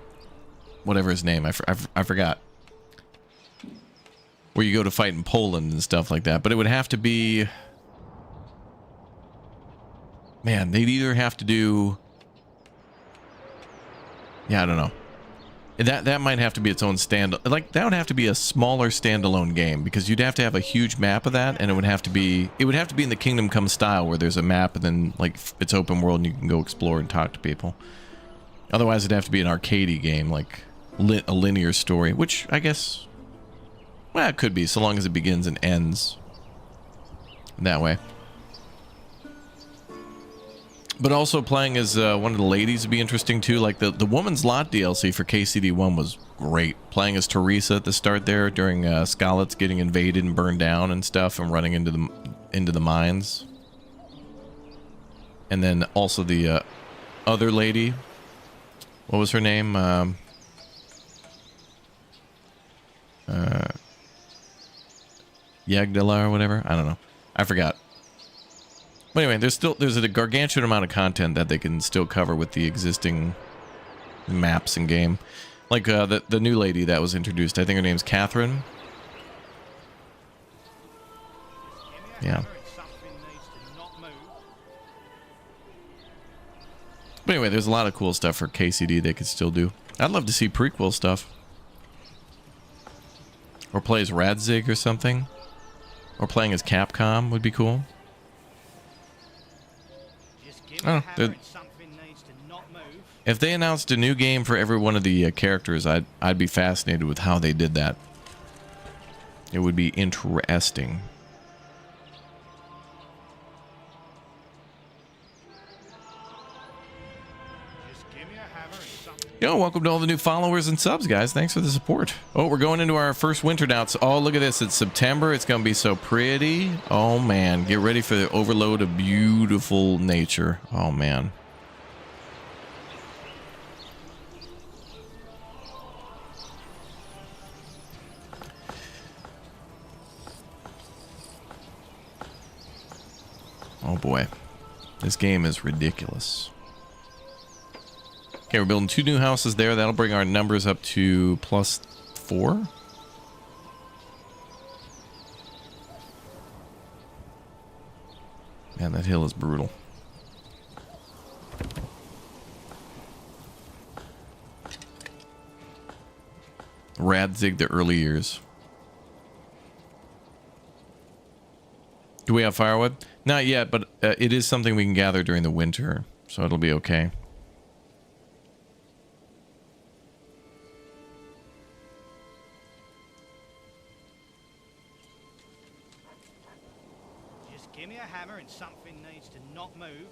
whatever his name, I forgot. Where you go to fight in Poland and stuff like that. But it would have to be... Man, they'd either have to do... Yeah, I don't know. That might have to be its own stand... Like, that would have to be a smaller standalone game. Because you'd have to have a huge map of that. And it would have to be... It would have to be in the Kingdom Come style. Where there's a map and then, like, it's open world and you can go explore and talk to people. Otherwise, it'd have to be an arcadey game. Like, a linear story. Which, I guess... Well, it could be, so long as it begins and ends that way. But also playing as one of the ladies would be interesting too. Like the Woman's Lot DLC for KCD1 was great. Playing as Teresa at the start there during Scarlet's getting invaded and burned down and stuff, and running into the mines. And then also the other lady. What was her name? Yagdala or whatever. I don't know. I forgot. But anyway, there's a gargantuan amount of content that they can still cover with the existing maps in game. Like the new lady that was introduced. I think her name's Catherine. Yeah. But anyway, there's a lot of cool stuff for KCD they could still do. I'd love to see prequel stuff. Or play as Radzig or something. Or playing as Capcom would be cool. Oh, if they announced a new game for every one of the characters, I'd be fascinated with how they did that. It would be interesting. Yo, welcome to all the new followers and subs, guys. Thanks for the support. Oh, we're going into our first winter now. Oh, look at this. It's September. It's going to be so pretty. Oh, man. Get ready for the overload of beautiful nature. Oh, man. Oh, boy. This game is ridiculous. Okay, we're building 2 new houses there. That'll bring our numbers up to +4. Man, that hill is brutal. Radzig the early years. Do we have firewood? Not yet, but it is something we can gather during the winter, so it'll be okay. Give me a hammer and something needs to not move.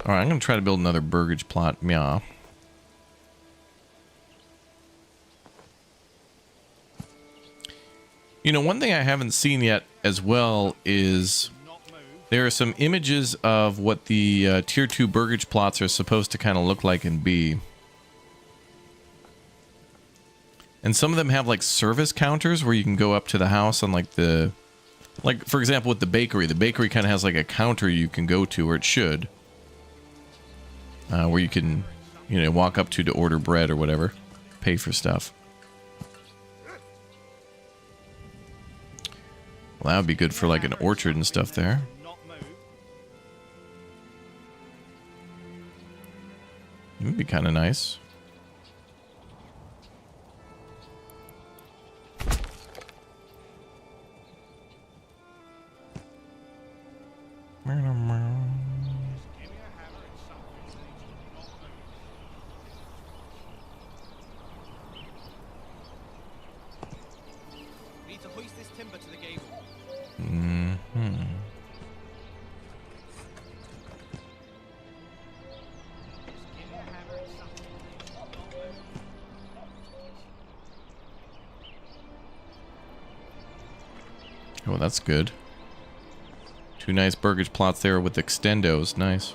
All right, I'm going to try to build another burgage plot. Yeah. You know, one thing I haven't seen yet as well is there are some images of what the tier 2 burgage plots are supposed to kind of look like and be. And some of them have like service counters where you can go up to the house on like the, like for example with the bakery kind of has like a counter you can go to, or it should, where you can, you know, walk up to order bread or whatever, pay for stuff. Well, that would be good for like an orchard and stuff there. It would be kind of nice. We need to hoist this timber to the gable. Oh, that's good. 2 nice burgage plots there with extendos. Nice.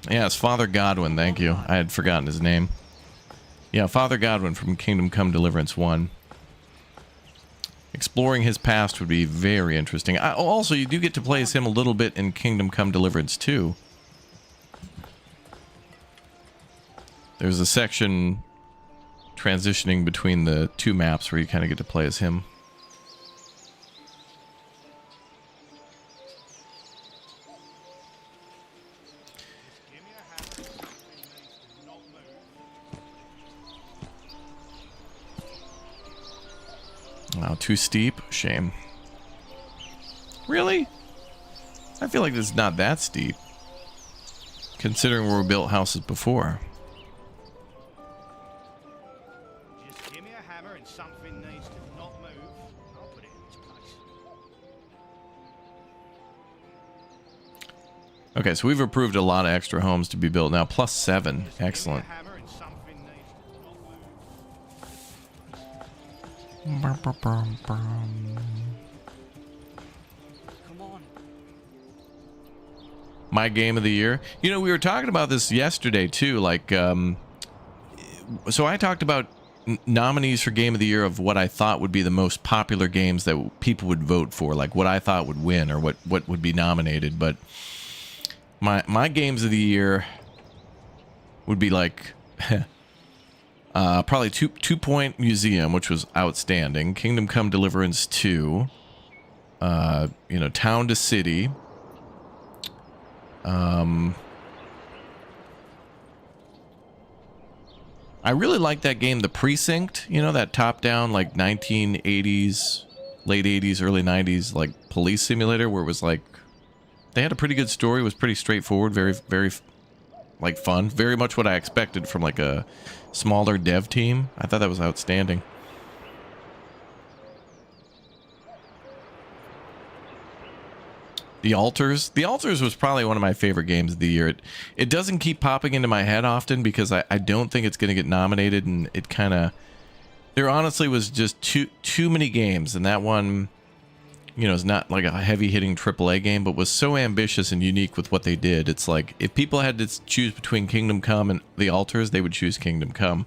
Yeah, it's Father Godwin. Thank you. I had forgotten his name. Yeah, Father Godwin from Kingdom Come Deliverance 1. Exploring his past would be very interesting. Also, you do get to play as him a little bit in Kingdom Come Deliverance 2. There's a section transitioning between the 2 maps where you kind of get to play as him. Wow, too steep? Shame. Really? I feel like it's not that steep, considering where we built houses before. Just give me a hammer and something needs to not move. I'll put it in its place. Okay, so we've approved a lot of extra homes to be built now, +7. Excellent. Hammer and something needs to not move. Come on. My game of the year. You know, we were talking about this yesterday too. Like, so I talked about nominees for game of the year of what I thought would be the most popular games that people would vote for, like what I thought would win or what would be nominated. But my games of the year would be like probably Two Point Museum, which was outstanding. Kingdom Come Deliverance 2. You know, Town to City. I really like that game, The Precinct. You know, that top-down, like 1980s, late 80s, early 90s, like police simulator, where it was like they had a pretty good story. It was pretty straightforward, very like fun. Very much what I expected from like a smaller dev team. I thought that was outstanding. The Altars. The Altars was probably one of my favorite games of the year. It doesn't keep popping into my head often because I don't think it's going to get nominated, and it kind of... There honestly was just too many games, and that one, you know, is not like a heavy-hitting AAA game, but was so ambitious and unique with what they did. It's like, if people had to choose between Kingdom Come and The Altars, they would choose Kingdom Come.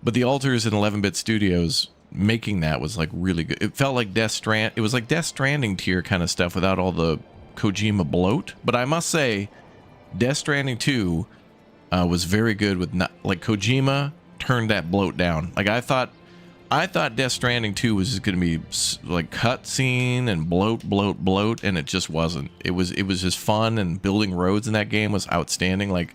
But The Altars in 11-bit studios... making that was like really good. It felt like it was like Death Stranding tier kind of stuff without all the Kojima bloat. But I must say, Death Stranding 2 was very good with like Kojima turned that bloat down. Like I thought Death Stranding 2 was just going to be like cutscene and bloat, and it just wasn't. It was just fun, and building roads in that game was outstanding. Like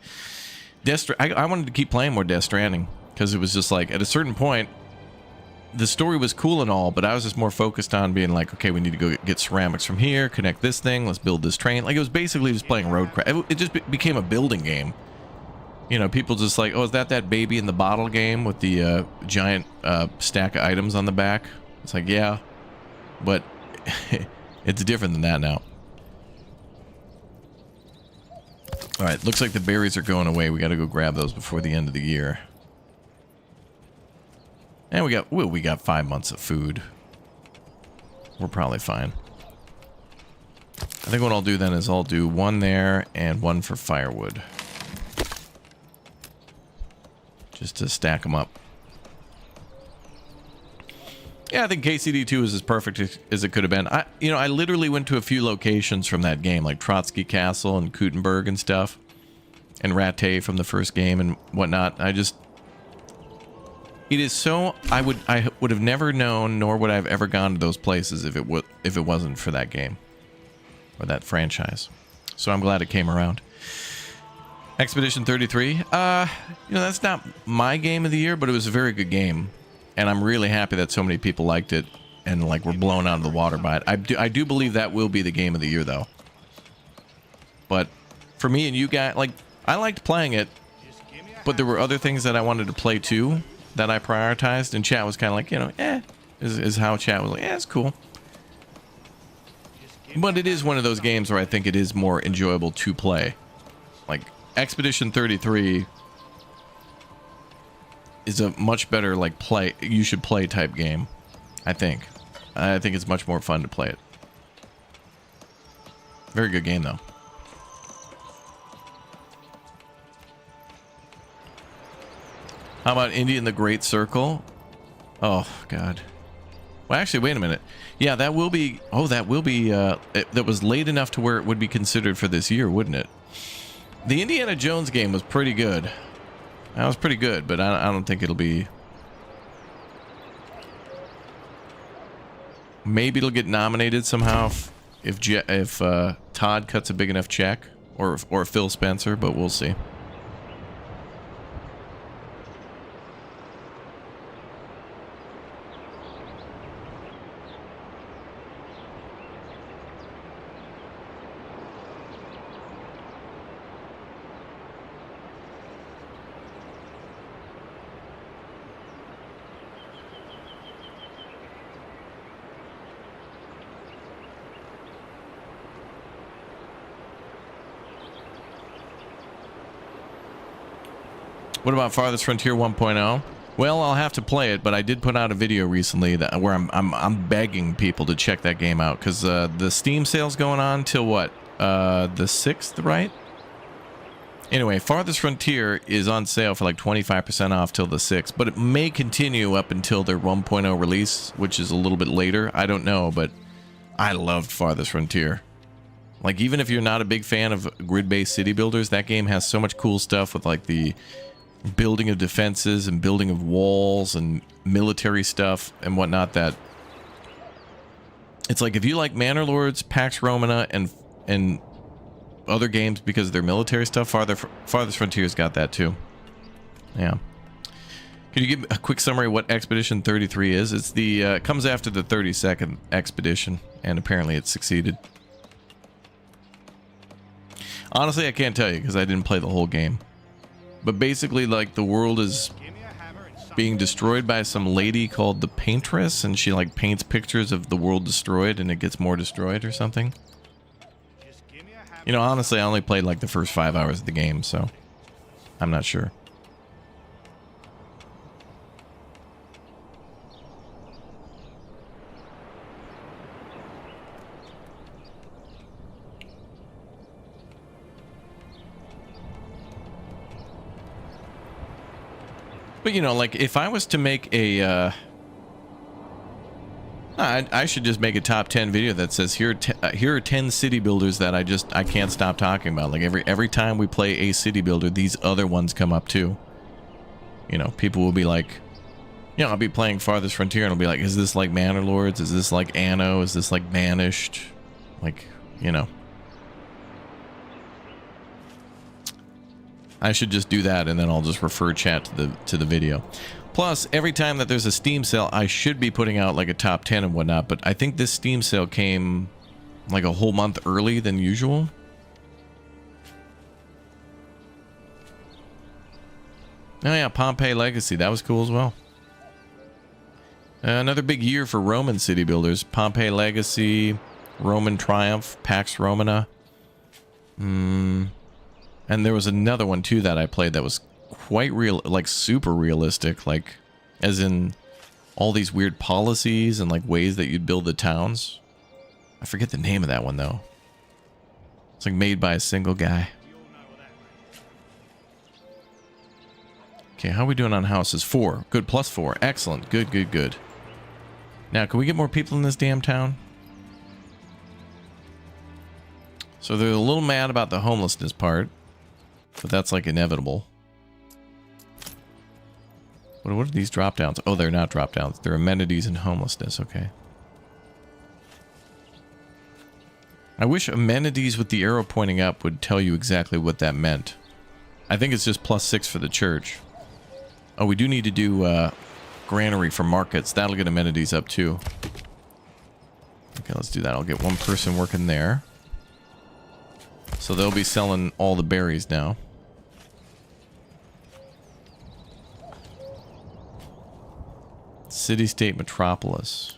I wanted to keep playing more Death Stranding because it was just like at a certain point the story was cool and all, but I was just more focused on being like, okay, we need to go get ceramics from here, connect this thing, let's build this train. Like, it was basically just playing roadcraft. It just became a building game. You know, people just like, oh, is that baby in the bottle game with the giant stack of items on the back? It's like, yeah, but it's different than that now. All right, looks like the berries are going away. We got to go grab those before the end of the year. And we got 5 months of food. We're probably fine. I think what I'll do then is I'll do one there and one for firewood. Just to stack them up. Yeah, I think KCD2 is as perfect as it could have been. I literally went to a few locations from that game, like Trotsky Castle and Kutenberg and stuff. And Rattay from the first game and whatnot. It is so... I would have never known, nor would I have ever gone to those places if it wasn't for that game. Or that franchise. So I'm glad it came around. Expedition 33. That's not my game of the year, but it was a very good game. And I'm really happy that so many people liked it and like were blown out of the water by it. I do believe that will be the game of the year, though. But for me and you guys, like, I liked playing it, but there were other things that I wanted to play too that I prioritized, and chat was kind of like, is how chat was like, it's cool. But it is one of those games where I think it is more enjoyable to play. Like, Expedition 33 is a much better, like, you should play type game, I think. I think it's much more fun to play it. Very good game, though. How about Indy and the Great Circle? Oh, God. Well, actually, wait a minute. Yeah, that will be... Oh, that will be... that was late enough to where it would be considered for this year, wouldn't it? The Indiana Jones game was pretty good. That was pretty good, but I don't think it'll be... Maybe it'll get nominated somehow if Todd cuts a big enough check, or Phil Spencer, but we'll see. What about Farthest Frontier 1.0? Well, I'll have to play it, but I did put out a video recently that where I'm begging people to check that game out because the Steam sale's going on till what? The 6th, right? Anyway, Farthest Frontier is on sale for like 25% off till the 6th, but it may continue up until their 1.0 release, which is a little bit later. I don't know, but I loved Farthest Frontier. Like, even if you're not a big fan of grid-based city builders, that game has so much cool stuff with like the building of defenses and building of walls and military stuff and whatnot that it's like if you like Manor Lords, Pax Romana, and other games because of their military stuff, Farthest Frontier's got that too. Yeah. Can you give a quick summary of what Expedition 33 is? It's the comes after the 32nd expedition, and apparently it succeeded. Honestly, I can't tell you because I didn't play the whole game. But basically, like, the world is being destroyed by some lady called the Paintress, and she like paints pictures of the world destroyed and it gets more destroyed or something. You know, honestly, I only played like the first 5 hours of the game, so I'm not sure. But, you know, like, if I was to make a, I should just make a top 10 video that says, here are 10 city builders that I can't stop talking about. Like, every time we play a city builder, these other ones come up too. You know, people will be like, you know, I'll be playing Farthest Frontier and I'll be like, is this like Manor Lords? Is this like Anno? Is this like Banished? Like, you know. I should just do that, and then I'll just refer chat to the video. Plus, every time that there's a Steam sale, I should be putting out like a top 10 and whatnot, but I think this Steam sale came like a whole month early than usual. Oh yeah, Pompeii Legacy, that was cool as well. Another big year for Roman city builders. Pompeii Legacy, Roman Triumph, Pax Romana. And there was another one too that I played that was quite real, like super realistic, like as in all these weird policies and like ways that you'd build the towns. I forget the name of that one though. It's like made by a single guy. Okay, how are we doing on houses? 4. Good, plus 4. Excellent. Good, good, good. Now, can we get more people in this damn town? So they're a little mad about the homelessness part. But that's like inevitable. What are these drop downs? Oh, they're not drop downs. They're amenities and homelessness. Okay. I wish amenities with the arrow pointing up would tell you exactly what that meant. I think it's just +6 for the church. Oh, we do need to do granary for markets. That'll get amenities up too. Okay, let's do that. I'll get one person working there. So they'll be selling all the berries now. City-state metropolis.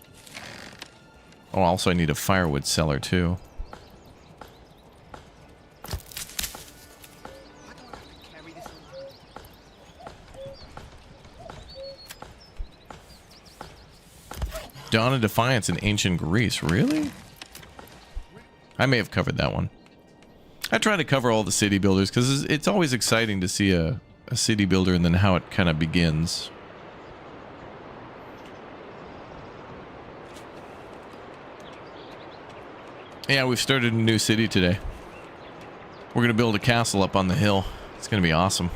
Oh, also I need a firewood seller too. Dawn of Defiance in ancient Greece. Really? I may have covered that one. I try to cover all the city builders because it's always exciting to see a city builder and then how it kind of begins. Yeah, we've started a new city today. We're going to build a castle up on the hill. It's going to be awesome.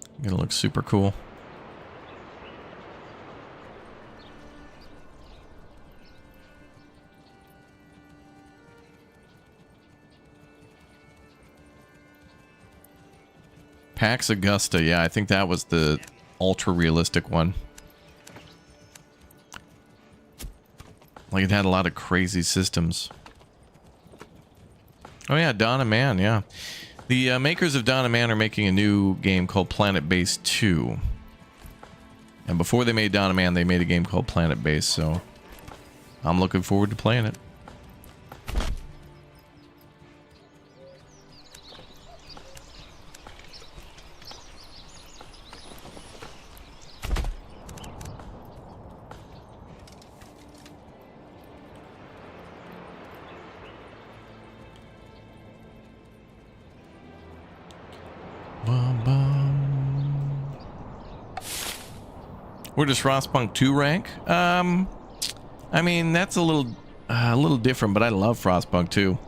It's going to look super cool. Pax Augusta, yeah, I think that was the ultra-realistic one. Like, it had a lot of crazy systems. Oh yeah, Dawn of Man, yeah. The makers of Dawn of Man are making a new game called Planet Base 2. And before they made Dawn of Man, they made a game called Planet Base, so I'm looking forward to playing it. Bum, bum. Where does Frostpunk 2 rank? I mean, that's a little different, but I love Frostpunk 2.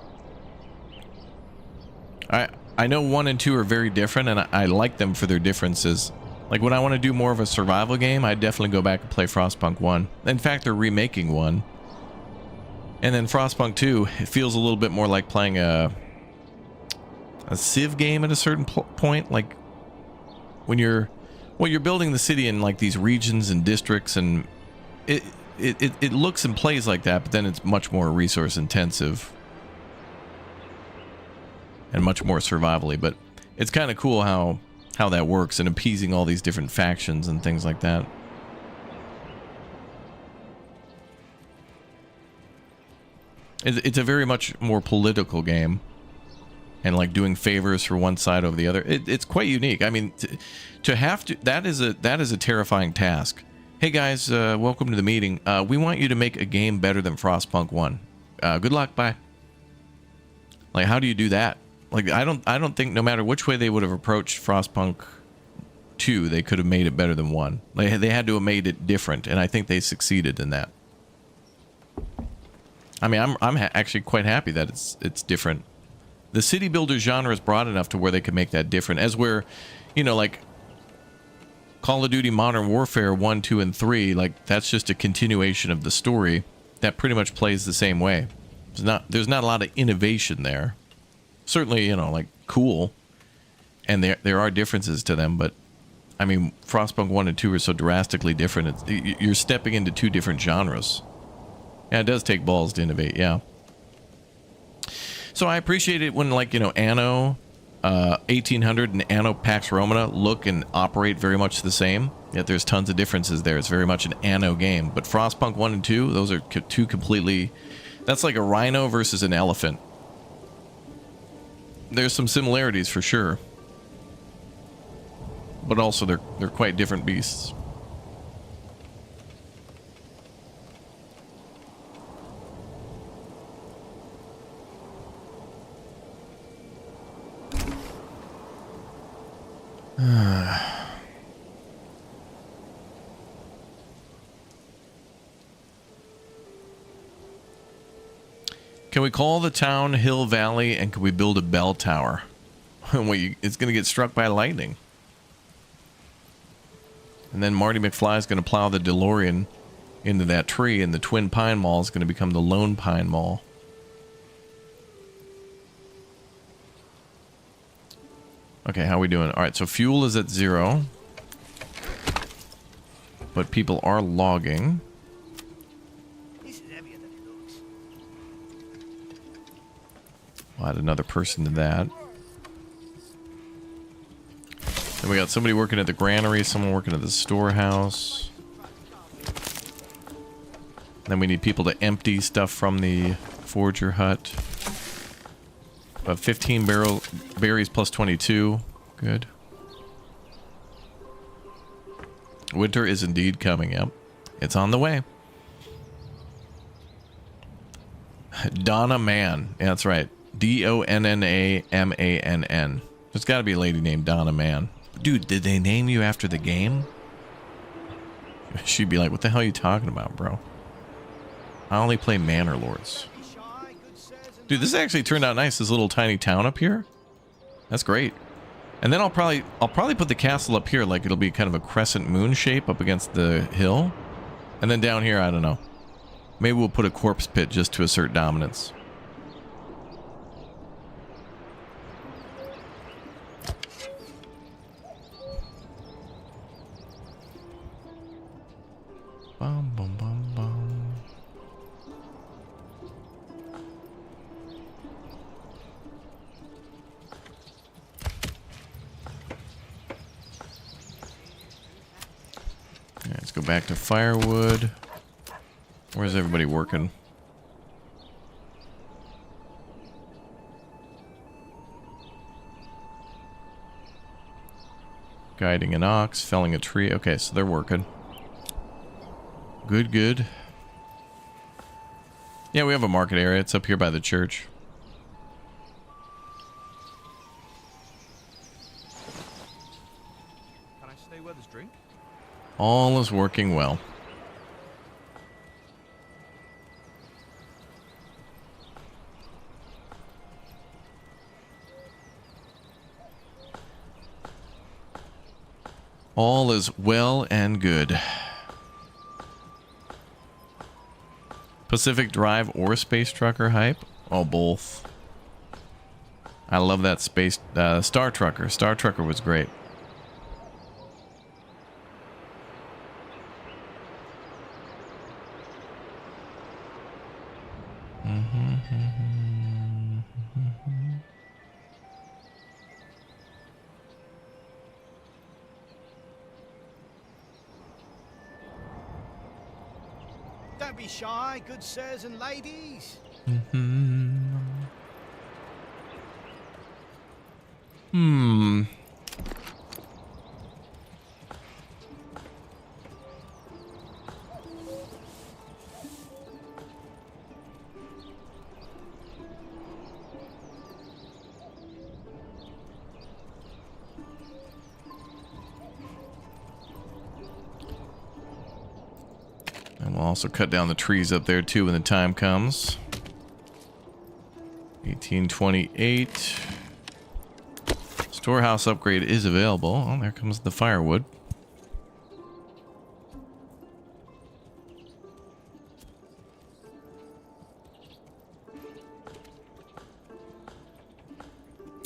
I know 1 and 2 are very different, and I like them for their differences. Like, when I want to do more of a survival game, I definitely go back and play Frostpunk 1. In fact, they're remaking 1. And then Frostpunk 2, it feels a little bit more like playing a Civ game at a certain point. Like, when you're building the city in, like, these regions and districts, and it looks and plays like that, but then it's much more resource intensive. And much more survivally, but it's kind of cool how that works, and appeasing all these different factions and things like that. It's a very much more political game, and like doing favors for one side over the other. It's quite unique. I mean, to have to, that is a terrifying task. Hey guys, welcome to the meeting. We want you to make a game better than Frostpunk 1. Good luck, bye. Like, how do you do that? Like, I don't think, no matter which way they would have approached Frostpunk 2, they could have made it better than 1. They had to have made it different, and I think they succeeded in that. I mean, I'm actually quite happy that it's different. The city builder genre is broad enough to where they could make that different. As where, you know, like Call of Duty Modern Warfare 1, 2, and 3, like, that's just a continuation of the story that pretty much plays the same way. There's not a lot of innovation there. Certainly, you know, like, cool, and there are differences to them, but I mean, Frostpunk 1 and 2 are so drastically different. You're stepping into 2 different genres. Yeah, it does take balls to innovate, yeah. So I appreciate it when, like, you know, Anno 1800 and Anno Pax Romana look and operate very much the same, yet there's tons of differences there. It's very much an Anno game, but Frostpunk 1 and 2, those are 2 completely... That's like a rhino versus an elephant. There's some similarities for sure, but also they're quite different beasts. Can we call the town Hill Valley, and can we build a bell tower? It's going to get struck by lightning. And then Marty McFly is going to plow the DeLorean into that tree, and the Twin Pine Mall is going to become the Lone Pine Mall. Okay, how are we doing? All right, so fuel is at 0. But people are logging. We'll add another person to that. Then we got somebody working at the granary, someone working at the storehouse. Then we need people to empty stuff from the forger hut. 15 berries plus 22. Good. Winter is indeed coming. Yep. It's on the way. Donna Mann. Yeah, that's right. Donnamann. There's got to be a lady named Donna Mann. Dude, did they name you after the game? She'd be like, what the hell are you talking about, bro? I only play Manor Lords. Dude, this actually turned out nice, this little tiny town up here. That's great. And then I'll probably put the castle up here, like it'll be kind of a crescent moon shape up against the hill. And then down here, I don't know. Maybe we'll put a corpse pit just to assert dominance. Bum, bum, bum, bum. Yeah, let's go back to firewood. Where's everybody working? Guiding an ox, felling a tree. Okay, so they're working. Good, good. Yeah, we have a market area. It's up here by the church. Stay with us, drink. All is working well. All is well and good. Pacific Drive or Space Trucker hype? Oh, both. I love that space Star Trucker. Star Trucker was great. Don't be shy, good sirs and ladies. And we'll also cut down the trees up there too when the time comes. 1828. Storehouse upgrade is available. Oh, there comes the firewood.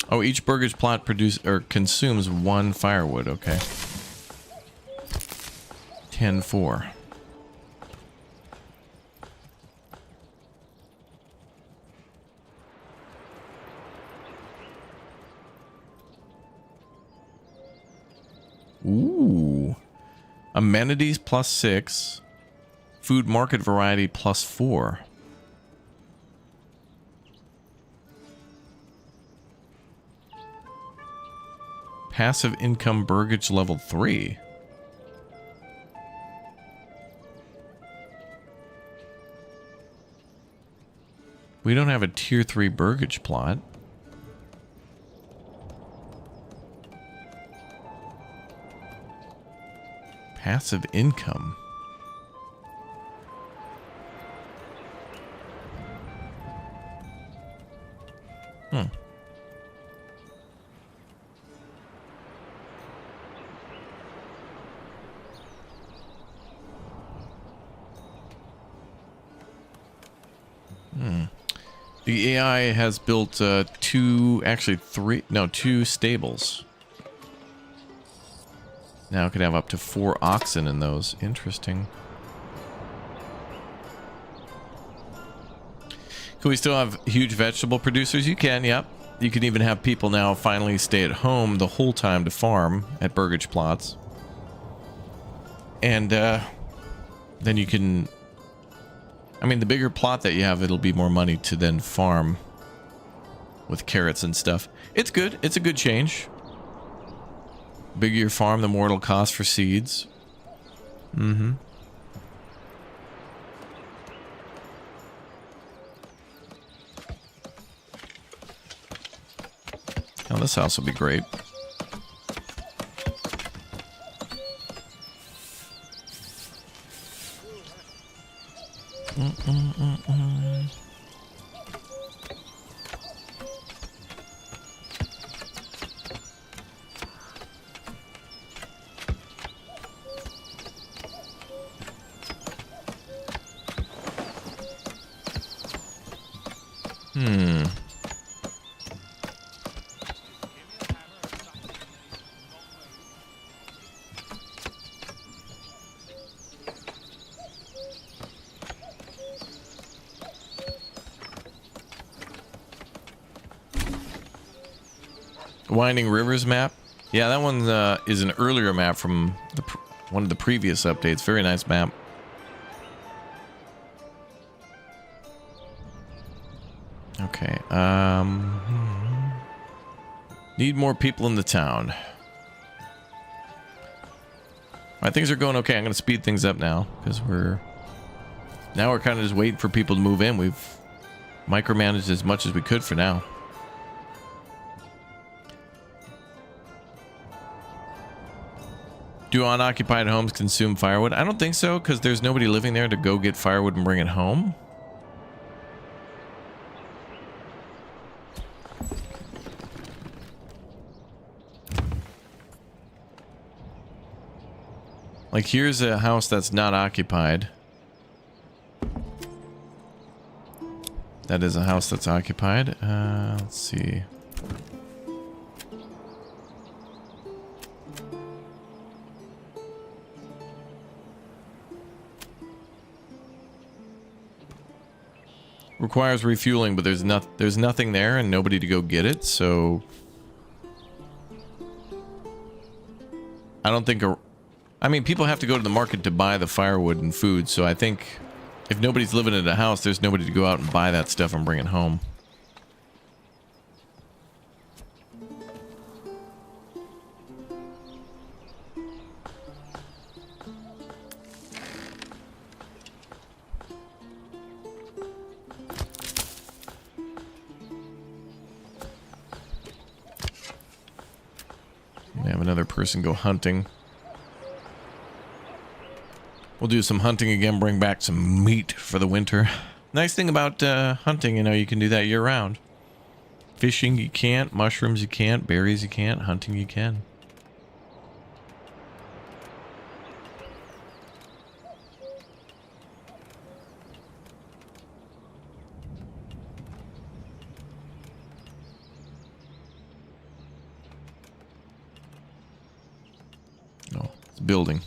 Oh, each burgage plot consumes 1 firewood. Okay. 10-4. Ooh. Amenities +6. Food market variety +4. Passive income burgage level 3. We don't have a tier 3 burgage plot. Passive income. The AI has built 2 stables. Now it could have up to 4 oxen in those. Interesting. Can we still have huge vegetable producers? You can, yep. You can even have people now finally stay at home the whole time to farm at burgage plots. And then you can... I mean, the bigger plot that you have, it'll be more money to then farm with carrots and stuff. It's good. It's a good change. Bigger your farm, the more it'll cost for seeds. Oh, this house will be great. Winding Rivers map. Yeah, that one is an earlier map from one of the previous updates. Very nice map. Okay. Need more people in the town. Alright, things are going okay. I'm going to speed things up now because we're kind of just waiting for people to move in. We've micromanaged as much as we could for now. Do unoccupied homes consume firewood? I don't think so, because there's nobody living there to go get firewood and bring it home. Like, here's a house that's not occupied. That is a house that's occupied. Let's see. Requires refueling, but there's nothing there and nobody to go get it, so I don't think I mean, people have to go to the market to buy the firewood and food, so I think if nobody's living in a house, there's nobody to go out and buy that stuff and bring it home. We have another person go hunting. We'll do some hunting again, bring back some meat for the winter. Nice thing about hunting, you know, you can do that year round. Fishing you can't, mushrooms you can't, berries you can't, hunting you can. No, it's building.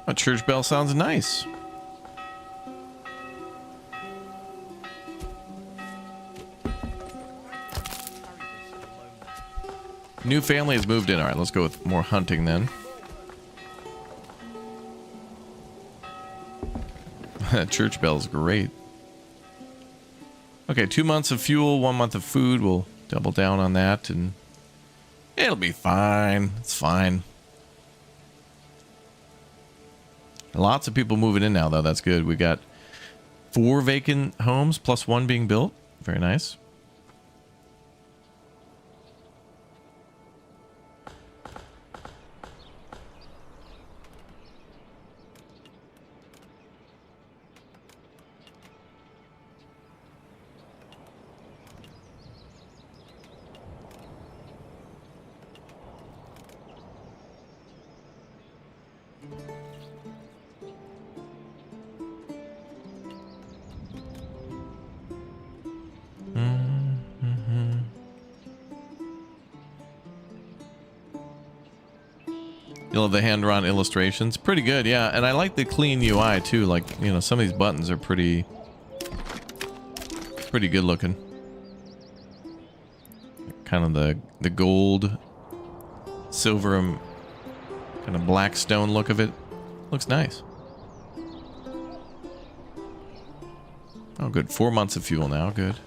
A church bell sounds nice. New family has moved in. All right, let's go with more hunting then. Church bell's great. Okay, 2 months of fuel, 1 month of food. We'll double down on that and it'll be fine. It's fine. Lots of people moving in now, though. That's good. We got 4 vacant homes plus 1 being built. Very nice. You love the hand-drawn illustrations. Pretty good, yeah. And I like the clean UI too. Like, you know, some of these buttons are pretty good looking. Kind of the gold, silver, kind of black stone look of it. Looks nice. Oh, good. 4 months of fuel now. Good.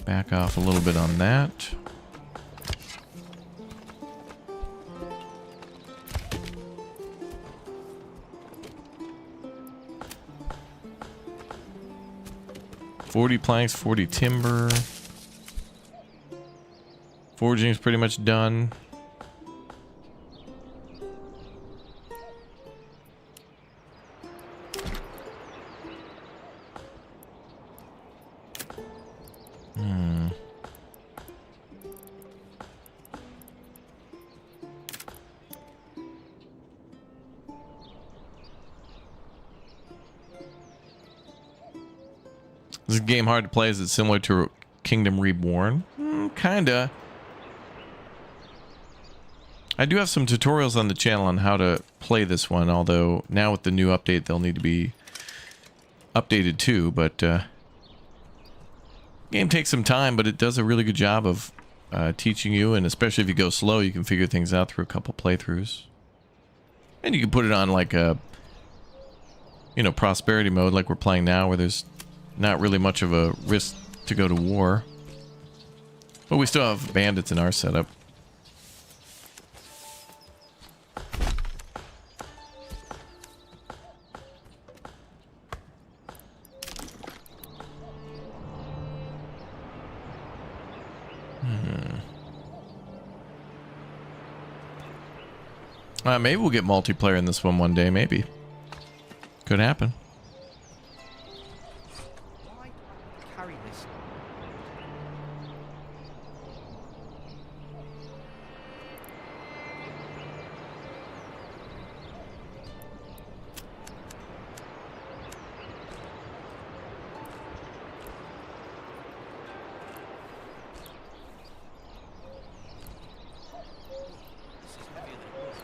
Back off a little bit on that. $40 planks, 40 timber. Forging is pretty much done. Is this game hard to play? Is it similar to Kingdom Reborn? Kinda. I do have some tutorials on the channel on how to play this one, although now with the new update they'll need to be updated too, but game takes some time, but it does a really good job of teaching you, and especially if you go slow, you can figure things out through a couple playthroughs. And you can put it on like a, you know, prosperity mode like we're playing now, where there's not really much of a risk to go to war. But we still have bandits in our setup. Maybe we'll get multiplayer in this one day, maybe. Could happen. Why do I carry this? This is heavier than it was.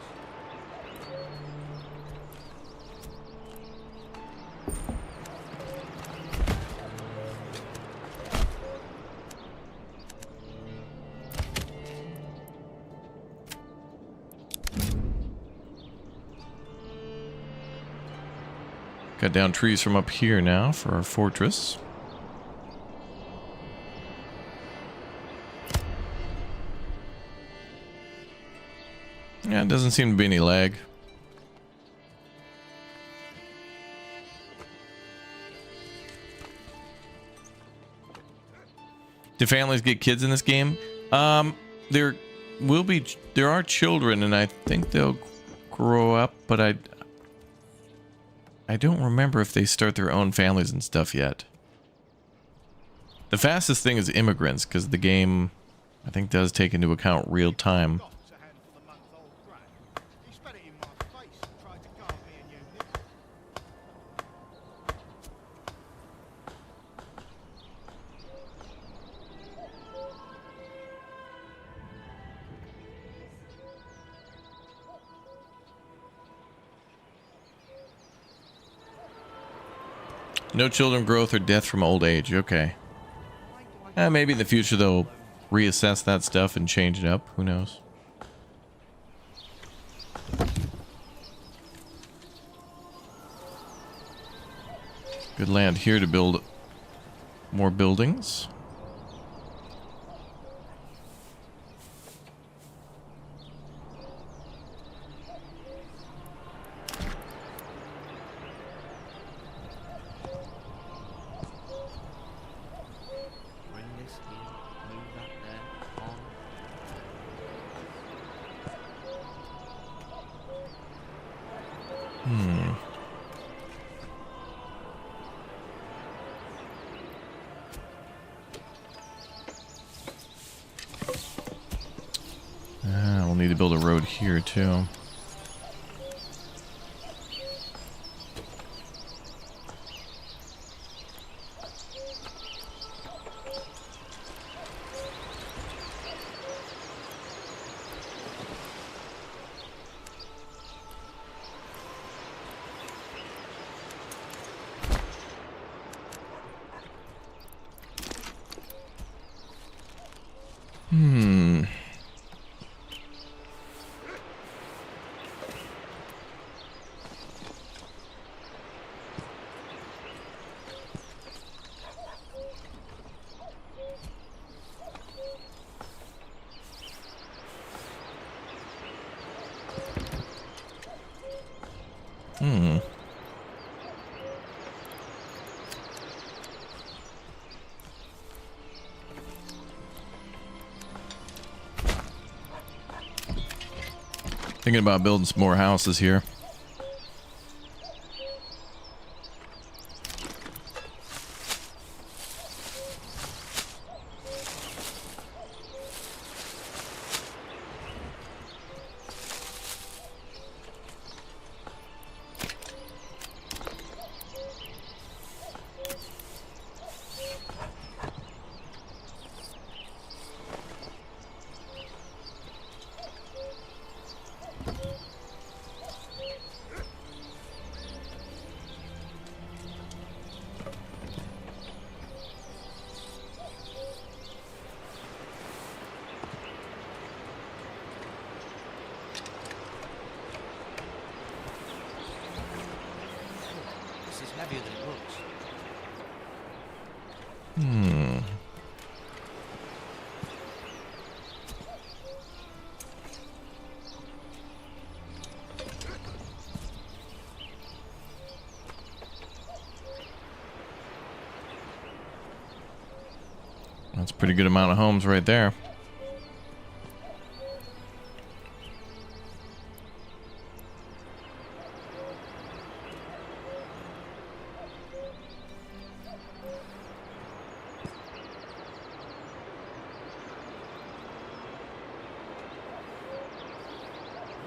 Cut down trees from up here now for our fortress. Yeah, it doesn't seem to be any lag. Do families get kids in this game? There are children, and I think they'll grow up, but I don't remember if they start their own families and stuff yet. The fastest thing is immigrants, because the game, I think, does take into account real time. Doc's a handful of months old grey. He spat it in my face and tried to guard me and you nigger. No children growth or death from old age. Okay. Maybe in the future they'll reassess that stuff and change it up. Who knows? Good land here to build more buildings. Bring this here, move that there, on. We'll need to build a road here too. Thinking about building some more houses here. heavier than it looks. That's a pretty good amount of homes right there.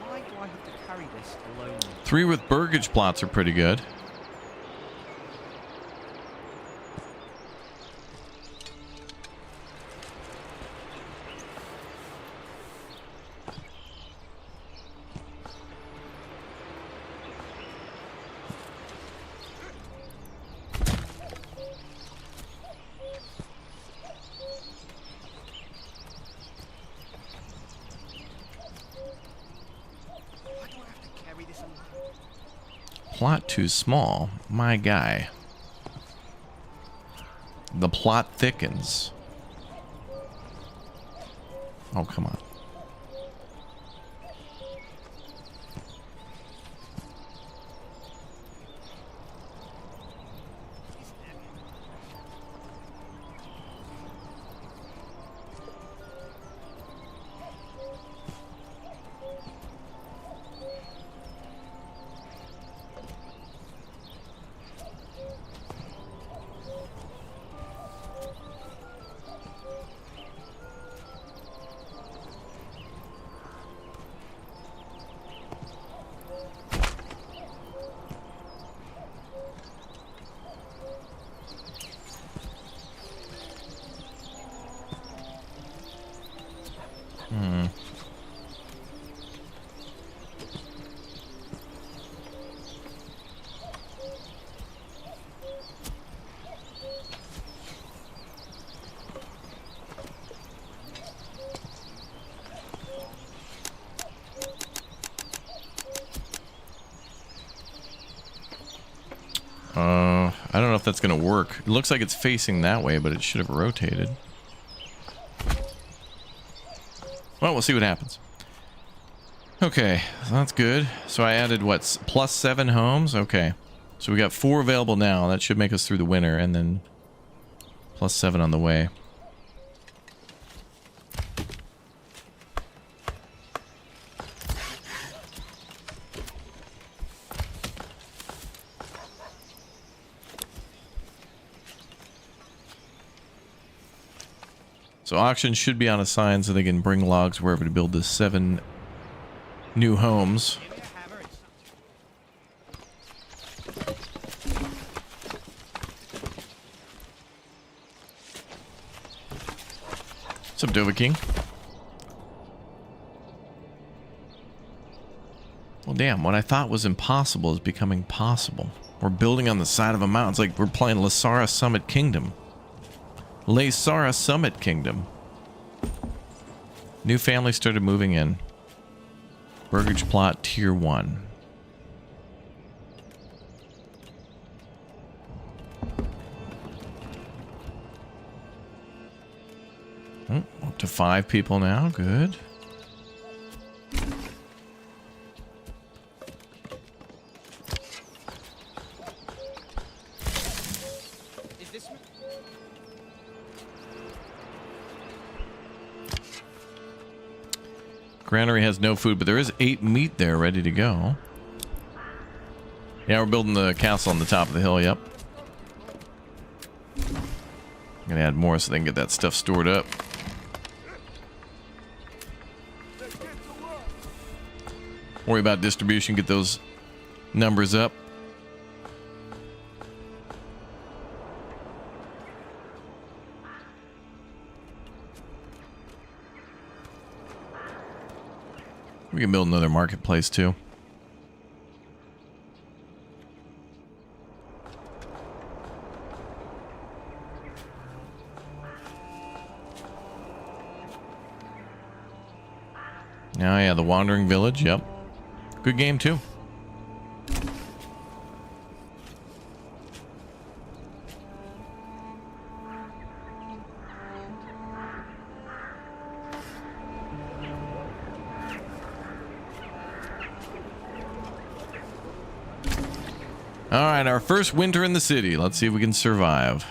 Why do I have to carry this alone? 3 with burgage plots are pretty good. Why do I have to carry this alone? Plot too small. My guy. The plot thickens. Oh, come on. I don't know if that's going to work. It looks like it's facing that way, but it should have rotated. Well, we'll see what happens. Okay, so that's good. So I added, what, +7 homes? Okay. So we got 4 available now. That should make us through the winter, and then +7 on the way. So auctions should be on a sign so they can bring logs wherever to build the 7 new homes. Give me a hammer and What's up, Dova King? Well, damn, what I thought was impossible is becoming possible. We're building on the side of a mountain. It's like we're playing Lasara Summit Kingdom. Lasara Summit Kingdom. New family started moving in. Burgage plot tier 1. Oh, up to 5 people now. Good. Is this... Granary has no food, but there is 8 meat there ready to go. Yeah, we're building the castle on the top of the hill, yep. I'm gonna add more so they can get that stuff stored up. Worry about distribution, get those numbers up. We can build another marketplace too. Oh yeah, the Wandering Village, yep. Good game too. All right, our first winter in the city. Let's see if we can survive.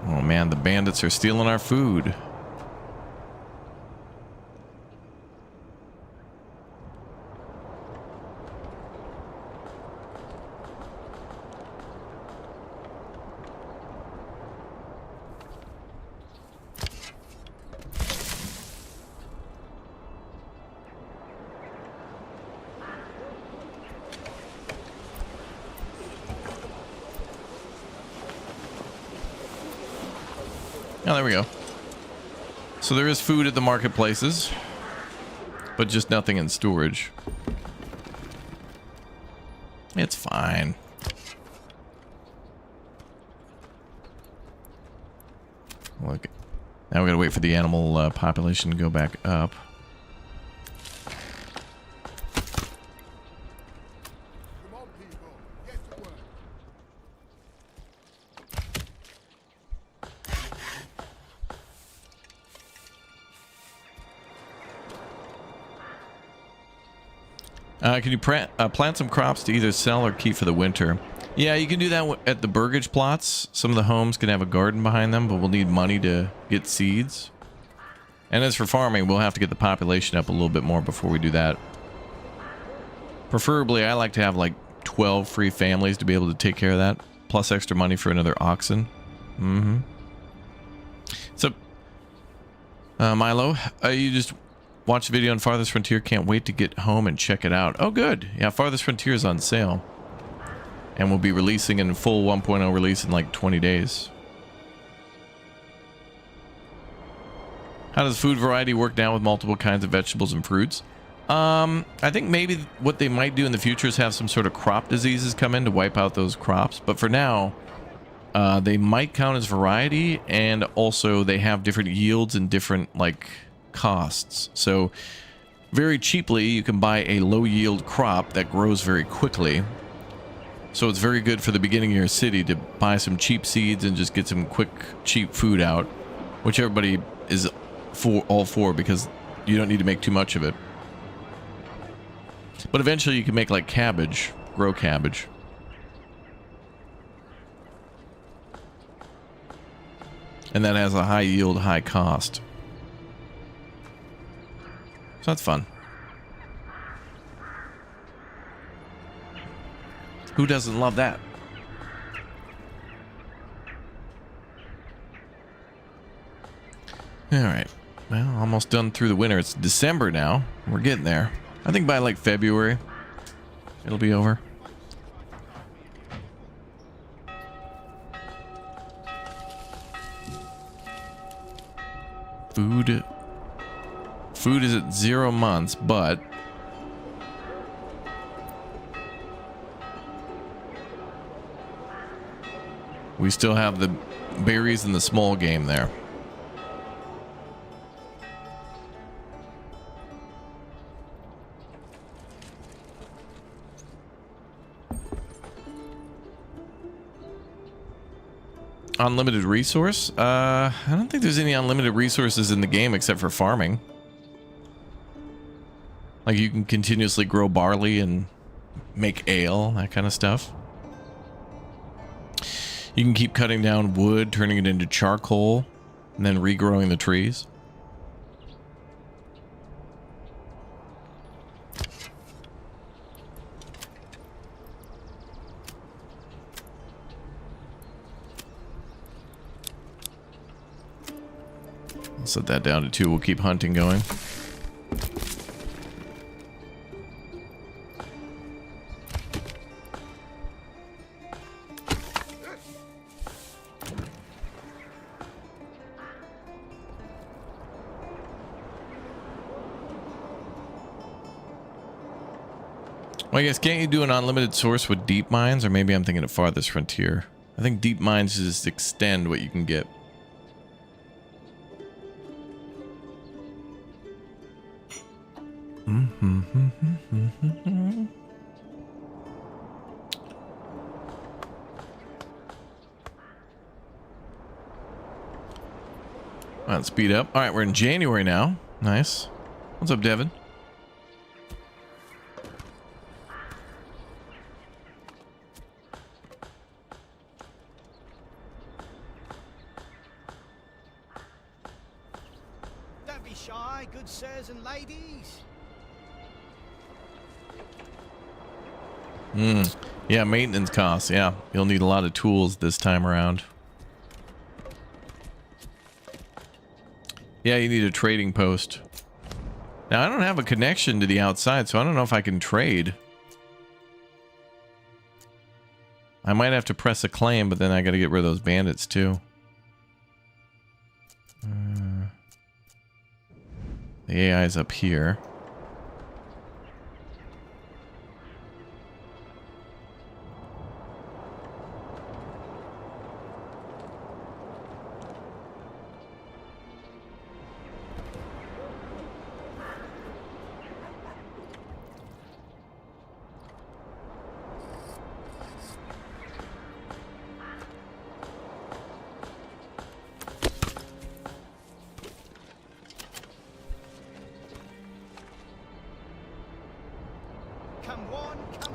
Oh man, the bandits are stealing our food. Oh, there we go. So there is food at the marketplaces, but just nothing in storage. It's fine. Look, now we gotta wait for the animal population to go back up. Can you plant some crops to either sell or keep for the winter? Yeah, you can do that at the burgage plots. Some of the homes can have a garden behind them, but we'll need money to get seeds. And as for farming, we'll have to get the population up a little bit more before we do that. Preferably, I like to have like 12 free families to be able to take care of that, plus extra money for another oxen. So, Milo, you just watch the video on Farthest Frontier. Can't wait to get home and check it out. Oh, good. Yeah, Farthest Frontier is on sale. And we'll be releasing in full 1.0 release in like 20 days. How does food variety work now with multiple kinds of vegetables and fruits? I think maybe what they might do in the future is have some sort of crop diseases come in to wipe out those crops. But for now, they might count as variety, and also they have different yields and different like costs. So very cheaply you can buy a low yield crop that grows very quickly. So it's very good for the beginning of your city to buy some cheap seeds and just get some quick cheap food out, which everybody is all for because you don't need to make too much of it. But eventually you can make like cabbage, grow cabbage. And that has a high yield, high cost. So that's fun. Who doesn't love that? Alright. Well, almost done through the winter. It's December now. We're getting there. I think by like February, it'll be over. Food is at 0 months, but we still have the berries and the small game there. Unlimited resource? I don't think there's any unlimited resources in the game except for farming. Like you can continuously grow barley and make ale, that kind of stuff. You can keep cutting down wood, turning it into charcoal, and then regrowing the trees. I'll set that down to 2. We'll keep hunting going. Well, I guess can't you do an unlimited source with deep mines? Or maybe I'm thinking of Farthest Frontier. I think deep mines just extend what you can get. Let's speed up. All right, we're in January now. Nice. What's up, Devin? Don't be shy, good sirs and ladies. Yeah, maintenance costs. Yeah, you'll need a lot of tools this time around. Yeah, you need a trading post. Now, I don't have a connection to the outside, so I don't know if I can trade. I might have to press a claim, but then I got to get rid of those bandits, too. The AI's up here.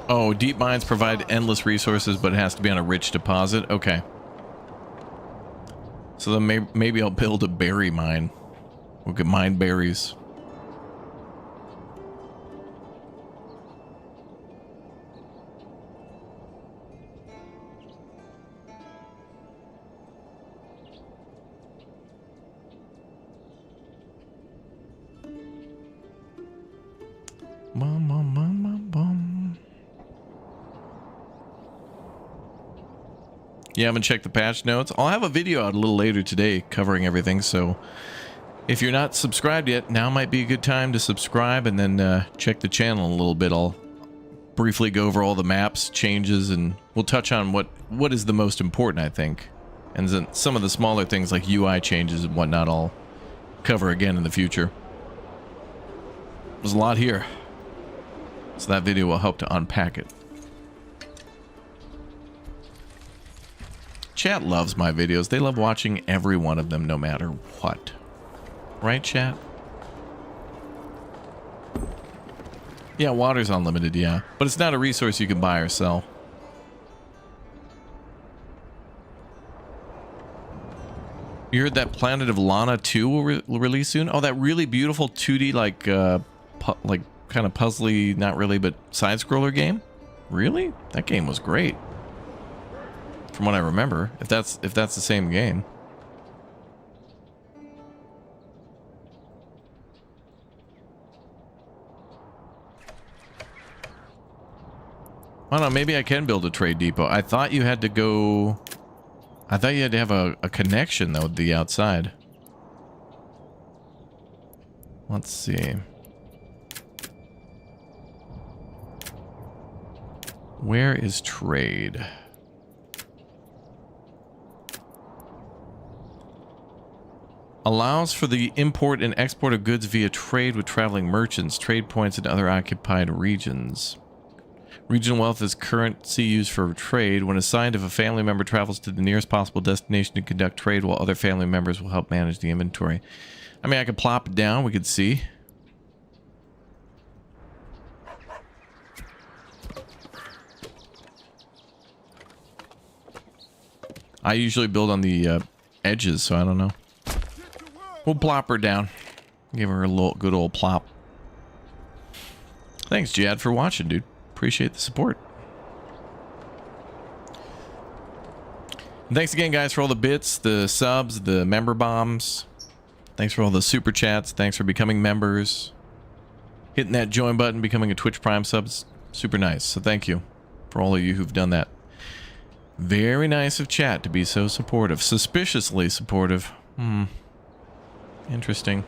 Oh, deep mines provide endless resources, but it has to be on a rich deposit. Okay. So then maybe I'll build a berry mine. We can mine berries. You haven't checked the patch notes? I'll have a video out a little later today covering everything, so if you're not subscribed yet, now might be a good time to subscribe and then check the channel a little bit. I'll briefly go over all the maps, changes, and we'll touch on what is the most important, I think. And then some of the smaller things like UI changes and whatnot I'll cover again in the future. There's a lot here, so that video will help to unpack it. Chat loves my videos. They love watching every one of them no matter what. Right, chat? Yeah, water's unlimited, yeah. But it's not a resource you can buy or sell. You heard that Planet of Lana 2 will release soon? Oh, that really beautiful 2D, like kind of puzzly, not really, but side-scroller game? Really? That game was great. From what I remember, if that's the same game. I don't know, maybe I can build a trade depot. I thought you had to go... I thought you had to have a connection, though, with the outside. Let's see. Where is trade? Allows for the import and export of goods via trade with traveling merchants, trade points in other occupied regions. Regional wealth is currency used for trade. When assigned, if a family member travels to the nearest possible destination to conduct trade, while other family members will help manage the inventory. I mean, I could plop it down. We could see. I usually build on the edges, so I don't know. We'll plop her down. Give her a little good old plop. Thanks, Jad, for watching, dude. Appreciate the support. And thanks again, guys, for all the bits, the subs, the member bombs. Thanks for all the super chats. Thanks for becoming members. Hitting that join button, becoming a Twitch Prime subs. Super nice. So thank you for all of you who've done that. Very nice of chat to be so supportive. Suspiciously supportive. Interesting.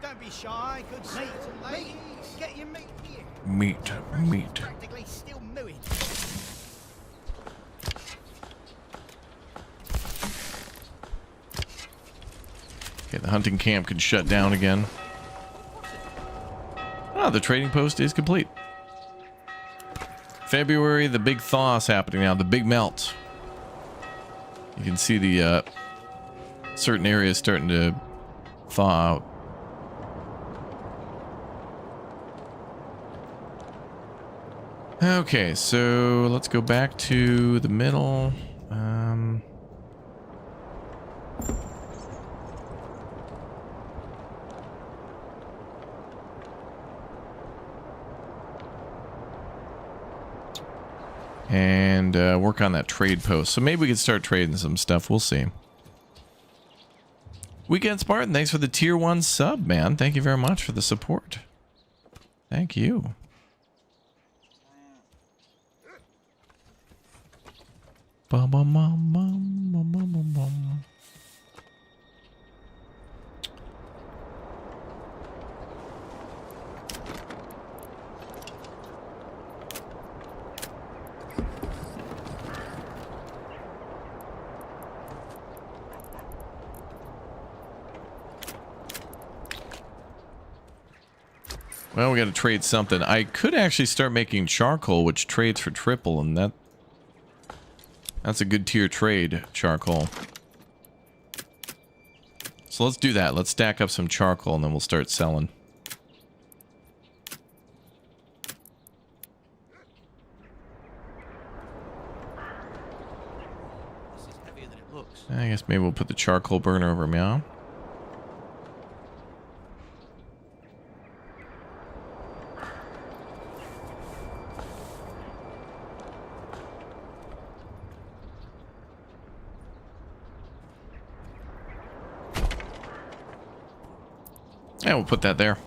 Don't be shy, good sirs and ladies. Get your meat here. Meat. Practically still mooing. Okay, the hunting camp can shut down again. Ah, the trading post is complete. February, the big thaw is happening now, the big melt. You can see the certain areas starting to thaw out. Okay, so let's go back to the middle. And work on that trade post. So maybe we could start trading some stuff. We'll see. Weekend Spartan, thanks for the tier 1 sub, man. Thank you very much for the support. Thank you. Bum, bum, bum, bum, bum, bum, bum, bum. Well, we got to trade something. I could actually start making charcoal, which trades for triple, and that's a good tier trade, charcoal. So let's do that. Let's stack up some charcoal, and then we'll start selling. This is heavier than it looks. I guess maybe we'll put the charcoal burner over meow. Yeah, we'll put that there.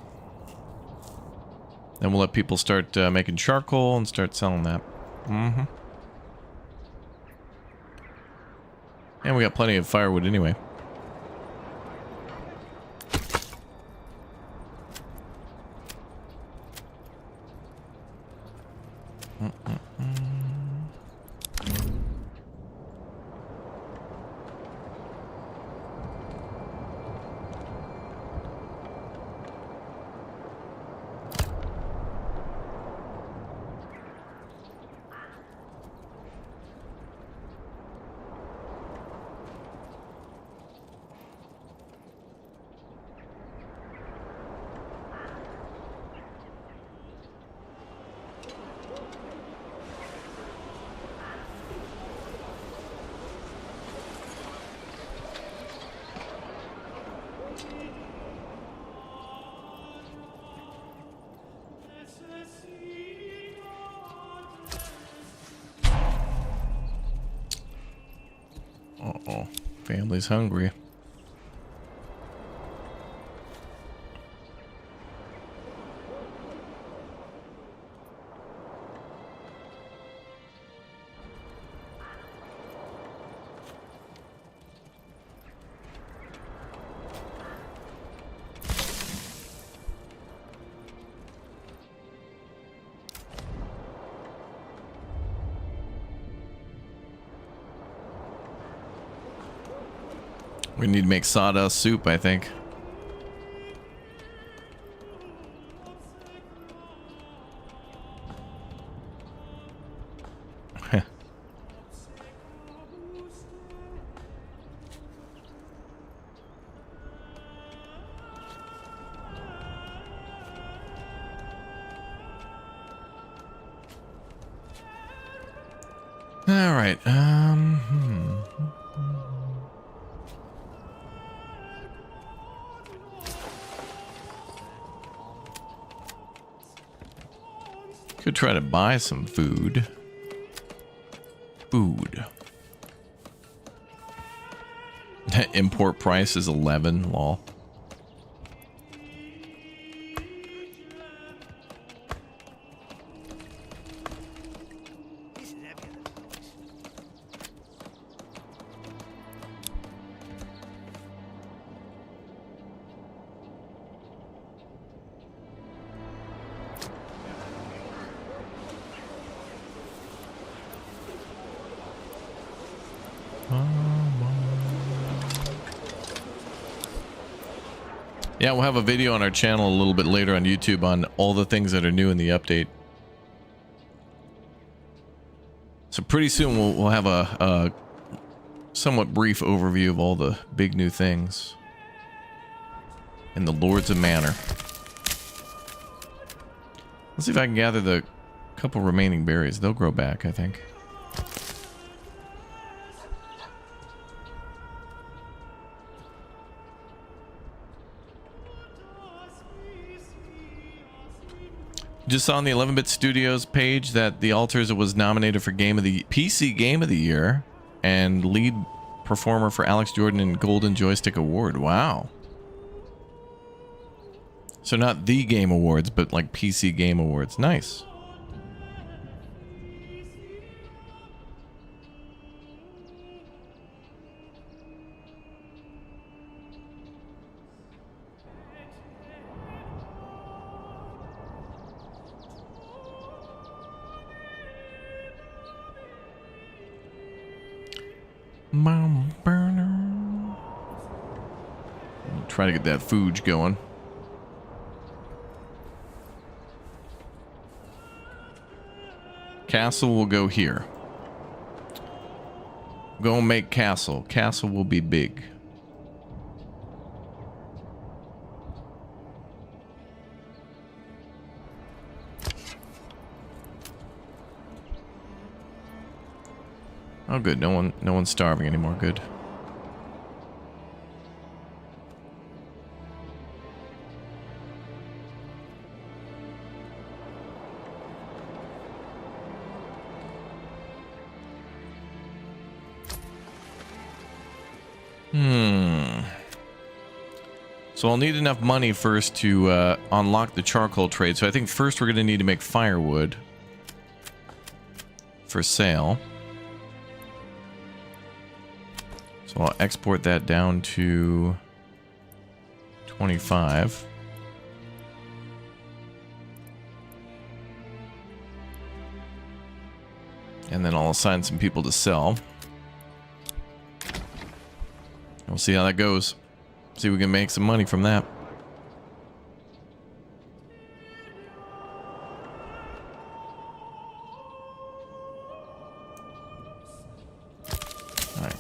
Then we'll let people start making charcoal and start selling that. Mm-hmm. And we got plenty of firewood anyway. Uh-oh. Family's hungry. We need to make sawdust soup, I think. All right. Could try to buy some food. Import price is 11, lol. This is heavier than it looks. Yeah, we'll have a video on our channel a little bit later on YouTube on all the things that are new in the update. So pretty soon we'll have a somewhat brief overview of all the big new things in the Lords of Manor. Let's see if I can gather the couple remaining berries. They'll grow back, I think. Just saw on the 11-Bit Studios page that The Alters was nominated for PC Game of the Year and lead performer for Alex Jordan and Golden Joystick Award. Wow. So not the Game Awards, but like PC Game Awards. Nice. Mama burner. Try to get that fooge going. Castle will go here. Go make castle. Castle will be big. Oh, good. No one's starving anymore. Good. So I'll need enough money first to unlock the charcoal trade. So I think first we're going to need to make firewood for sale. So I'll export that down to 25. And then I'll assign some people to sell. We'll see how that goes. See if we can make some money from that. Alright.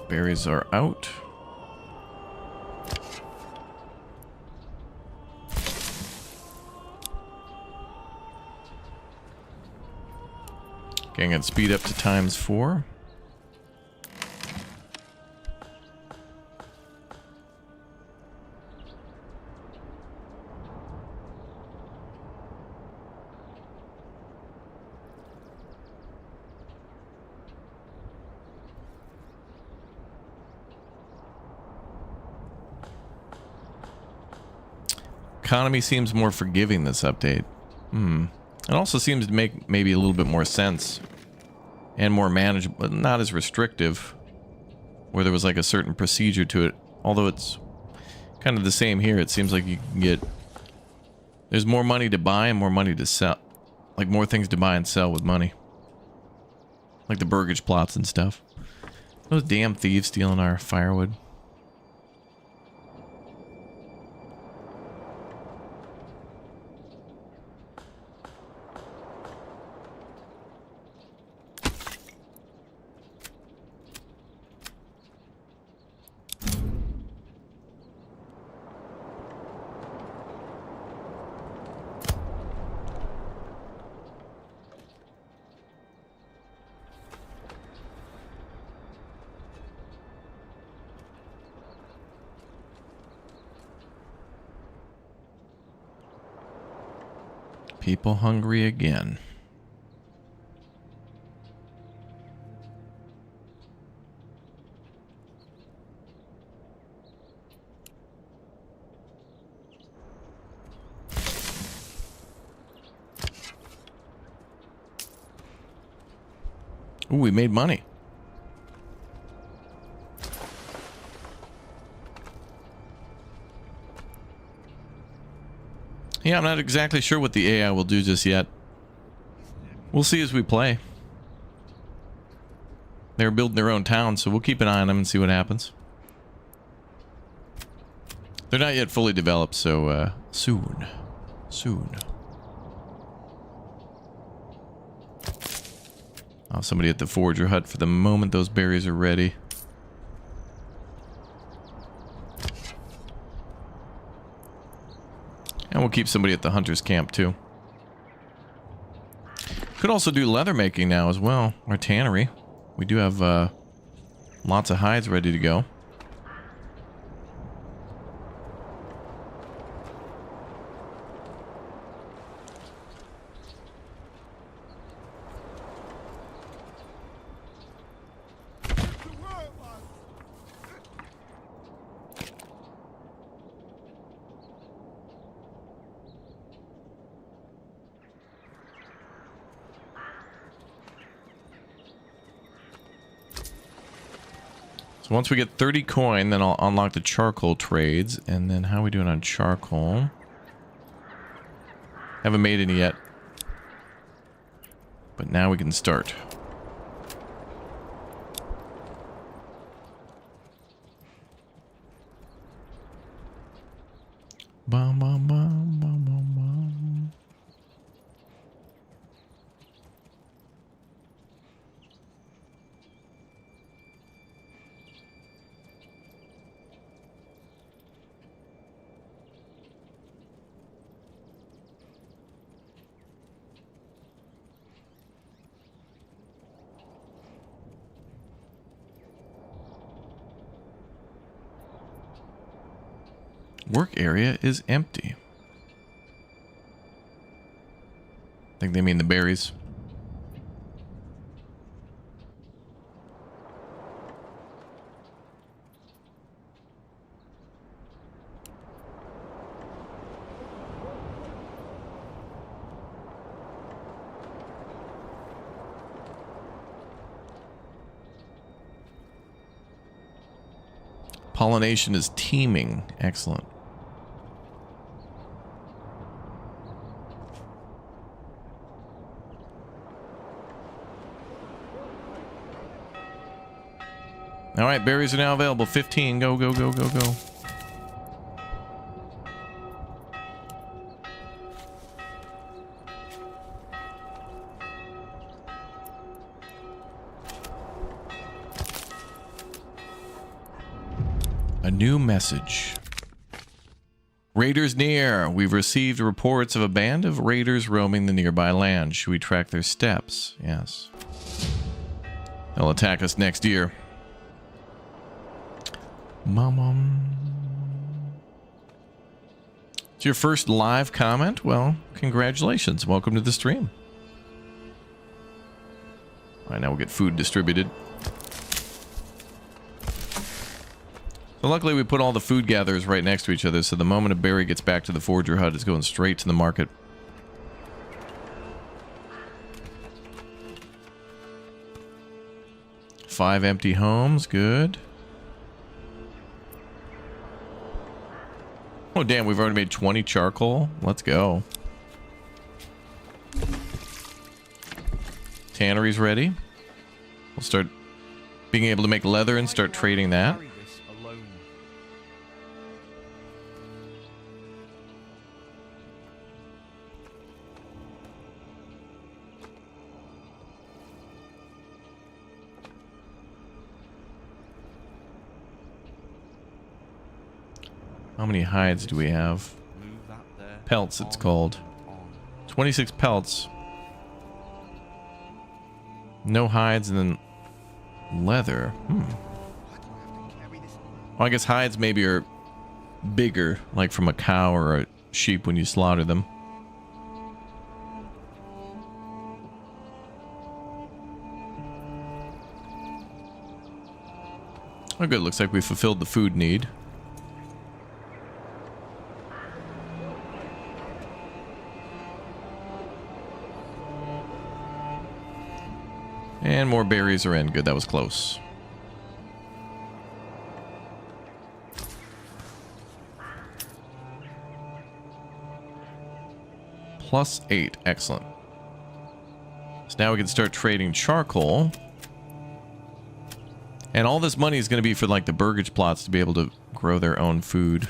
Berries are out. Okay, I'm gonna speed up to ×4. Economy seems more forgiving this update. It also seems to make maybe a little bit more sense and more manageable, but not as restrictive, where there was like a certain procedure to it. Although it's kind of the same here. It seems like you can get, there's more money to buy and more money to sell, like more things to buy and sell with money, like the burgage plots and stuff. Those damn thieves stealing our firewood. People hungry again. Ooh, we made money. Yeah, I'm not exactly sure what the AI will do just yet. We'll see as we play. They're building their own town, so we'll keep an eye on them and see what happens. They're not yet fully developed, so soon. Soon. I'll have somebody at the forager hut for the moment those berries are ready. And we'll keep somebody at the hunter's camp too. Could also do leather making now as well, or tannery. We do have lots of hides ready to go. So once we get 30 coin, then I'll unlock the charcoal trades. And then how are we doing on charcoal? Haven't made any yet. But now we can start. Bum, bum, bum, bum, bum, bum. Work area is empty. I think they mean the berries. Pollination is teeming. Excellent. All right, berries are now available. 15. Go, go, go, go, go. A new message. Raiders near. We've received reports of a band of raiders roaming the nearby land. Should we track their steps? Yes. They'll attack us next year. It's your first live comment? Well, congratulations. Welcome to the stream. Alright, now we'll get food distributed. So luckily we put all the food gatherers right next to each other, so the moment a berry gets back to the forager hut, it's going straight to the market. Five empty homes, good. Oh damn, we've already made 20 charcoal. Let's go. Tannery's ready. We'll start being able to make leather and start trading that. How many hides do we have? Pelts, it's called. 26 pelts. No hides and then leather. Well, I guess hides maybe are bigger, like from a cow or a sheep when you slaughter them. Oh good, looks like we fulfilled the food need. And more berries are in. Good, that was close. +8. Excellent. So now we can start trading charcoal. And all this money is going to be for like the burgage plots to be able to grow their own food.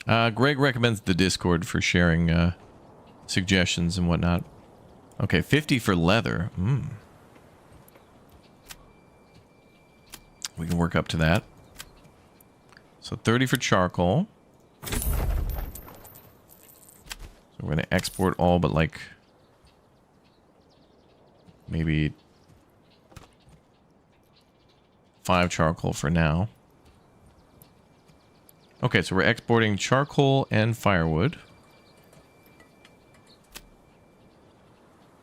Greg recommends the Discord for sharing suggestions and whatnot. Okay, 50 for leather. We can work up to that. So 30 for charcoal. So we're going to export all but like maybe 5 charcoal for now. Okay, so we're exporting charcoal and firewood.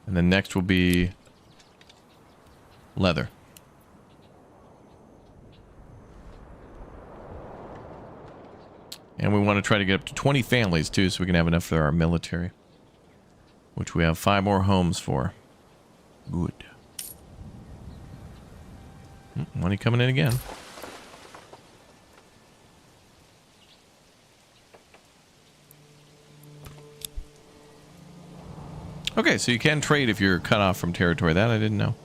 And then next will be leather. And we want to try to get up to 20 families too, so we can have enough for our military. Which we have 5 more homes for. Good. Money coming in again. Okay, so you can trade if you're cut off from territory. That I didn't know.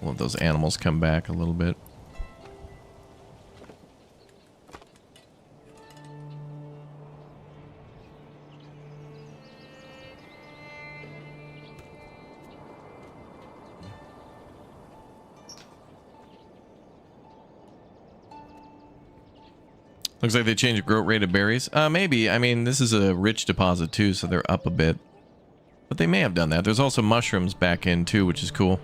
Let those animals come back a little bit. Looks like they changed the growth rate of berries. Maybe. I mean, this is a rich deposit too, so they're up a bit. But they may have done that. There's also mushrooms back in too, which is cool.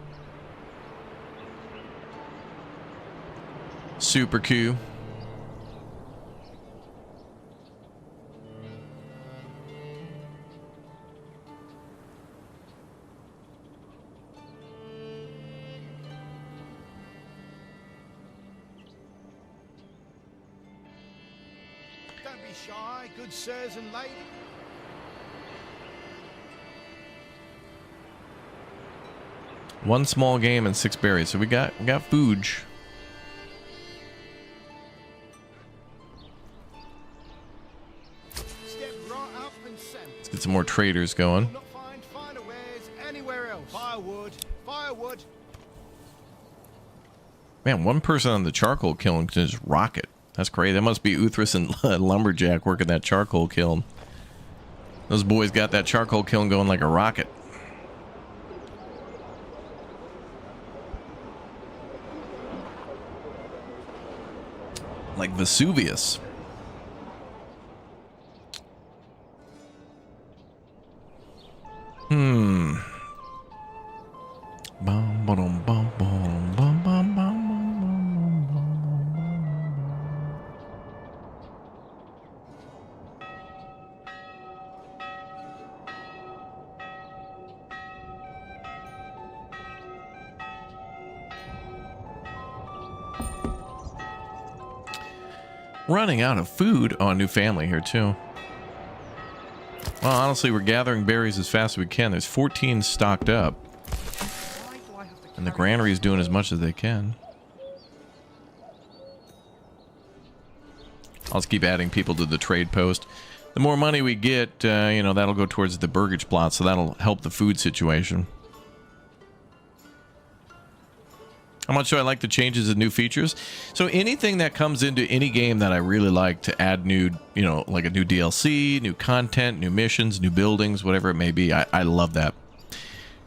Super cool. Don't be shy, good sirs and ladies. One small game and 6 berries. So we got food. Step right up and send. Let's get some more traders going. You'll not find finer wares anywhere else. Firewood, firewood. Man, one person on the charcoal kiln can just rock it. That's crazy. That must be Uthris and Lumberjack working that charcoal kiln. Those boys got that charcoal kiln going like a rocket. Like Vesuvius. Bum, ba-dum, bum, bum, bum, bum, bum, bum, bum, bum. Running out of food. Oh, a new family here too. Well, honestly, we're gathering berries as fast as we can. There's 14 stocked up. And the granary is doing as much as they can. I'll just keep adding people to the trade post. The more money we get, you know, that'll go towards the burgage plot, so that'll help the food situation. How much do I like the changes and new features? So anything that comes into any game that I really like to add new, you know, like a new DLC, new content, new missions, new buildings, whatever it may be, I love that.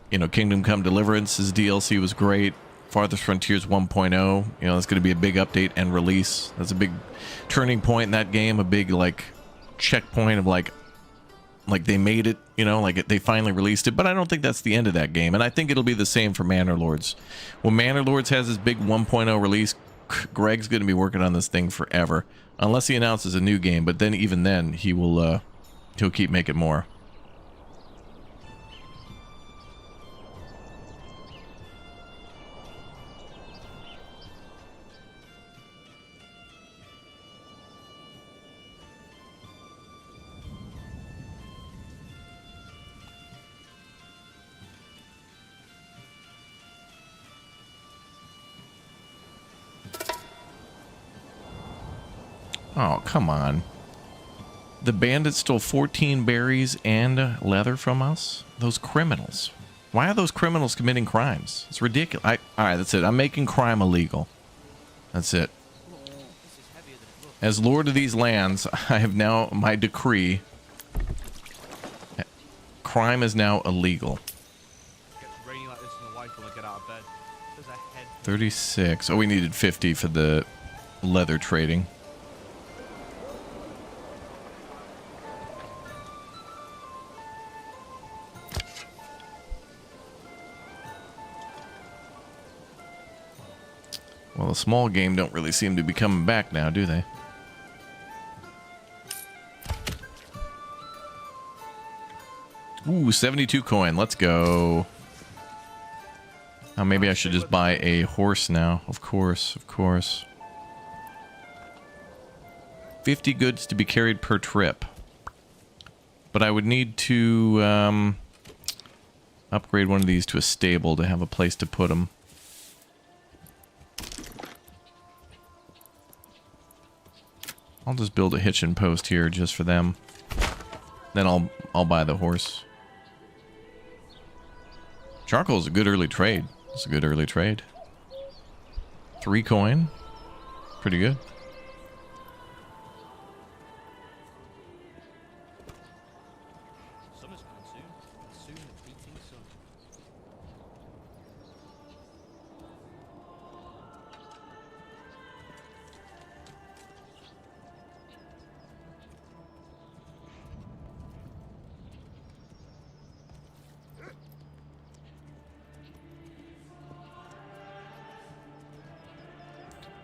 You know, Kingdom Come Deliverance's DLC was great. Farthest Frontiers 1.0, you know, that's going to be a big update and release. That's a big turning point in that game, a big, like, checkpoint of, like they made it, you know, like they finally released it. But I don't think that's the end of that game, and I think it'll be the same for Manor Lords. When Manor Lords has his big 1.0 release, Greg's going to be working on this thing forever, unless he announces a new game. But then, even then, he'll keep making more. Oh, come on. The bandits stole 14 berries and leather from us? Those criminals. Why are those criminals committing crimes? It's ridiculous. Alright, that's it. I'm making crime illegal. That's it. As lord of these lands, I have now my decree. Crime is now illegal. It gets rainy like this and the wife when I get out of bed. There's a head. 36. Oh, we needed 50 for the leather trading. Well, the small game don't really seem to be coming back now, do they? Ooh, 72 coin. Let's go. Oh, maybe I should just buy a horse now. Of course, of course. 50 goods to be carried per trip. But I would need to upgrade one of these to a stable to have a place to put them. I'll just build a hitching post here just for them. Then I'll buy the horse. Charcoal is a good early trade. It's a good early trade. 3 coin. Pretty good. Summer's coming soon. Soon the beating sun.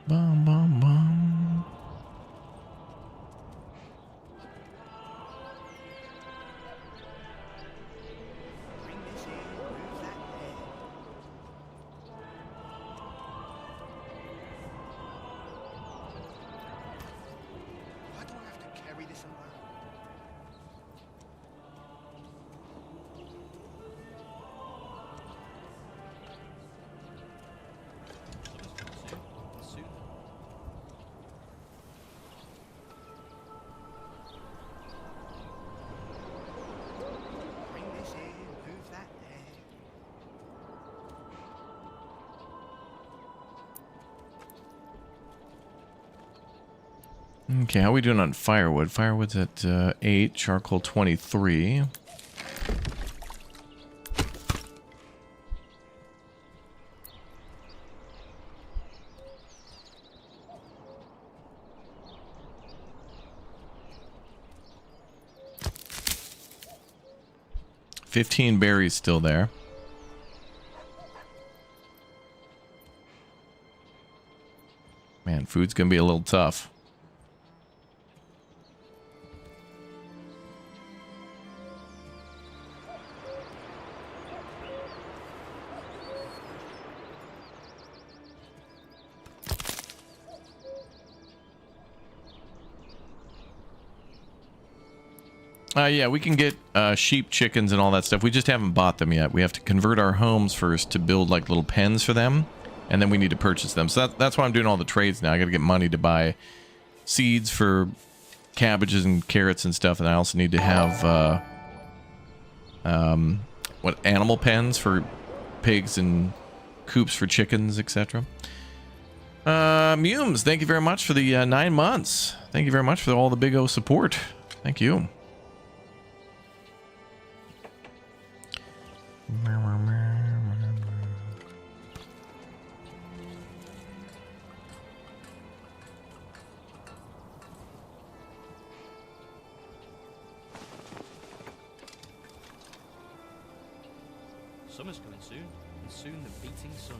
Bum, bum, bum. Bring this here, move that there. Why do I have to carry this alone? Summer's coming soon. Soon. Bring this here, move that there. Okay, how are we doing on firewood? Firewood's at 8, charcoal 23. $15 berries still there. Man, food's gonna be a little tough. Yeah, we can get sheep, chickens, and all that stuff. We just haven't bought them yet. We have to convert our homes first to build like little pens for them, and then we need to purchase them. So that's why I'm doing all the trades now. I got to get money to buy seeds for cabbages and carrots and stuff, and I also need to have animal pens for pigs and coops for chickens, etc. Mumes, thank you very much for the 9 months. Thank you very much for all the big O support. Thank you. Summer's coming soon. And soon the beating sun.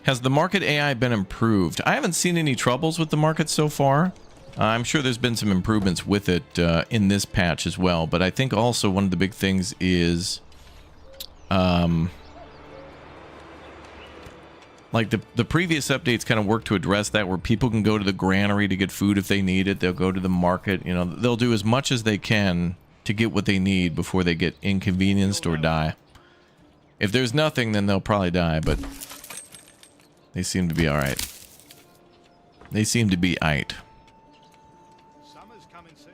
Has the market AI been improved? I haven't seen any troubles with the market so far. I'm sure there's been some improvements with it in this patch as well, but I think also one of the big things is like the previous updates kind of work to address that, where people can go to the granary to get food if they need it. They'll go to the market, you know, they'll do as much as they can to get what they need before they get inconvenienced or die. If there's nothing, then they'll probably die, but they seem to be all right. They seem to be aight. Summer's coming soon.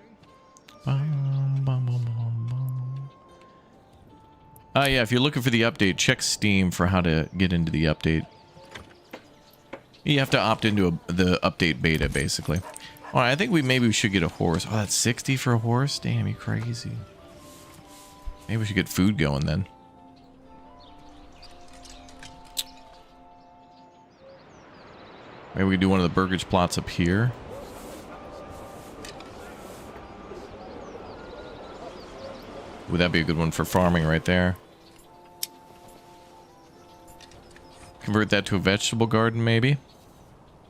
Yeah, if you're looking for the update, check Steam for how to get into the update. You have to opt into the update beta, basically. All right, I think maybe we should get a horse. Oh, that's 60 for a horse? Damn, you crazy. Maybe we should get food going then. Maybe we can do one of the burgage plots up here. Would that be a good one for farming right there? Convert that to a vegetable garden, maybe?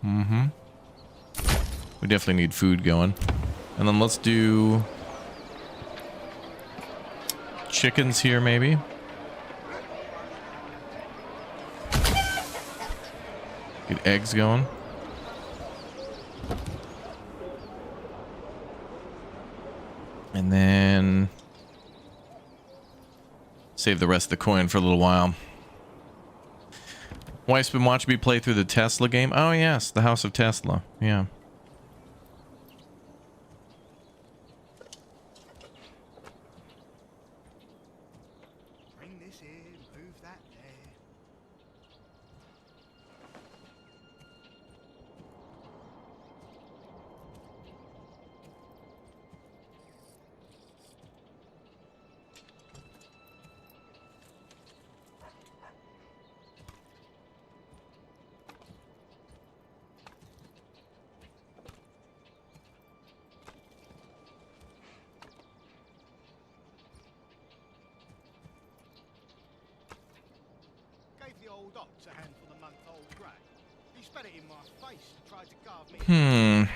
Mm-hmm. We definitely need food going. And then let's do chickens here, maybe. Get eggs going. And then save the rest of the coin for a little while. Wife's been watching me play through the Tesla game. Oh yes, the House of Tesla. Yeah. Bring this here, move that there. Gave the old ox a handful of month-old grey. He spat it in my face and tried to carve me.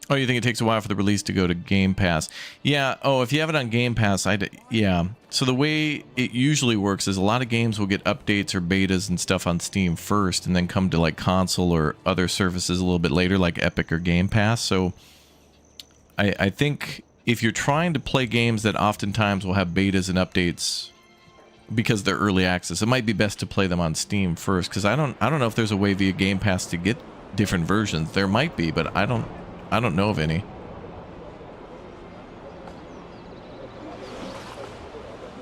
Oh, you think it takes a while for the release to go to Game Pass? Yeah. Oh, if you have it on Game Pass, yeah. So the way it usually works is a lot of games will get updates or betas and stuff on Steam first, and then come to like console or other services a little bit later, like Epic or Game Pass. So I think if you're trying to play games that oftentimes will have betas and updates because they're early access, it might be best to play them on Steam first. Because I don't know if there's a way via Game Pass to get different versions. There might be, but I don't know of any.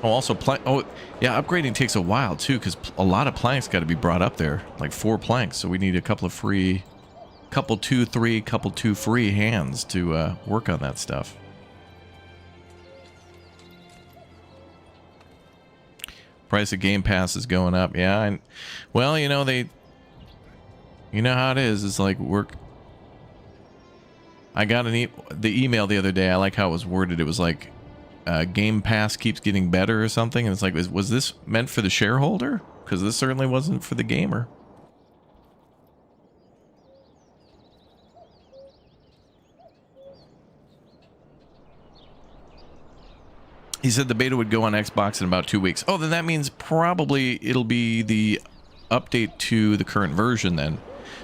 Oh, also yeah, upgrading takes a while too, because a lot of planks got to be brought up there, like 4 planks. So we need a couple of free, couple 2, 3, couple 2 free hands to work on that stuff. Price of Game Pass is going up. Yeah, well, you know, you know how it is. It's like I got the email the other day. I like how it was worded. It was like, Game Pass keeps getting better or something. And it's like, was this meant for the shareholder? Because this certainly wasn't for the gamer. He said the beta would go on Xbox in about 2 weeks. Oh, then that means probably it'll be the update to the current version then.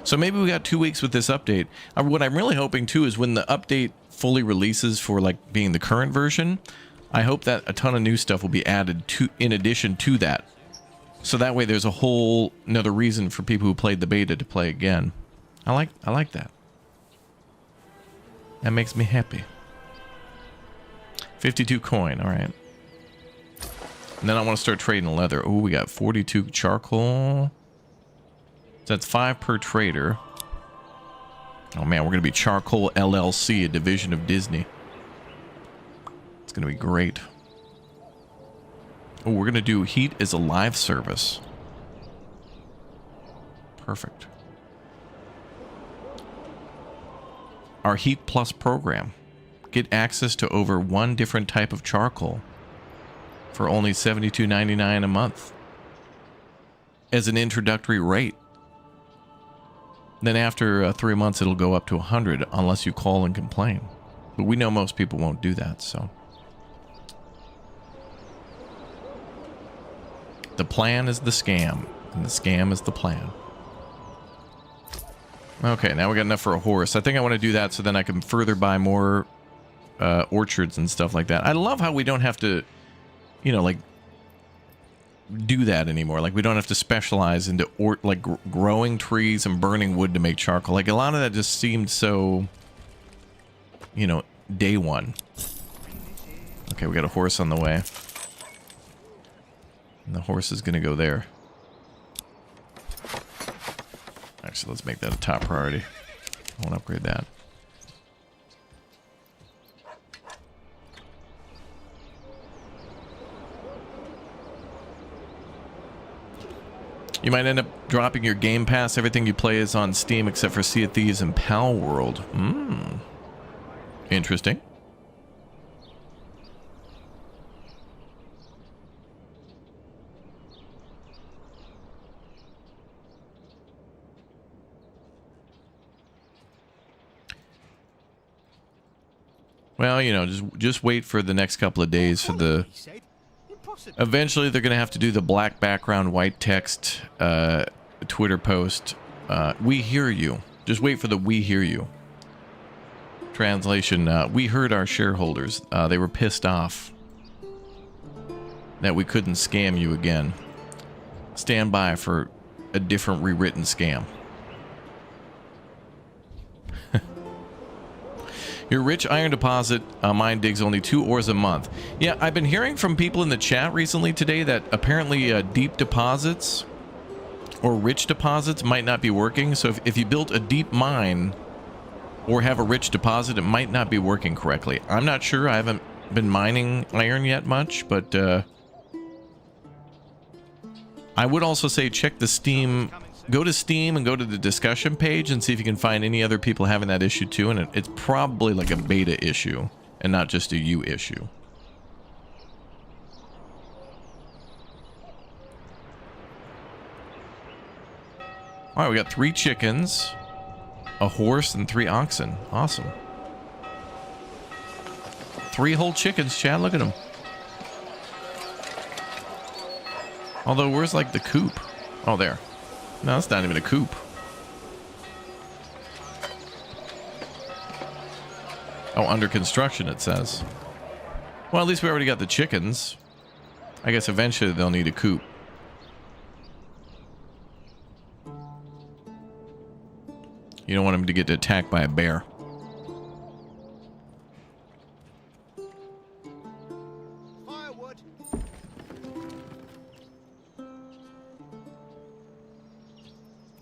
So maybe we got 2 weeks with this update. What I'm really hoping too is when the update fully releases for like being the current version, I hope that a ton of new stuff will be added to in addition to that. So that way there's a whole another reason for people who played the beta to play again. I like that. That makes me happy. 52 coin, all right. And then I want to start trading leather. Oh, we got 42 charcoal. So that's 5 per trader. Oh man, we're gonna be Charcoal LLC, a division of Disney. It's gonna be great. Oh, we're gonna do heat as a live service. Perfect. Our Heat Plus program. Get access to over 1 different type of charcoal for only $72.99 a month as an introductory rate. Then after 3 months, it'll go up to 100 unless you call and complain. But we know most people won't do that, so. The plan is the scam, and the scam is the plan. Okay, now we got enough for a horse. I think I want to do that so then I can further buy more orchards and stuff like that. I love how we don't have to, you know, like, do that anymore. Like, we don't have to specialize into growing trees and burning wood to make charcoal. Like, a lot of that just seemed so, you know, day one. Okay, we got a horse on the way. And the horse is going to go there. Actually, let's make that a top priority. I want to upgrade that. You might end up dropping your Game Pass. Everything you play is on Steam except for Sea of Thieves and Pal World. Interesting. Well, you know, just wait for the next couple of days for the... Eventually, they're going to have to do the black background, white text Twitter post. We hear you. Just wait for the we hear you. Translation, we heard our shareholders. They were pissed off that we couldn't scam you again. Stand by for a different rewritten scam. Your rich iron deposit mine digs only 2 ores a month. Yeah, I've been hearing from people in the chat recently today that apparently deep deposits or rich deposits might not be working. So if you built a deep mine or have a rich deposit, it might not be working correctly. I'm not sure. I haven't been mining iron yet much, but I would also say check the Steam... Go to Steam and go to the discussion page and see if you can find any other people having that issue too. And it's probably like a beta issue and not just a you issue. All right, we got 3 chickens, a horse, and 3 oxen. Awesome. 3 whole chickens, Chad. Look at them. Although, where's like the coop? Oh, there. No, it's not even a coop. Oh, under construction, it says. Well, at least we already got the chickens. I guess eventually they'll need a coop. You don't want them to get attacked by a bear. Firewood.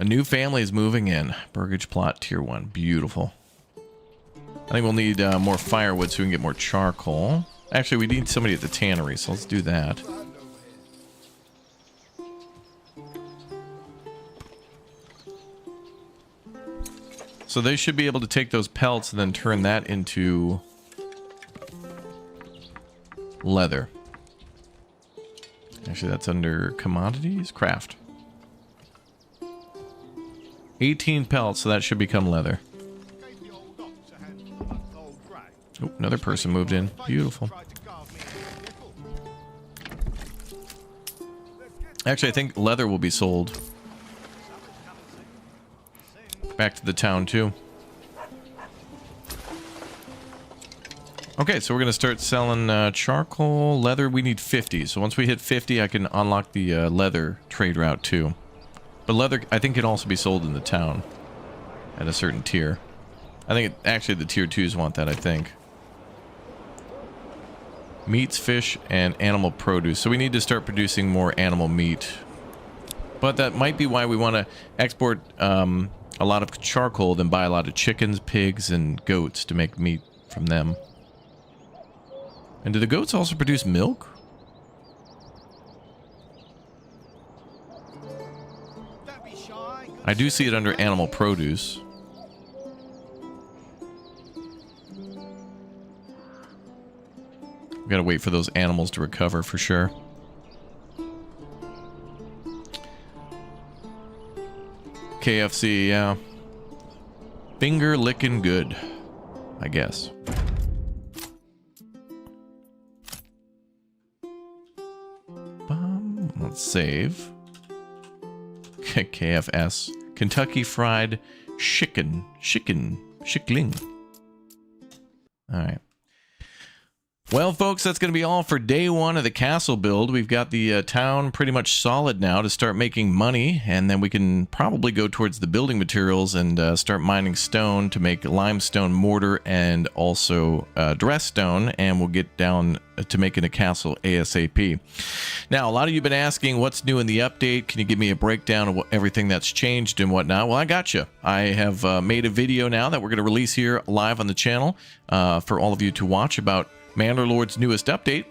A new family is moving in. Burgage plot tier 1. Beautiful. I think we'll need more firewood so we can get more charcoal. Actually, we need somebody at the tannery, so let's do that. So they should be able to take those pelts and then turn that into leather. Actually, that's under commodities. Craft. 18 pelts, so that should become leather. Oh, another person moved in. Beautiful. Actually, I think leather will be sold back to the town, too. Okay, so we're going to start selling charcoal, leather. We need 50. So once we hit 50, I can unlock the leather trade route, too. But leather, I think, can also be sold in the town at a certain tier. I think, actually, the tier 2s want that, I think. Meats, fish, and animal produce. So we need to start producing more animal meat. But that might be why we want to export a lot of charcoal, then buy a lot of chickens, pigs, and goats to make meat from them. And do the goats also produce milk? I do see it under animal produce. We gotta wait for those animals to recover for sure. KFC, yeah. Finger licking good, I guess. Let's save. KFS. Kentucky Fried Chicken. Chickling. All right. Well, folks, that's going to be all for day one of the castle build. We've got the town pretty much solid now to start making money, and then we can probably go towards the building materials and start mining stone to make limestone mortar and also dress stone, and we'll get down to making a castle ASAP. Now, a lot of you have been asking what's new in the update. Can you give me a breakdown of everything that's changed and whatnot? Well, I got you. I have made a video now that we're going to release here live on the channel for all of you to watch about Manor Lords' newest update,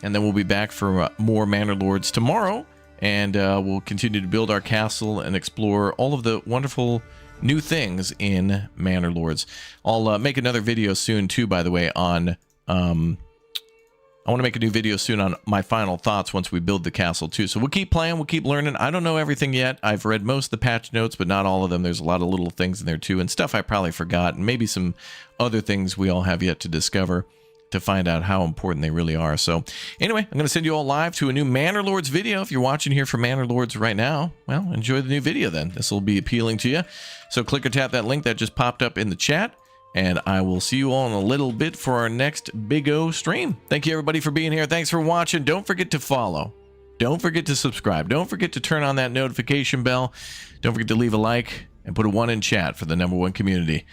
and then we'll be back for more Manor Lords tomorrow, and we'll continue to build our castle and explore all of the wonderful new things in Manor Lords. I'll make another video soon too, by the way, on I want to make a new video soon on my final thoughts once we build the castle too. So we'll keep playing, we'll keep learning. I don't know everything yet. I've read most of the patch notes, but not all of them. There's a lot of little things in there too, and stuff I probably forgot, and maybe some other things we all have yet to discover to find out how important they really are. So anyway, I'm going to send you all live to a new Manor Lords video. If you're watching here from Manor Lords right now, well, enjoy the new video then. This will be appealing to you. So click or tap that link that just popped up in the chat, and I will see you all in a little bit for our next Big O stream. Thank you, everybody, for being here. Thanks for watching. Don't forget to follow. Don't forget to subscribe. Don't forget to turn on that notification bell. Don't forget to leave a like and put a 1 in chat for the #1 community.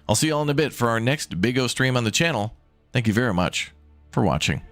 I'll see you all in a bit for our next Big O stream on the channel. Thank you very much for watching.